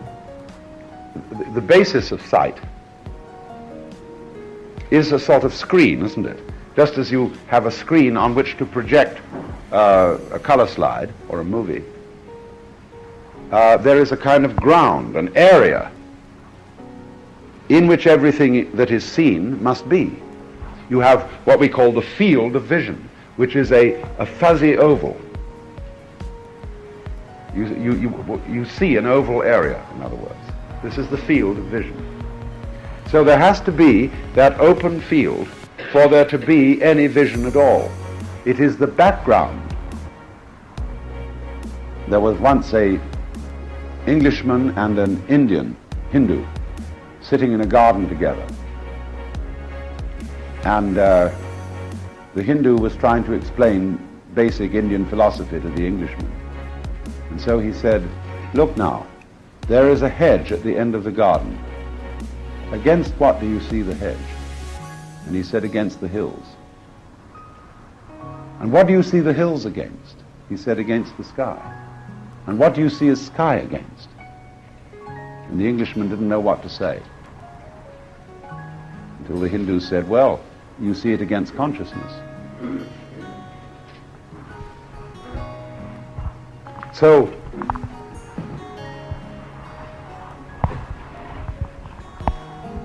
basis of sight is a sort of screen, isn't it? Just as you have a screen on which to project a color slide or a movie, there is a kind of ground, an area in which everything that is seen must be. You have what we call the field of vision, which is a fuzzy oval. You see an oval area, in other words. This is the field of vision. So there has to be that open field for there to be any vision at all. It is the background. There was once an Englishman and an Indian, Hindu, sitting in a garden together. And the Hindu was trying to explain basic Indian philosophy to the Englishman. And so he said, "Look now, there is a hedge at the end of the garden. Against what do you see the hedge?" And he said, "Against the hills." "And what do you see the hills against?" He said, "Against the sky." "And what do you see the sky against?" And the Englishman didn't know what to say, until the Hindu said, "Well, you see it against consciousness." So,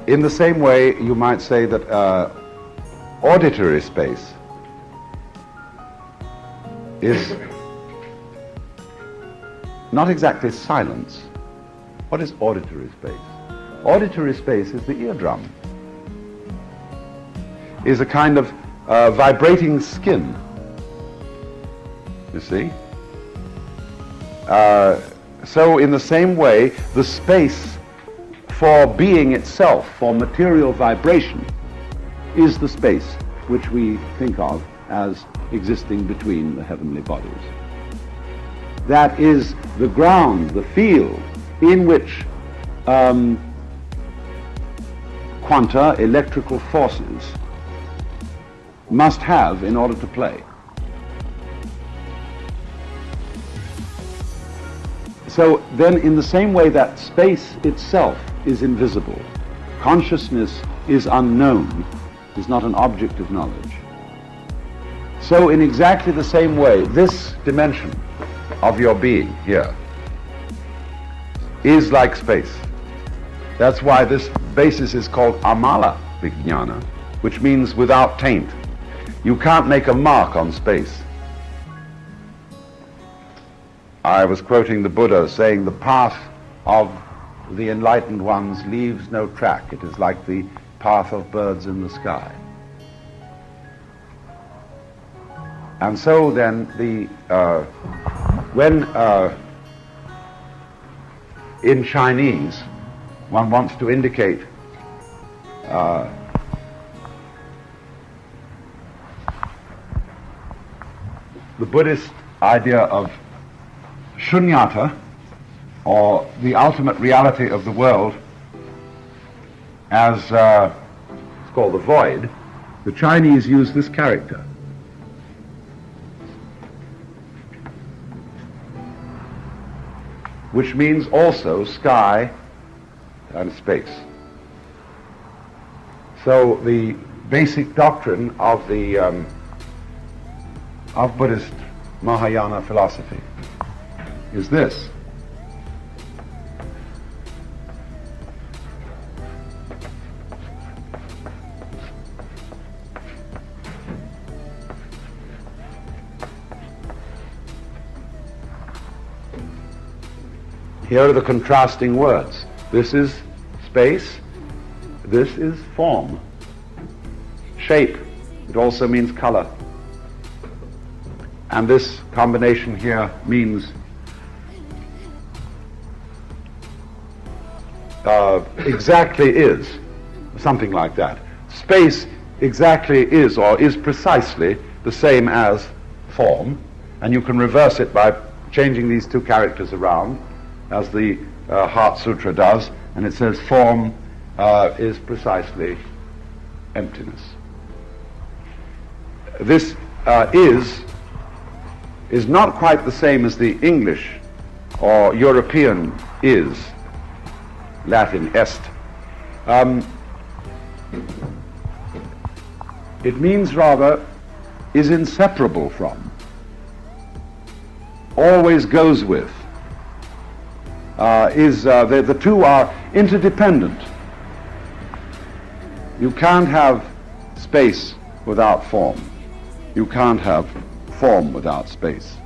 in the same way, you might say that auditory space is not exactly silence. What is auditory space? Auditory space is the eardrum, is a kind of vibrating skin, you see? So in the same way, the space for being itself, for material vibration, is the space which we think of as existing between the heavenly bodies. That is the ground, the field, in which quanta, electrical forces, must have in order to play. So then, in the same way that space itself is invisible, consciousness is unknown, is not an object of knowledge, So in exactly the same way, this dimension of your being here is like space. That's why this basis is called amala vijnana, which means without taint. You can't make a mark on space. I was quoting the Buddha saying the path of the enlightened ones leaves no track. It is like the path of birds in the sky. And so then when in Chinese one wants to indicate the Buddhist idea of shunyata, or the ultimate reality of the world, as it's called the void, the Chinese use this character. Which means also sky and space. So the basic doctrine of the of Buddhist Mahayana philosophy is this: here are the contrasting words. This is space, this is form. Shape, it also means color. And this combination here means exactly is, something like that. Space exactly is, or is precisely the same as form, and you can reverse it by changing these two characters around, as the Heart Sutra does, and it says form is precisely emptiness. This is not quite the same as the English or European is, Latin est. It means rather is inseparable from, always goes with, the two are interdependent. You can't have space without form. You can't have form without space.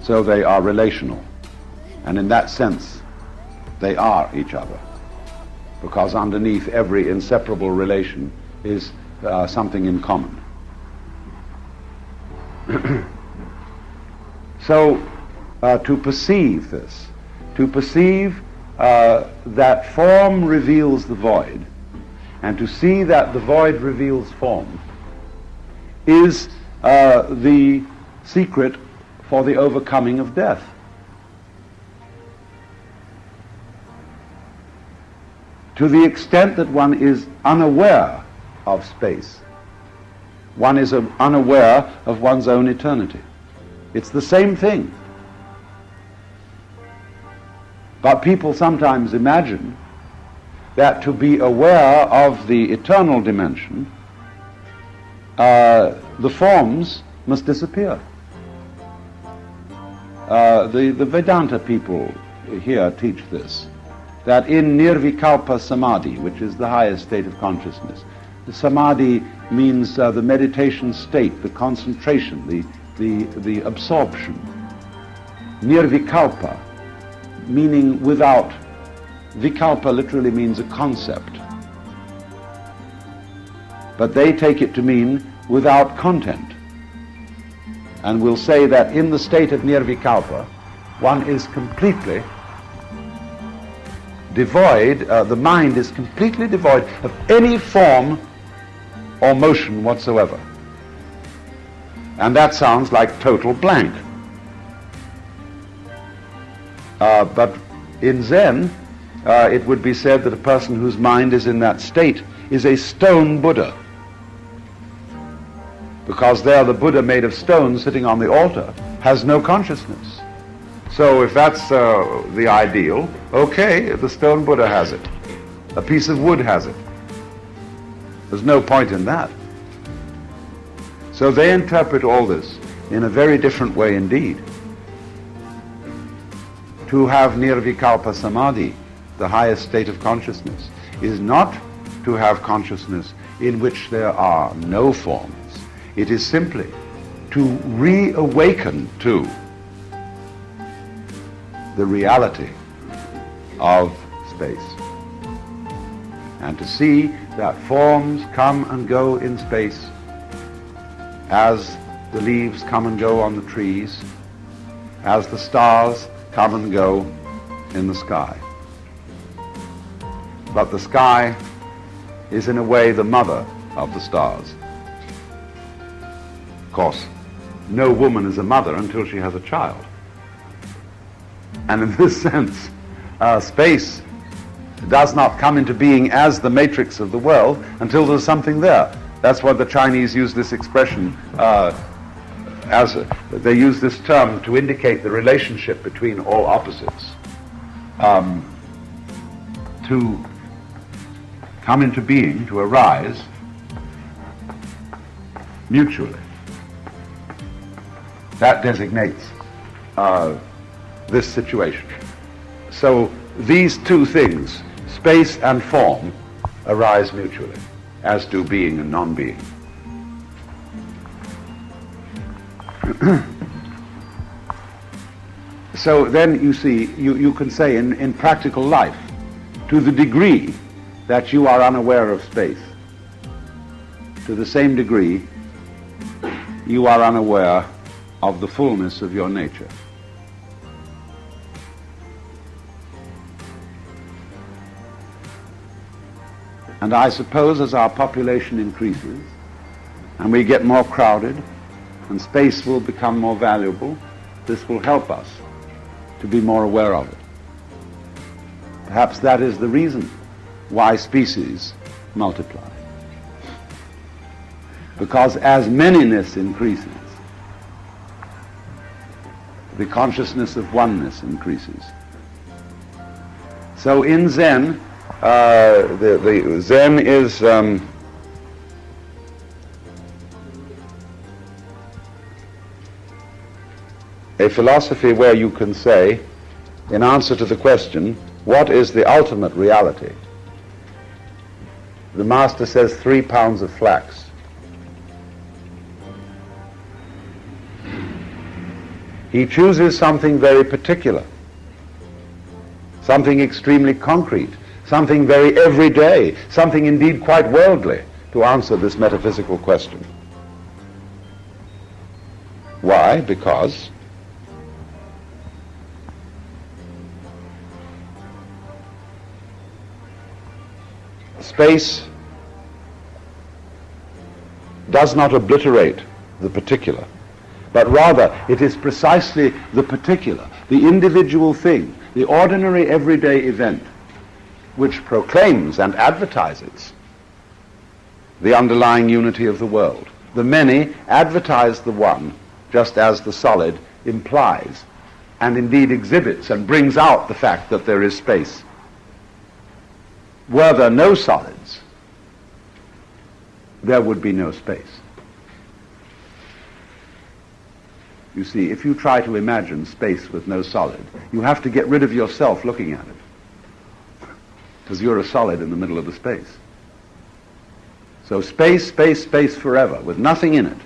So they are relational. And in that sense, they are each other. Because underneath every inseparable relation is something in common. So, to perceive this, to perceive that form reveals the void, and to see that the void reveals form, is the secret for the overcoming of death. To the extent that one is unaware of space, one is unaware of one's own eternity. It's the same thing. But people sometimes imagine that to be aware of the eternal dimension, the forms must disappear. The Vedanta people here teach this, that in Nirvikalpa Samadhi, which is the highest state of consciousness, the Samadhi means the meditation state, the concentration, the absorption. Nirvikalpa, meaning without. Vikalpa literally means a concept. But they take it to mean without content. And we'll say that in the state of Nirvikalpa, one is completely devoid, the mind is completely devoid of any form or motion whatsoever. And that sounds like total blank. But in Zen, it would be said that a person whose mind is in that state is a stone Buddha. Because there the Buddha made of stone sitting on the altar has no consciousness. So if that's the ideal, okay, the stone Buddha has it. A piece of wood has it. There's no point in that. So they interpret all this in a very different way indeed. To have nirvikalpa samadhi, the highest state of consciousness, is not to have consciousness in which there are no forms. It is simply to reawaken to the reality of space, and to see that forms come and go in space as the leaves come and go on the trees, as the stars come and go in the sky. But the sky is in a way the mother of the stars. Of course, no woman is a mother until she has a child. And in this sense, space does not come into being as the matrix of the world until there's something there. That's why the Chinese use this expression, they use this term to indicate the relationship between all opposites. To come into being, to arise mutually. That designates this situation. So these two things, space and form, arise mutually, as do being and non-being. So then you see, you can say in practical life, to the degree that you are unaware of space, to the same degree you are unaware of the fullness of your nature. And I suppose as our population increases and we get more crowded and space will become more valuable, this will help us to be more aware of it. Perhaps that is the reason why species multiply. Because as manyness increases, the consciousness of oneness increases. So in Zen, the Zen is a philosophy where you can say, in answer to the question, what is the ultimate reality? The master says 3 pounds of flax. He chooses something very particular, something extremely concrete, something very everyday, something indeed quite worldly, to answer this metaphysical question. Why? Because space does not obliterate the particular, but rather it is precisely the particular, the individual thing, the ordinary everyday event, which proclaims and advertises the underlying unity of the world. The many advertise the one, just as the solid implies and indeed exhibits and brings out the fact that there is space. Were there no solids, there would be no space. You see, if you try to imagine space with no solid, you have to get rid of yourself looking at it, because you're a solid in the middle of the space. So space, space, space forever, with nothing in it,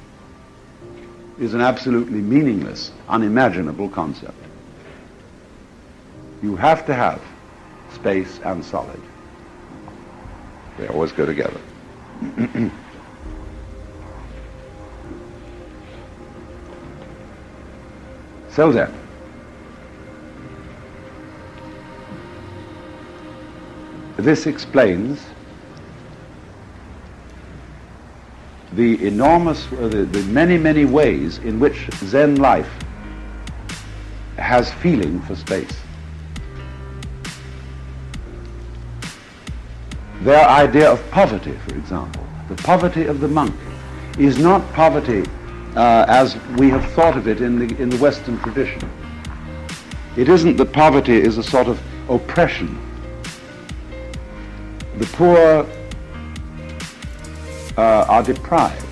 is an absolutely meaningless, unimaginable concept. You have to have space and solid. They always go together. So then, this explains the enormous, the many, many ways in which Zen life has feeling for space. Their idea of poverty, for example, the poverty of the monk, is not poverty as we have thought of it in the Western tradition. It isn't that poverty is a sort of oppression. The poor are deprived.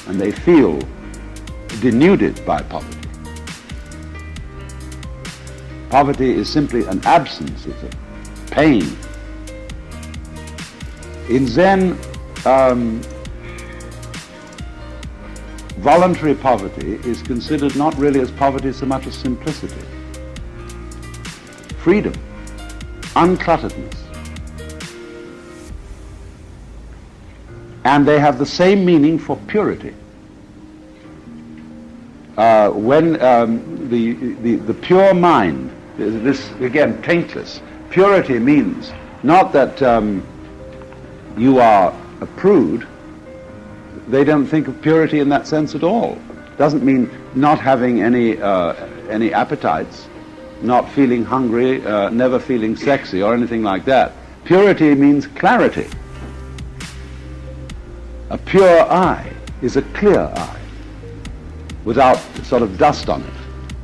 and they feel denuded by poverty. Poverty is simply an absence, it's a pain. In Zen, voluntary poverty is considered not really as poverty so much as simplicity, freedom, unclutteredness. And they have the same meaning for purity. When the pure mind, this again taintless, purity means not that you are a prude. They don't think of purity in that sense at all. Doesn't mean not having any appetites, not feeling hungry, never feeling sexy or anything like that. Purity means clarity. A pure eye is a clear eye, without sort of dust on it.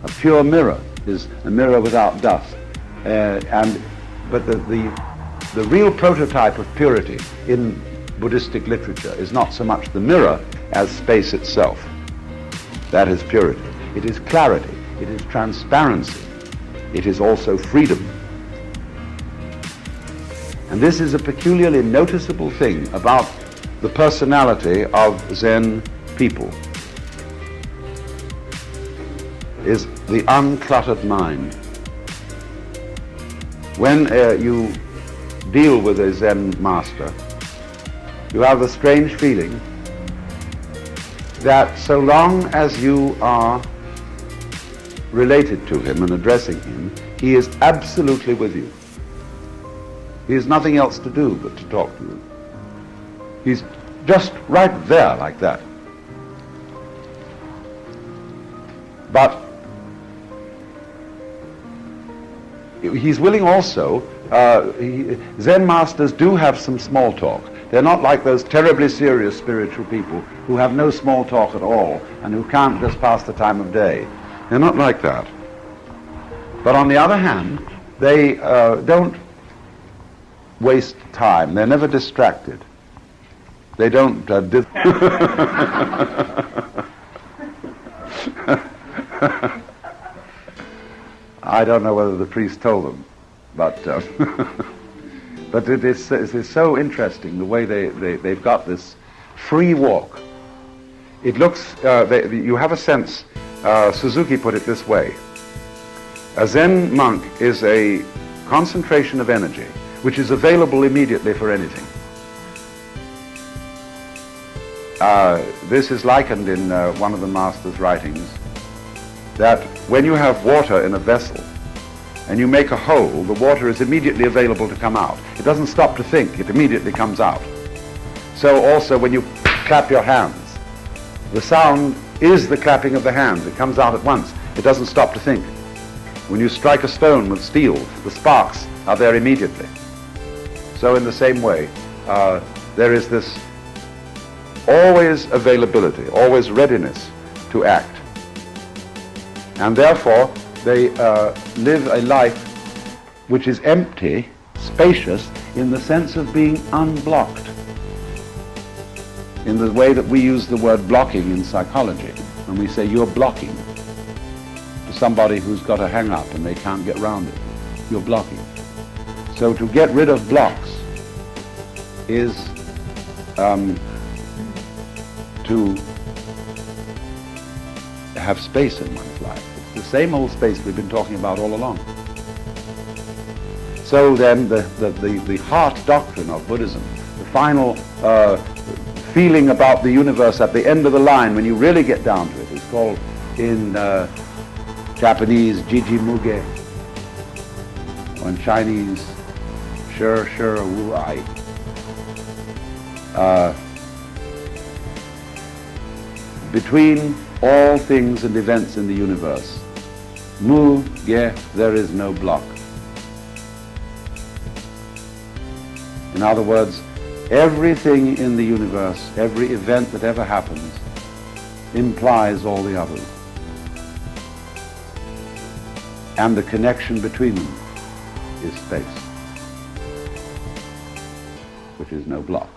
A pure mirror is a mirror without dust. But the real prototype of purity in Buddhistic literature is not so much the mirror as space itself. That is purity. It is clarity. It is transparency. It is also freedom. And this is a peculiarly noticeable thing about the personality of Zen people, is the uncluttered mind. When you deal with a Zen master, you have the strange feeling that so long as you are related to him and addressing him, he is absolutely with you. He has nothing else to do but to talk to you. He's just right there like that. But he's willing also, Zen masters do have some small talk. They're not like those terribly serious spiritual people who have no small talk at all and who can't just pass the time of day. They're not like that. But on the other hand, they don't waste time. They're never distracted. They don't I don't know whether the priest told them, but but it is so interesting the way they've got this free walk. It looks, you have a sense, Suzuki put it this way: a Zen monk is a concentration of energy which is available immediately for anything. This is likened in one of the master's writings, that when you have water in a vessel and you make a hole, the water is immediately available to come out. It doesn't stop to think, it immediately comes out. So also when you clap your hands, the sound is the clapping of the hands. It comes out at once. It doesn't stop to think. When you strike a stone with steel, the sparks are there immediately. So in the same way, there is this always availability, always readiness to act. And therefore, they live a life which is empty, spacious, in the sense of being unblocked. In the way that we use the word blocking in psychology, when we say you're blocking to somebody who's got a hang-up and they can't get round it. You're blocking. So to get rid of blocks is to have space in one's life. It's the same old space we've been talking about all along. So then the heart doctrine of Buddhism, the final feeling about the universe at the end of the line, when you really get down to it, is called in Japanese Jiji Muge, or in Chinese Shi Wu Ai. Between all things and events in the universe, Mu Ge, there is no block. In other words, everything in the universe, every event that ever happens, implies all the others. And the connection between them is space, which is no block.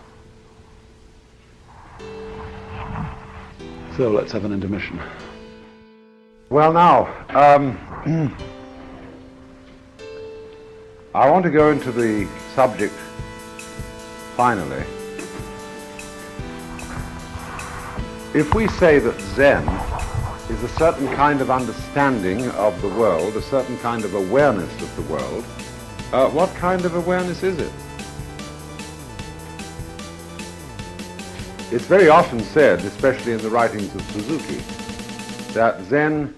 So let's have an intermission. Well, now, I want to go into the subject, finally. If we say that Zen is a certain kind of understanding of the world, a certain kind of awareness of the world, what kind of awareness is it? It's very often said, especially in the writings of Suzuki, that Zen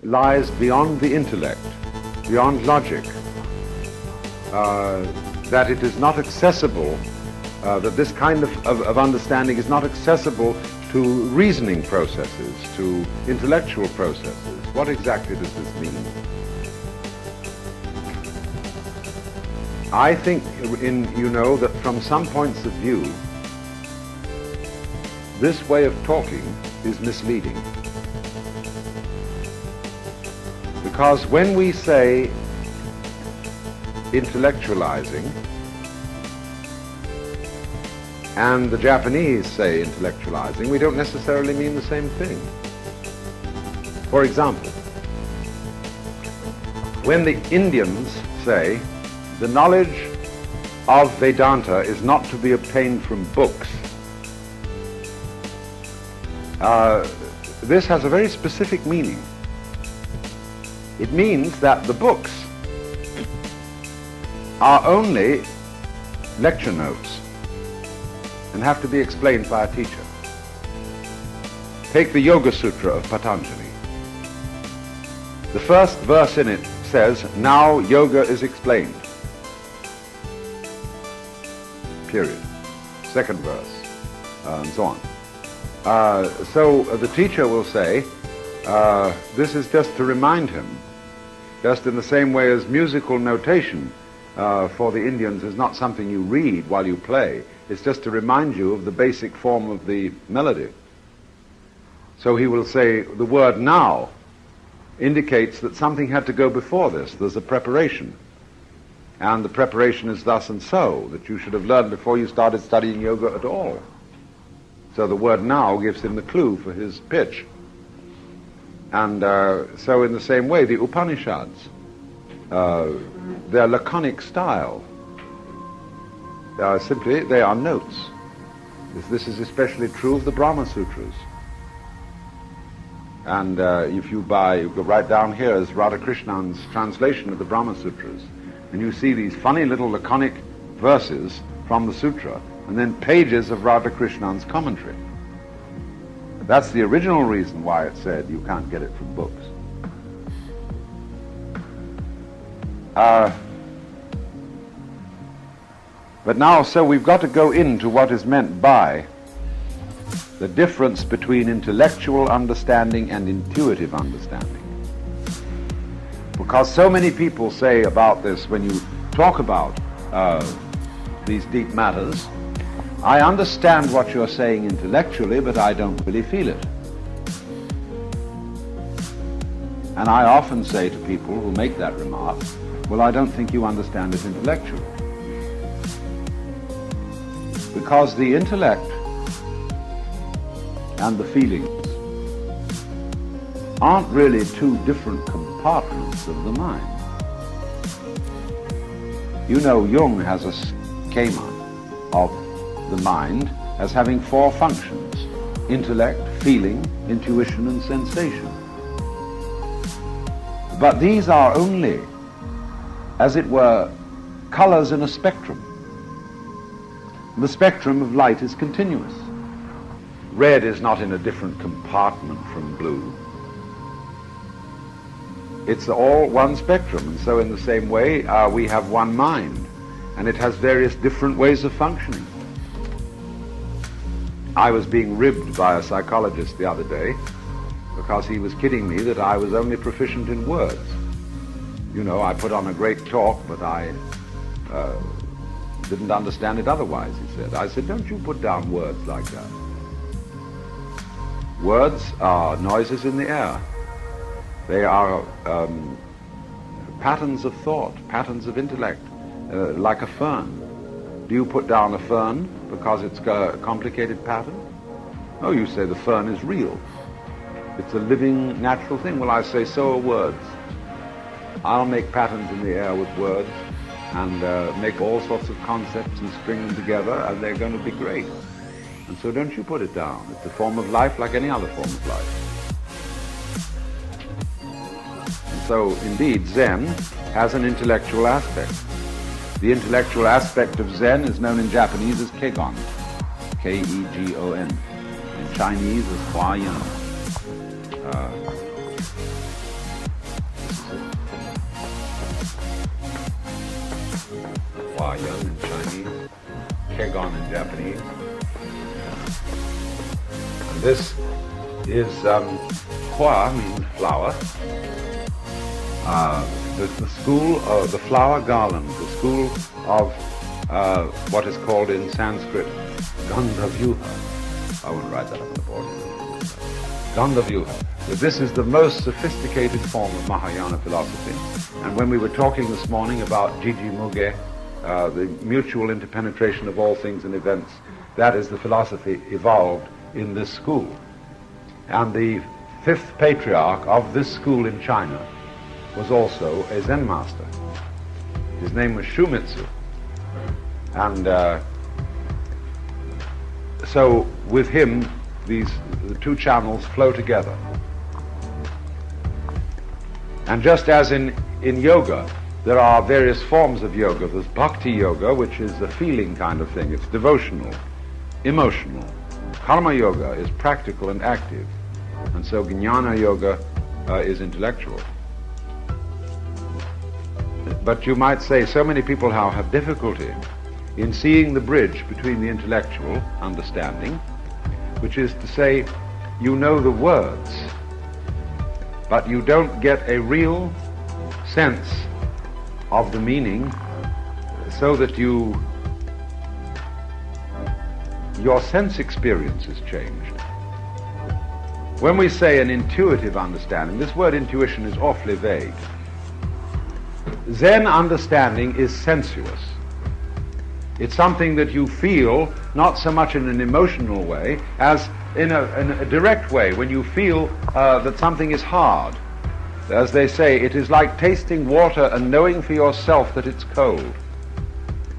lies beyond the intellect, beyond logic, that it is not accessible, that this kind of understanding is not accessible to reasoning processes, to intellectual processes. What exactly does this mean? I think, that from some points of view, this way of talking is misleading. Because when we say intellectualizing, and the Japanese say intellectualizing, we don't necessarily mean the same thing. For example, when the Indians say the knowledge of Vedanta is not to be obtained from books, this has a very specific meaning. It means that the books are only lecture notes and have to be explained by a teacher. Take the Yoga Sutra of Patanjali. The first verse in it says, "Now yoga is explained." Period. Second verse, and so on. So the teacher will say, this is just to remind him, just in the same way as musical notation for the Indians is not something you read while you play. It's just to remind you of the basic form of the melody. So he will say the word "now" indicates that something had to go before this. There's a preparation. And the preparation is thus and so, that you should have learned before you started studying yoga at all. So the word "now" gives him the clue for his pitch. And so in the same way, the Upanishads, their laconic style, they are notes. This is especially true of the Brahma Sutras. And if you go right down here is Radhakrishnan's translation of the Brahma Sutras, and you see these funny little laconic verses from the sutra, and then pages of Radhakrishnan's commentary. That's the original reason why it said you can't get it from books. But now, so we've got to go into what is meant by the difference between intellectual understanding and intuitive understanding. Because so many people say about this, when you talk about these deep matters, I understand what you're saying intellectually, but I don't really feel it. And I often say to people who make that remark, well, I don't think you understand it intellectually. Because the intellect and the feelings aren't really two different compartments of the mind. You know, Jung has a schema of the mind as having four functions: intellect, feeling, intuition, and sensation. But these are only, as it were, colors in a spectrum. The spectrum of light is continuous. Red is not in a different compartment from blue. It's all one spectrum, and so in the same way we have one mind, and it has various different ways of functioning. I was being ribbed by a psychologist the other day because he was kidding me that I was only proficient in words. You know, I put on a great talk, but I didn't understand it otherwise, he said. I said, don't you put down words like that. Words are noises in the air. They are patterns of thought, patterns of intellect, like a fern. Do you put down a fern because it's got a complicated pattern? Oh, you say the fern is real. It's a living, natural thing. Well, I say, so are words. I'll make patterns in the air with words and make all sorts of concepts and string them together, and they're going to be great. And so don't you put it down. It's a form of life like any other form of life. And so, indeed, Zen has an intellectual aspect. The intellectual aspect of Zen is known in Japanese as Kegon, K-E-G-O-N. In Chinese as Huayan. Huayan in Chinese, Kegon in Japanese. And this is Hua means flower. The school of the flower garland, the school of what is called in Sanskrit Gandhavyuha. I wouldn't write that up on the board. Gandhavyuha. But this is the most sophisticated form of Mahayana philosophy. And when we were talking this morning about Jiji Muge, the mutual interpenetration of all things and events, that is the philosophy evolved in this school. And the fifth patriarch of this school in China was also a Zen master. His name was Shumitsu. And so with him, the two channels flow together. And just as in yoga, there are various forms of yoga. There's bhakti yoga, which is a feeling kind of thing. It's devotional, emotional. Karma yoga is practical and active. And so jnana yoga is intellectual. But you might say so many people now have difficulty in seeing the bridge between the intellectual understanding, which is to say, you know the words, but you don't get a real sense of the meaning so that your sense experience is changed. When we say an intuitive understanding, this word intuition is awfully vague. Zen understanding is sensuous. It's something that you feel, not so much in an emotional way as in a direct way, when you feel that something is hard. As they say, it is like tasting water and knowing for yourself that it's cold.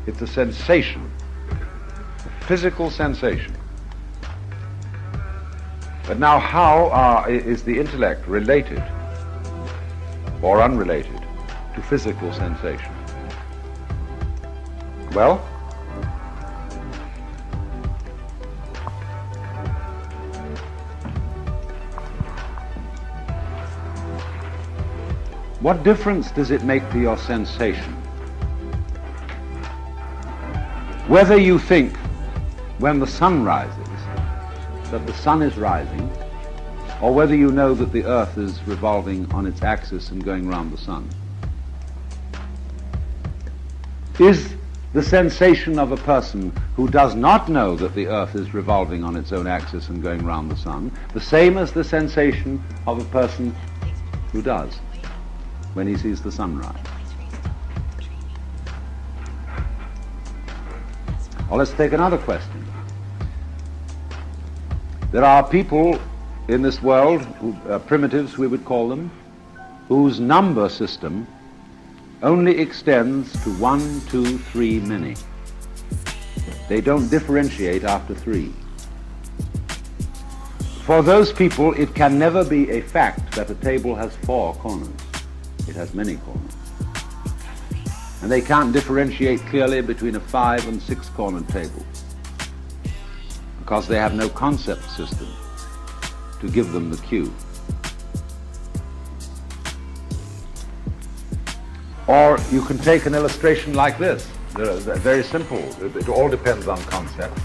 It's a sensation, a physical sensation. But now how is the intellect related or unrelated to physical sensation? Well, what difference does it make to your sensation whether you think when the sun rises that the sun is rising, or whether you know that the earth is revolving on its axis and going round the sun? Is the sensation of a person who does not know that the earth is revolving on its own axis and going round the sun the same as the sensation of a person who does when he sees the sunrise? Or let's take another question. There are people in this world, primitives we would call them, whose number system only extends to 1, 2, 3, many. They don't differentiate after 3. For those people, it can never be a fact that a table has 4 corners. It has many corners. And they can't differentiate clearly between a 5 and 6 cornered table, because they have no concept system to give them the cue. Or you can take an illustration like this. They're very simple. It all depends on concept.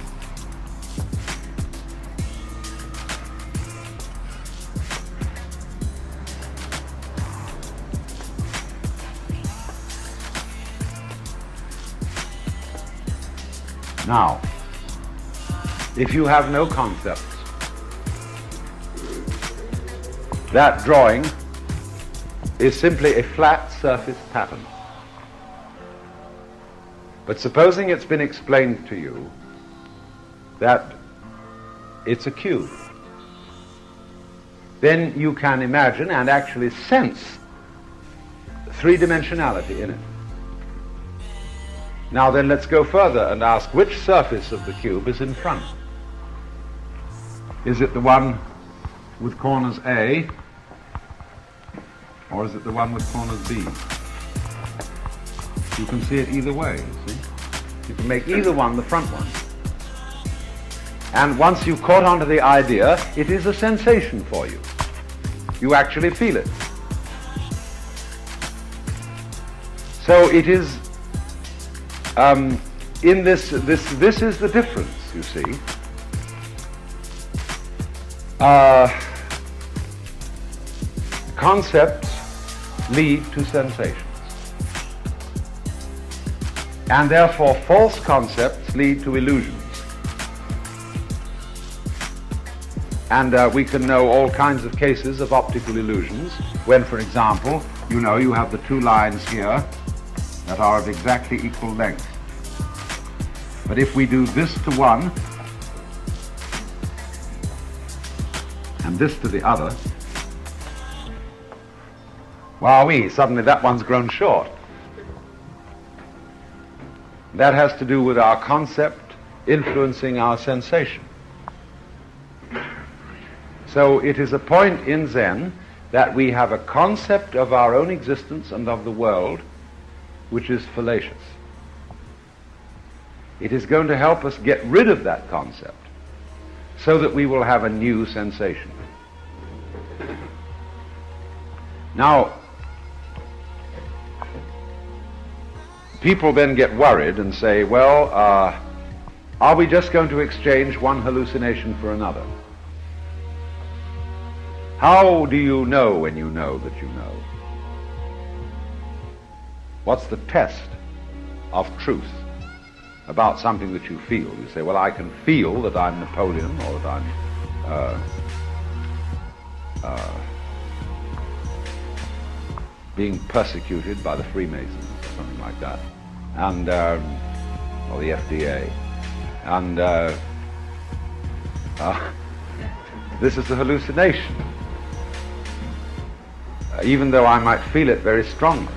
Now, if you have no concepts, that drawing is simply a flat surface pattern. But supposing it's been explained to you that it's a cube. Then you can imagine and actually sense three-dimensionality in it. Now then, let's go further and ask which surface of the cube is in front. Is it the one with corners A, or is it the one with corners B? You can see it either way, you see? You can make either one the front one. And once you've caught onto the idea, it is a sensation for you. You actually feel it. So it is, in this is the difference, you see. Concepts lead to sensations. And therefore false concepts lead to illusions. And we can know all kinds of cases of optical illusions when, for example, you know you have the two lines here that are of exactly equal length. But if we do this to one and this to the other, wowee, suddenly that one's grown short. That has to do with our concept influencing our sensation. So it is a point in Zen that we have a concept of our own existence and of the world which is fallacious. It is going to help us get rid of that concept so that we will have a new sensation. Now, people then get worried and say, well, are we just going to exchange one hallucination for another? How do you know when you know that you know? What's the test of truth about something that you feel? You say, well, I can feel that I'm Napoleon, or that I'm being persecuted by the Freemasons, or something like that, and or the FDA, and this is a hallucination, even though I might feel it very strongly.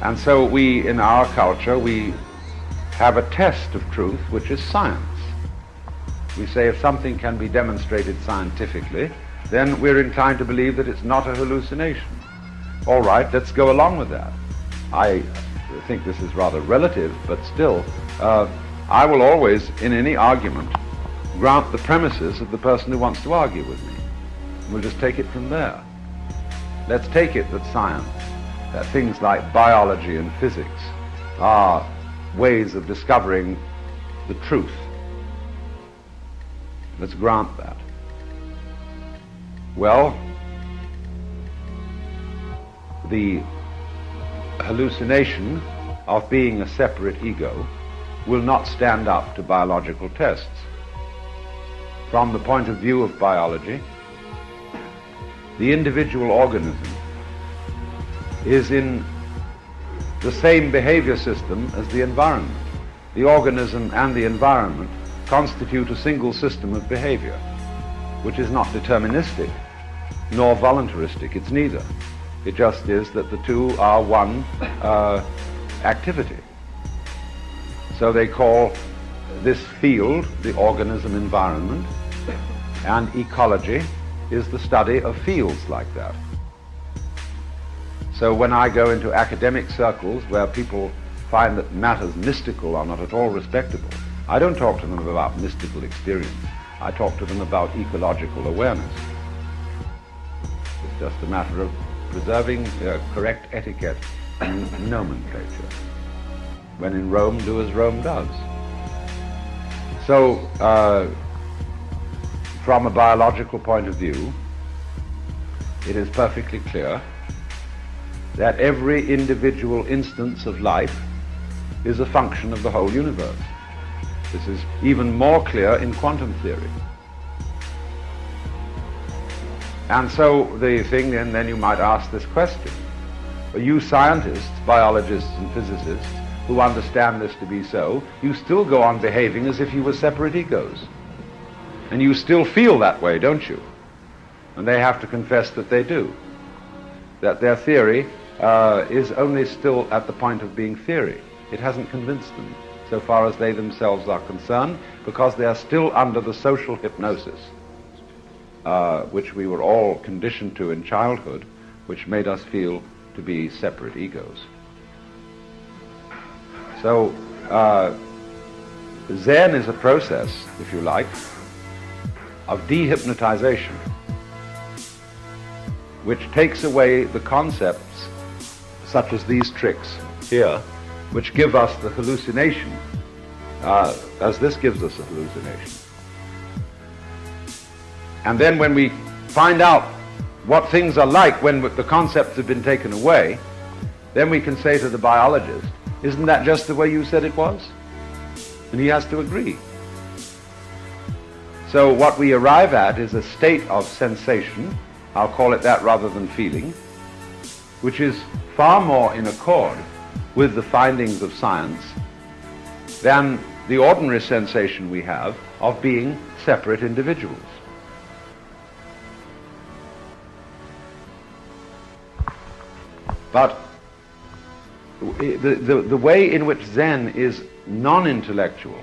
And so we, in our culture, we have a test of truth, which is science. We say if something can be demonstrated scientifically, then we're inclined to believe that it's not a hallucination. All right, let's go along with that. I think this is rather relative, but still, I will always, in any argument, grant the premises of the person who wants to argue with me. We'll just take it from there. Let's take it that science, that things like biology and physics are ways of discovering the truth. Let's grant that. Well, the hallucination of being a separate ego will not stand up to biological tests. From the point of view of biology, the individual organism is in the same behavior system as the environment. The organism and the environment constitute a single system of behavior, which is not deterministic nor voluntaristic. It's neither. It just is that the two are one activity. So they call this field the organism environment, and ecology is the study of fields like that. So when I go into academic circles where people find that matters mystical are not at all respectable, I don't talk to them about mystical experience. I talk to them about ecological awareness. It's just a matter of preserving correct etiquette and nomenclature. When in Rome, do as Rome does. So, from a biological point of view, it is perfectly clear that every individual instance of life is a function of the whole universe. This is even more clear in quantum theory. And so the thing, and then you might ask this question, you scientists, biologists and physicists, who understand this to be so, you still go on behaving as if you were separate egos. And you still feel that way, don't you? And they have to confess that they do. That their theory is only still at the point of being theory. It hasn't convinced them, so far as they themselves are concerned, because they are still under the social hypnosis, which we were all conditioned to in childhood, which made us feel to be separate egos. So, Zen is a process, if you like, of dehypnotization, which takes away the concepts such as these tricks here, which give us the hallucination, as this gives us a hallucination. And then when we find out what things are like when the concepts have been taken away, then we can say to the biologist, "Isn't that just the way you said it was?" And he has to agree. So what we arrive at is a state of sensation, I'll call it that rather than feeling, which is far more in accord with the findings of science than the ordinary sensation we have of being separate individuals. But the way in which Zen is non-intellectual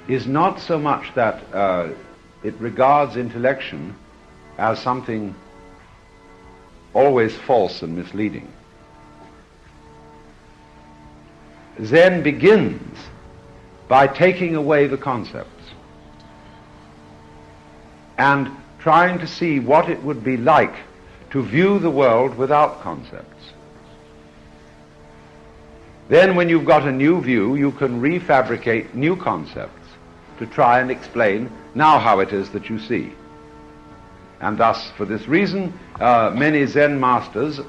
is not so much that it regards intellection as something always false and misleading. Zen begins by taking away the concepts and trying to see what it would be like to view the world without concepts. Then when you've got a new view, you can refabricate new concepts to try and explain now how it is that you see. And thus, for this reason, many Zen masters,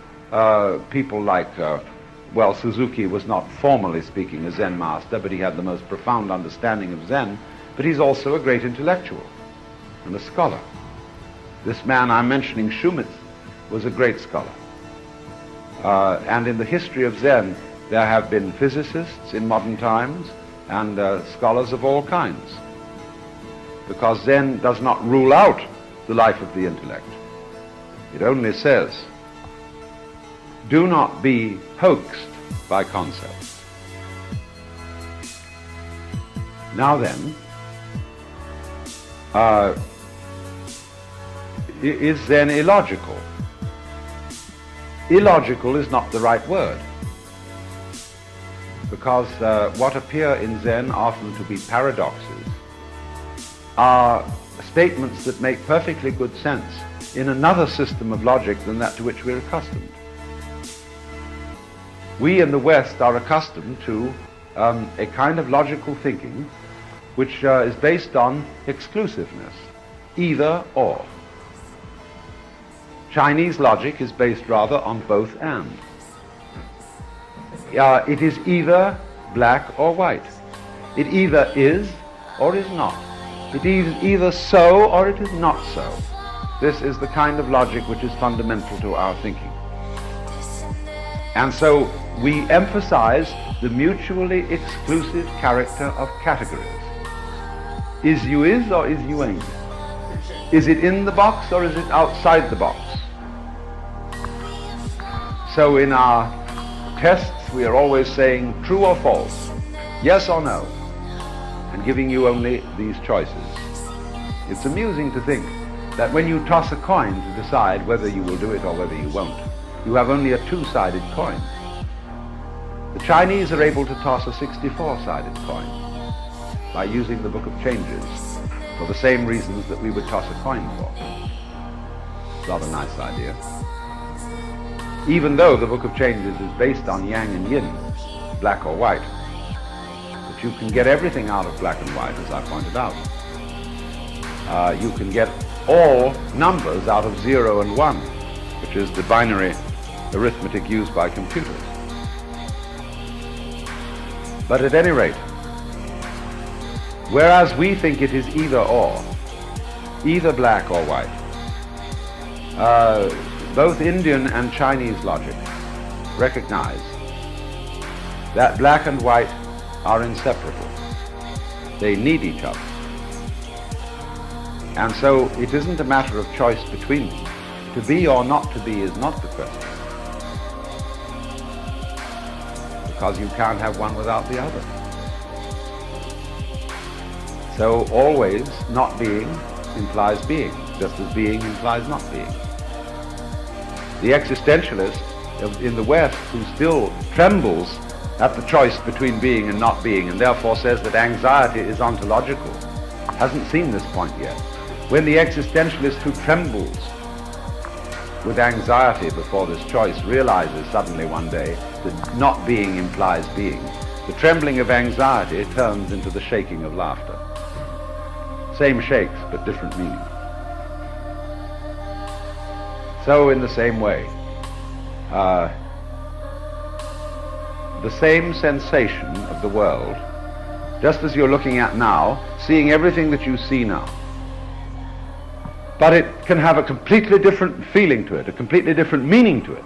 people like, Suzuki was not formally speaking a Zen master, but he had the most profound understanding of Zen, but he's also a great intellectual and a scholar. This man I'm mentioning, Shumitz, was a great scholar. And in the history of Zen, there have been physicists in modern times and scholars of all kinds, because Zen does not rule out the life of the intellect. It only says, do not be hoaxed by concepts. Now then, is Zen illogical? Illogical is not the right word, because what appear in Zen often to be paradoxes are statements that make perfectly good sense in another system of logic than that to which we're accustomed. We in the West are accustomed to a kind of logical thinking which is based on exclusiveness, either or. Chinese logic is based rather on both and. It is either black or white. It either is or is not. It is either so or it is not so. This is the kind of logic which is fundamental to our thinking. And so we emphasize the mutually exclusive character of categories. Is you is or is you ain't? Is it in the box or is it outside the box? So in our tests we are always saying true or false, yes or no, and giving you only these choices. It's amusing to think that when you toss a coin to decide whether you will do it or whether you won't, you have only a two-sided coin. The Chinese are able to toss a 64-sided coin by using the Book of Changes for the same reasons that we would toss a coin for. Rather nice idea. Even though the Book of Changes is based on yang and yin, black or white, but you can get everything out of black and white, as I pointed out. You can get all numbers out of 0 and 1, which is the binary arithmetic used by computers. But at any rate, whereas we think it is either or, either black or white, both Indian and Chinese logic recognize that black and white are inseparable. They need each other. And so it isn't a matter of choice between them. To be or not to be is not the question, because you can't have one without the other. So always not being implies being, just as being implies not being. The existentialist in the West, who still trembles at the choice between being and not being, and therefore says that anxiety is ontological, hasn't seen this point yet. When the existentialist who trembles with anxiety before this choice realizes suddenly one day that not being implies being, the trembling of anxiety turns into the shaking of laughter. Same shakes, but different meaning. So in the same way, the same sensation of the world, just as you're looking at now, seeing everything that you see now, but it can have a completely different feeling to it, a completely different meaning to it.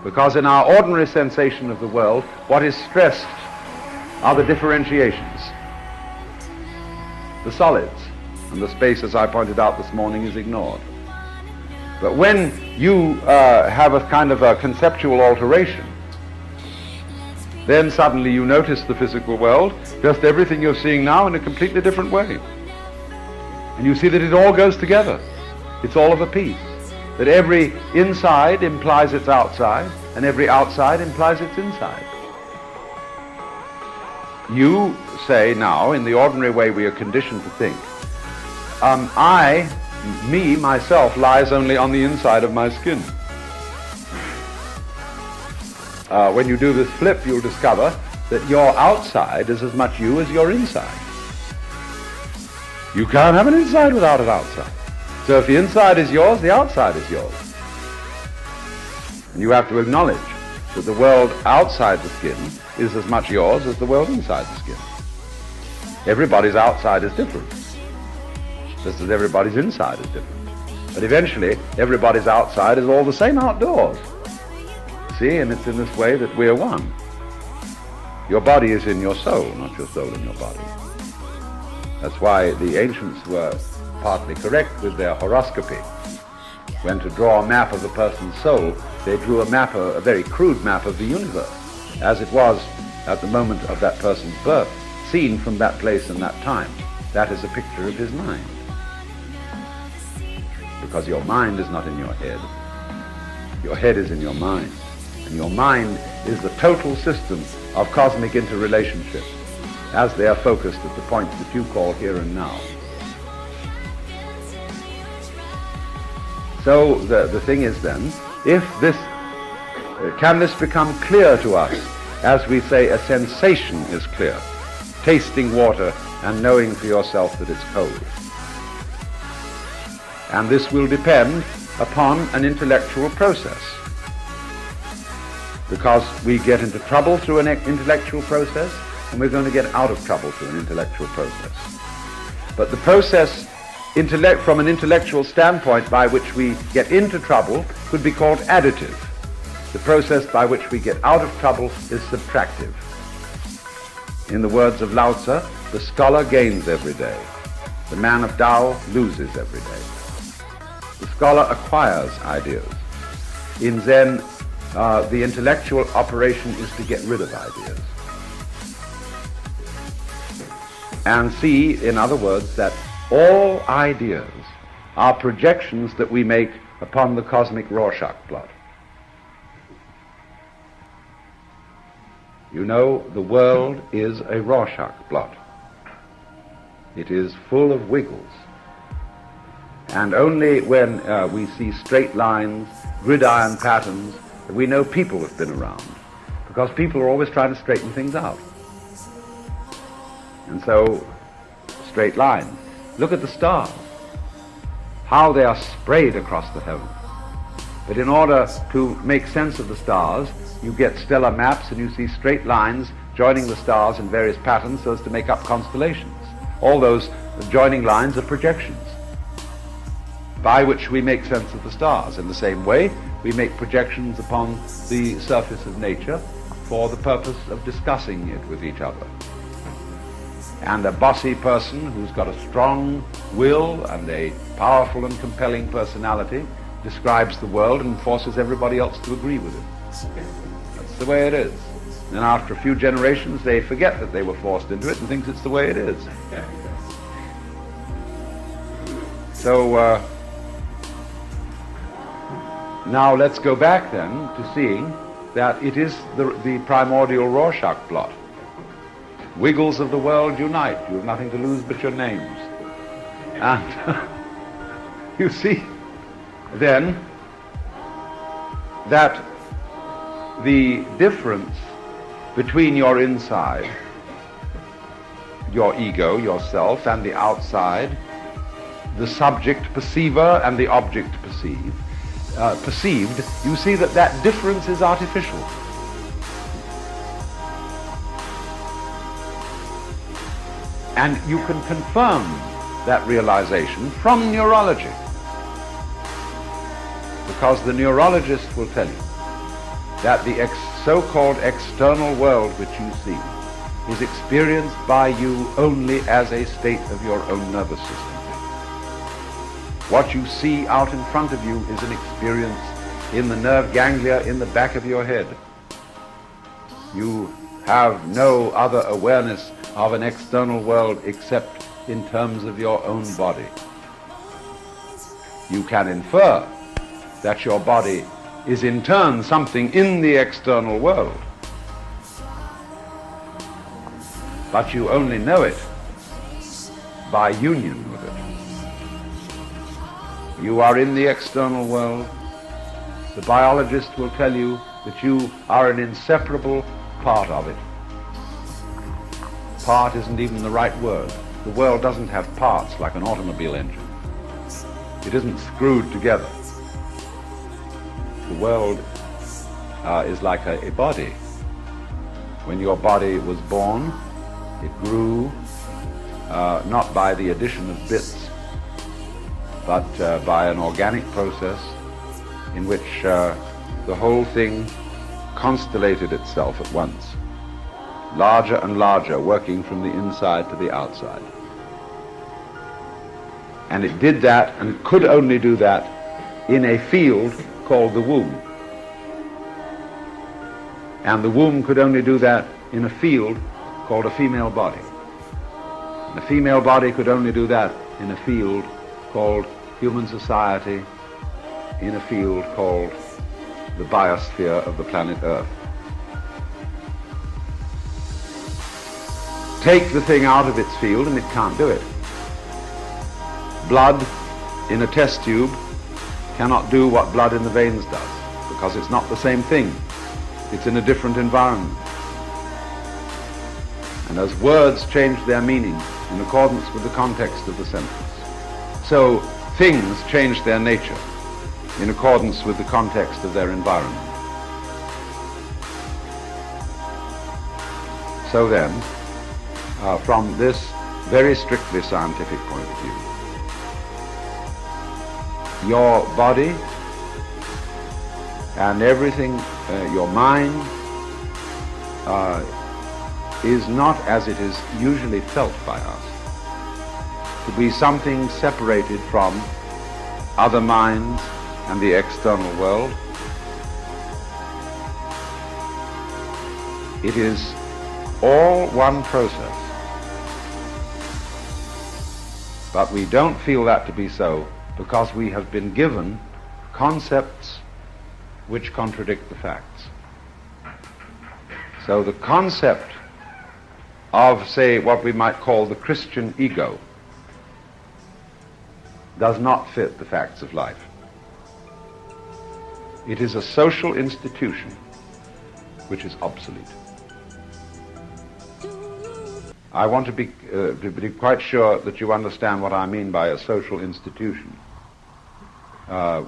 Because in our ordinary sensation of the world, what is stressed are the differentiations, the solids, and the space, as I pointed out this morning, is ignored. But when you have a kind of a conceptual alteration, then suddenly you notice the physical world, just everything you're seeing now, in a completely different way. And you see that it all goes together. It's all of a piece. That every inside implies its outside, and every outside implies its inside. You say now, in the ordinary way we are conditioned to think, myself, lies only on the inside of my skin. When you do this flip, you'll discover that your outside is as much you as your inside. You can't have an inside without an outside. So if the inside is yours, the outside is yours. And you have to acknowledge that the world outside the skin is as much yours as the world inside the skin. Everybody's outside is different, just as everybody's inside is different. But eventually, everybody's outside is all the same outdoors. See, and it's in this way that we're one. Your body is in your soul, not your soul in your body. That's why the ancients were partly correct with their horoscopy. When to draw a map of a person's soul, they drew a very crude map of the universe, as it was at the moment of that person's birth, seen from that place and that time. That is a picture of his mind. Because your mind is not in your head. Your head is in your mind. And your mind is the total system of cosmic interrelationships, as they are focused at the points that you call here and now. So the thing is then, can this become clear to us, as we say a sensation is clear, tasting water and knowing for yourself that it's cold. And this will depend upon an intellectual process, because we get into trouble through an intellectual process, and we're going to get out of trouble through an intellectual process. But the process from an intellectual standpoint by which we get into trouble could be called additive. The process by which we get out of trouble is subtractive. In the words of Lao Tzu, the scholar gains every day. The man of Tao loses every day. The scholar acquires ideas. In Zen, the intellectual operation is to get rid of ideas. And see, in other words, that all ideas are projections that we make upon the cosmic Rorschach plot. You know, the world is a Rorschach plot. It is full of wiggles. And only when we see straight lines, gridiron patterns, that we know people have been around. Because people are always trying to straighten things out. And so, straight lines. Look at the stars, how they are sprayed across the heavens. But in order to make sense of the stars, you get stellar maps and you see straight lines joining the stars in various patterns so as to make up constellations. All those joining lines are projections by which we make sense of the stars. In the same way, we make projections upon the surface of nature for the purpose of discussing it with each other. And a bossy person who's got a strong will and a powerful and compelling personality describes the world and forces everybody else to agree with it. That's the way it is. Then after a few generations, they forget that they were forced into it and think it's the way it is. So now let's go back then to seeing that it is the primordial Rorschach plot. Wiggles of the world unite. You have nothing to lose but your names. And you see then that the difference between your inside, your ego, yourself, and the outside, the subject perceiver and the object perceived, you see that that difference is artificial. And you can confirm that realization from neurology, because the neurologist will tell you that the so-called external world which you see is experienced by you only as a state of your own nervous system. What you see out in front of you is an experience in the nerve ganglia in the back of your head. You have no other awareness of an external world except in terms of your own body. You can infer that your body is in turn something in the external world, but you only know it by union with it. You are in the external world. The biologist will tell you that you are an inseparable part of it. Part isn't even the right word. The world doesn't have parts like an automobile engine. It isn't screwed together. The world is like a body. When your body was born, it grew not by the addition of bits, but by an organic process in which the whole thing constellated itself at once, larger and larger, working from the inside to the outside. And it did that, and it could only do that in a field called the womb. And the womb could only do that in a field called a female body. And the female body could only do that in a field called human society, in a field called the biosphere of the planet Earth. Take the thing out of its field and it can't do it. Blood in a test tube cannot do what blood in the veins does, because it's not the same thing. It's in a different environment. And as words change their meaning in accordance with the context of the sentence, so things change their nature in accordance with the context of their environment. So then, from this very strictly scientific point of view, your body and everything, your mind, is not, as it is usually felt by us, to be something separated from other minds and the external world. It is all one process. But we don't feel that to be so because we have been given concepts which contradict the facts. So the concept of, say, what we might call the Christian ego does not fit the facts of life. It is a social institution which is obsolete. I want to be quite sure that you understand what I mean by a social institution.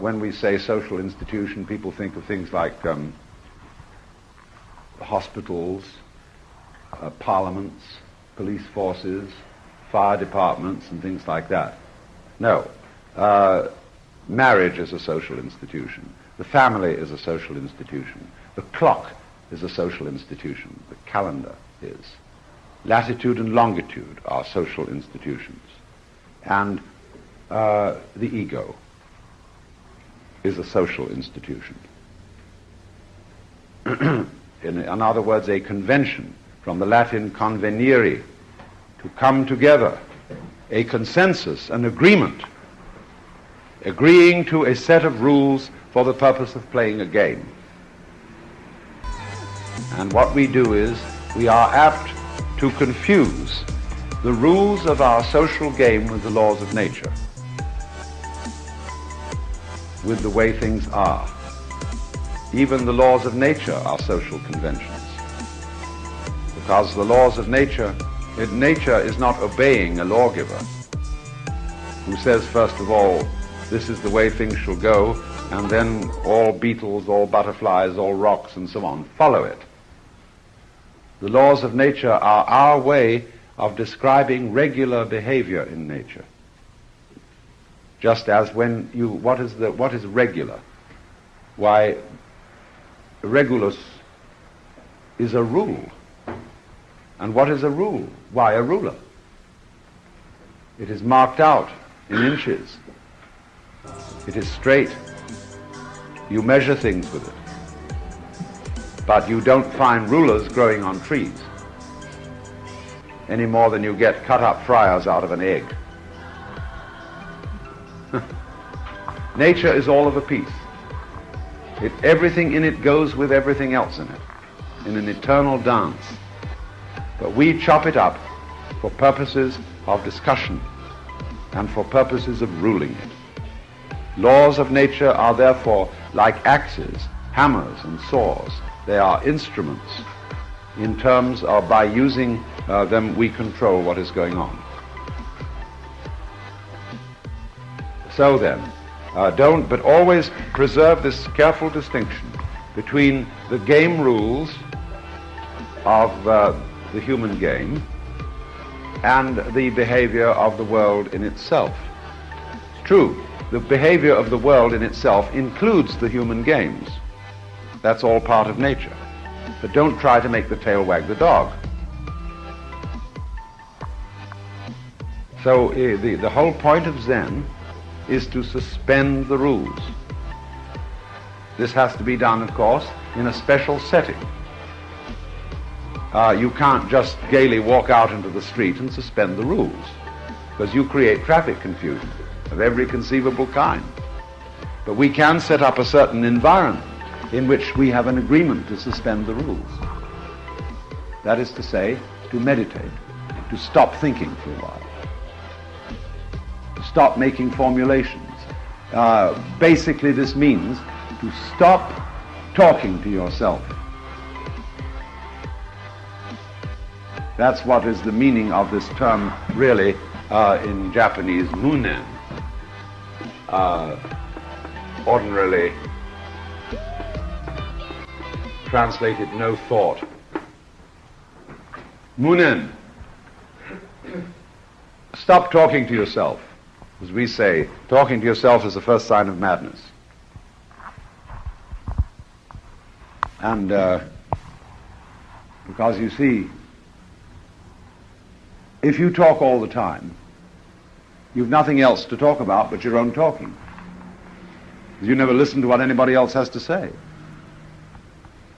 When we say social institution, people think of things like hospitals, parliaments, police forces, fire departments, and things like that. No. Marriage is a social institution. The family is a social institution. The clock is a social institution. The calendar is. latitude and longitude are social institutions. And the ego is a social institution. In other words, a convention, from the Latin convenire, to come together, a consensus, an agreement, agreeing to a set of rules for the purpose of playing a game. And what we do is we are apt to confuse the rules of our social game with the laws of nature, with the way things are. Even the laws of nature are social conventions, because the laws of nature is not obeying a lawgiver who says, first of all, this is the way things shall go, and then all beetles, all butterflies, all rocks, and so on follow it. The laws of nature are our way of describing regular behavior in nature. Just as when you, what is regular? Why, regulus is a rule. And what is a rule? Why, a ruler. It is marked out in inches. It is straight. You measure things with it. But you don't find rulers growing on trees any more than you get cut-up friars out of an egg. Nature is all of a piece. Everything in it goes with everything else in it, in an eternal dance. But we chop it up for purposes of discussion and for purposes of ruling it. Laws of nature are therefore like axes, hammers, and saws. They are instruments in terms of, by using them, we control what is going on. So then, but always preserve this careful distinction between the game rules of the human game and the behavior of the world in itself. It's true, the behavior of the world in itself includes the human games. That's all part of nature. But don't try to make the tail wag the dog. So the whole point of Zen is to suspend the rules. This has to be done, of course, in a special setting. You can't just gaily walk out into the street and suspend the rules, because you create traffic confusion of every conceivable kind. But we can set up a certain environment in which we have an agreement to suspend the rules. That is to say, to meditate, to stop thinking for a while, to stop making formulations. Basically, this means to stop talking to yourself. That's what is the meaning of this term, really, in Japanese, munen. Ordinarily translated no thought. Munen. Stop talking to yourself. As we say, talking to yourself is the first sign of madness. And because you see, if you talk all the time, you've nothing else to talk about but your own talking. You never listen to what anybody else has to say.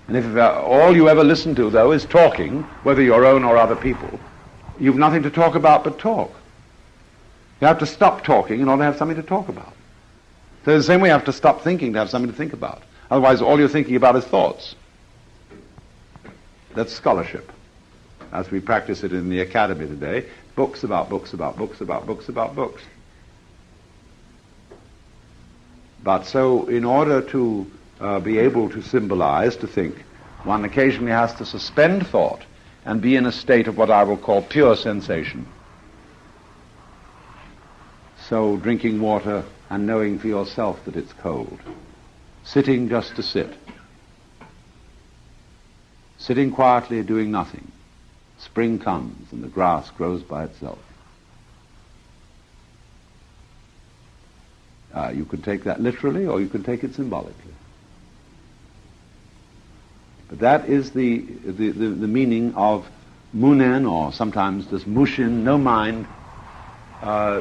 And if all you ever listen to, though, is talking, whether your own or other people, you've nothing to talk about but talk. You have to stop talking in order to have something to talk about. So the same way you have to stop thinking to have something to think about. Otherwise, all you're thinking about is thoughts. That's scholarship, as we practice it in the academy today. Books about books about books about books about books. But so in order to be able to symbolize, to think, one occasionally has to suspend thought and be in a state of what I will call pure sensation. So drinking water and knowing for yourself that it's cold. Sitting just to sit. Sitting quietly, doing nothing. Spring comes and the grass grows by itself. You can take that literally or you can take it symbolically. But that is the meaning of munen, or sometimes just mushin, no mind,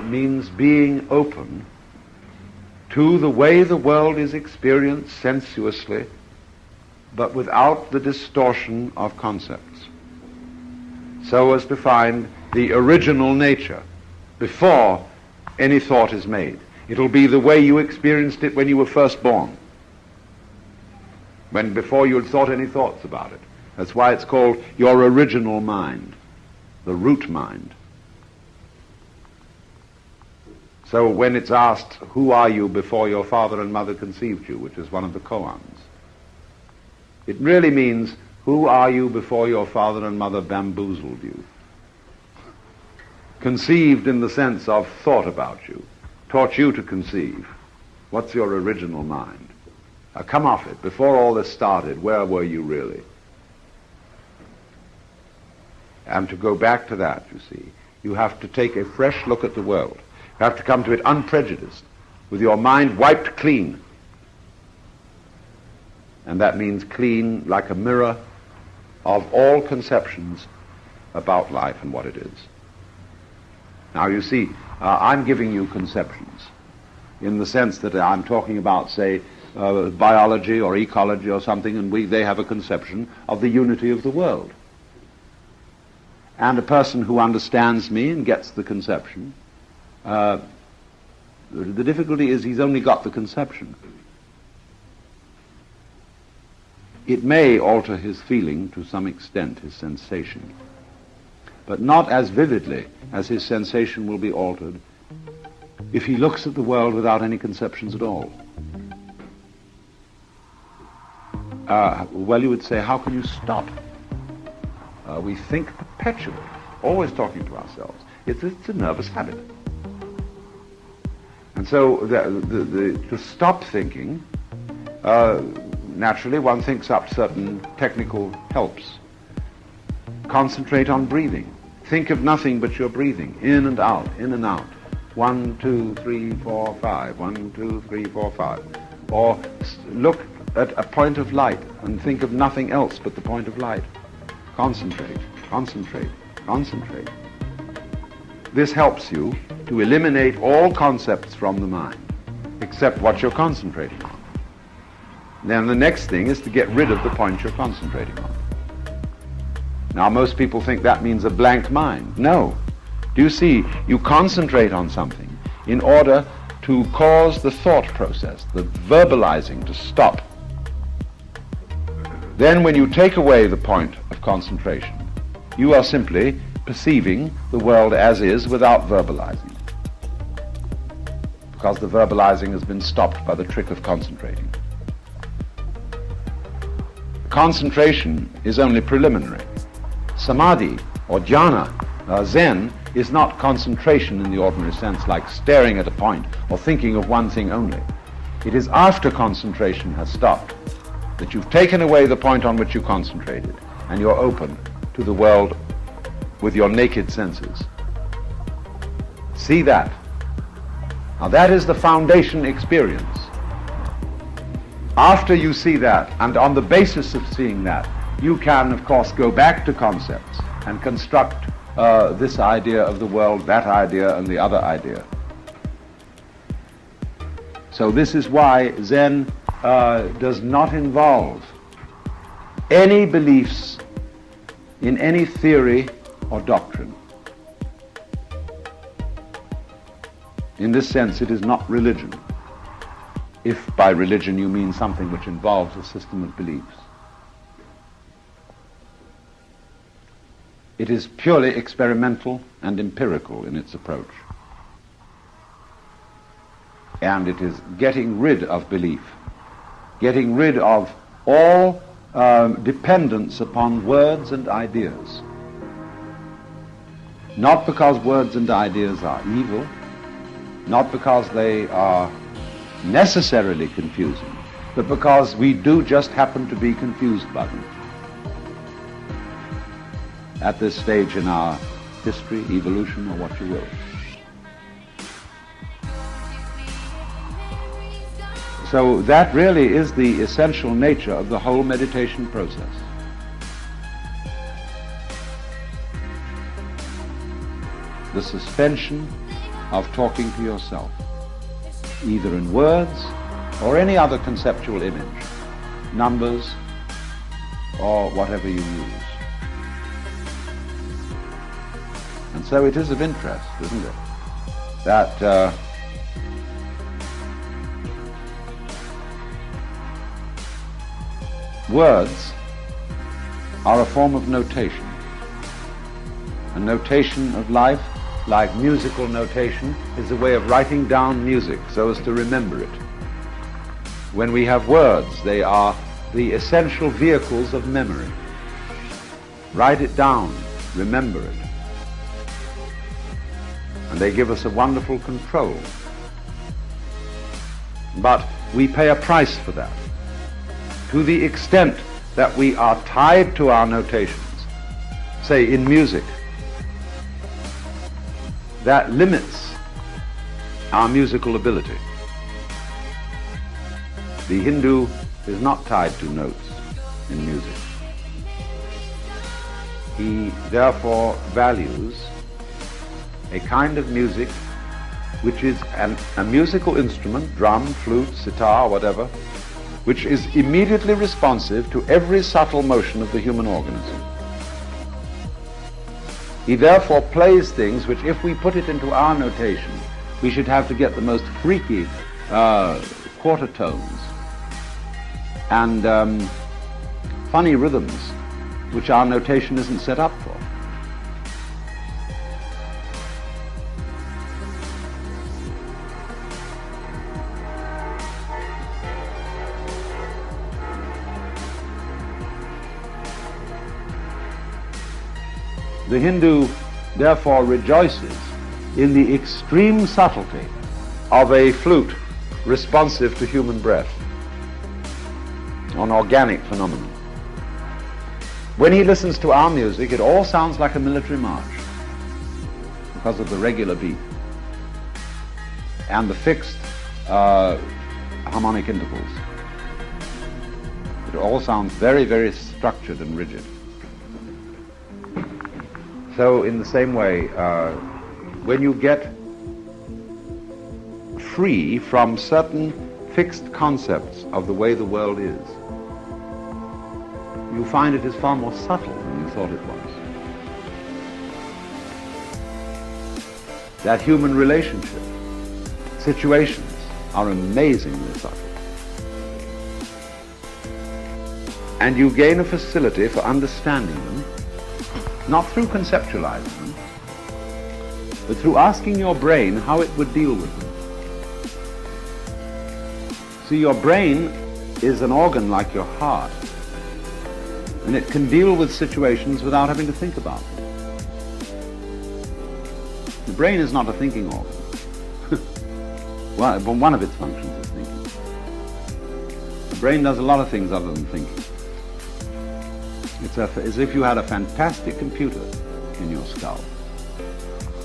means being open to the way the world is experienced sensuously, but without the distortion of concepts, so as to find the original nature before any thought is made. It'll be the way you experienced it when you were first born, when before you had thought any thoughts about it. That's why it's called your original mind, the root mind. So when it's asked, who are you before your father and mother conceived you, which is one of the koans, it really means, who are you before your father and mother bamboozled you? Conceived in the sense of thought about you, taught you to conceive. What's your original mind? Come off it. Before all this started, where were you really? And to go back to that, you see, you have to take a fresh look at the world. You have to come to it unprejudiced, with your mind wiped clean. And that means clean like a mirror of all conceptions about life and what it is. Now you see, I'm giving you conceptions in the sense that I'm talking about, say, biology or ecology or something, and they have a conception of the unity of the world. And a person who understands me and gets the conception, the difficulty is he's only got the conception. It may alter his feeling to some extent, his sensation, but not as vividly as his sensation will be altered if he looks at the world without any conceptions at all. Well, you would say, how can you stop? We think perpetually, always talking to ourselves. It's a nervous habit. And so to stop thinking, naturally one thinks up certain technical helps. Concentrate on breathing. Think of nothing but your breathing, in and out, in and out. 1, 2, 3, 4, 5. 1, 2, 3, 4, 5. Or look at a point of light and think of nothing else but the point of light. Concentrate, concentrate, concentrate. This helps you to eliminate all concepts from the mind, except what you're concentrating on. Then the next thing is to get rid of the point you're concentrating on. Now most people think that means a blank mind. No. Do you see, you concentrate on something in order to cause the thought process, the verbalizing, to stop. Then when you take away the point of concentration, you are simply perceiving the world as is without verbalizing, because the verbalizing has been stopped by the trick of concentrating. Concentration is only preliminary. Samadhi or jhana, Zen, is not concentration in the ordinary sense, like staring at a point or thinking of one thing only. It is after concentration has stopped that you've taken away the point on which you concentrated, and you're open to the world with your naked senses. See that. Now that is the foundation experience. After you see that, and on the basis of seeing that, you can, of course, go back to concepts and construct this idea of the world, that idea, and the other idea. So this is why Zen does not involve any beliefs in any theory or doctrine. In this sense, it is not religion, if by religion you mean something which involves a system of beliefs. It is purely experimental and empirical in its approach. And it is getting rid of belief, getting rid of all dependence upon words and ideas. Not because words and ideas are evil, not because they are necessarily confusing, but because we do just happen to be confused by them. At this stage in our history, evolution, or what you will. So that really is the essential nature of the whole meditation process. the suspension of talking to yourself, either in words or any other conceptual image, numbers or whatever you use. And so it is of interest, isn't it, that words are a form of notation. A notation of life, like musical notation, is a way of writing down music so as to remember it. When we have words, they are the essential vehicles of memory. Write it down, remember it. And they give us a wonderful control. But we pay a price for that. To the extent that we are tied to our notations, say in music, that limits our musical ability. The Hindu is not tied to notes in music. He therefore values a kind of music which is a musical instrument, drum, flute, sitar, whatever, which is immediately responsive to every subtle motion of the human organism. He therefore plays things which, if we put it into our notation, we should have to get the most freaky quarter tones and funny rhythms which our notation isn't set up for. The Hindu therefore rejoices in the extreme subtlety of a flute responsive to human breath, an organic phenomenon. When he listens to our music, it all sounds like a military march because of the regular beat and the fixed harmonic intervals. It all sounds very, very structured and rigid. So in the same way, when you get free from certain fixed concepts of the way the world is, you find it is far more subtle than you thought it was. That human relationship, situations are amazingly subtle. And you gain a facility for understanding them, not through conceptualizing them, but through asking your brain how it would deal with them. See, your brain is an organ like your heart, and it can deal with situations without having to think about them. The brain is not a thinking organ. Well, one of its functions is thinking. The brain does a lot of things other than thinking. It's as if you had a fantastic computer in your skull,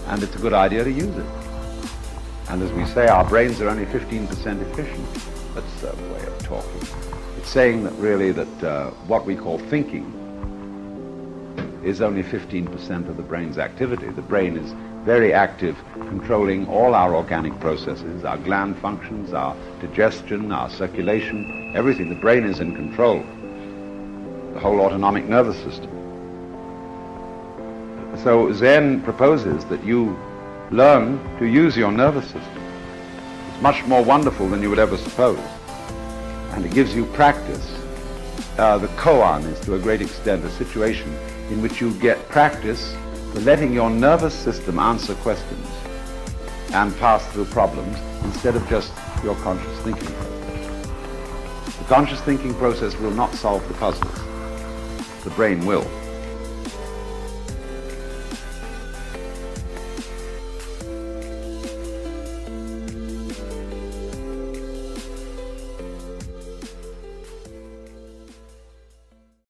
and it's a good idea to use it. And as we say, our brains are only 15% efficient. That's a way of talking. It's saying that really that what we call thinking is only 15% of the brain's activity. The brain is very active, controlling all our organic processes, our gland functions, our digestion, our circulation, everything. The brain is in control. The whole autonomic nervous system. So Zen proposes that you learn to use your nervous system. It's much more wonderful than you would ever suppose. And it gives you practice. The koan is to a great extent a situation in which you get practice for letting your nervous system answer questions and pass through problems instead of just your conscious thinking process. The conscious thinking process will not solve the puzzles. The brain will.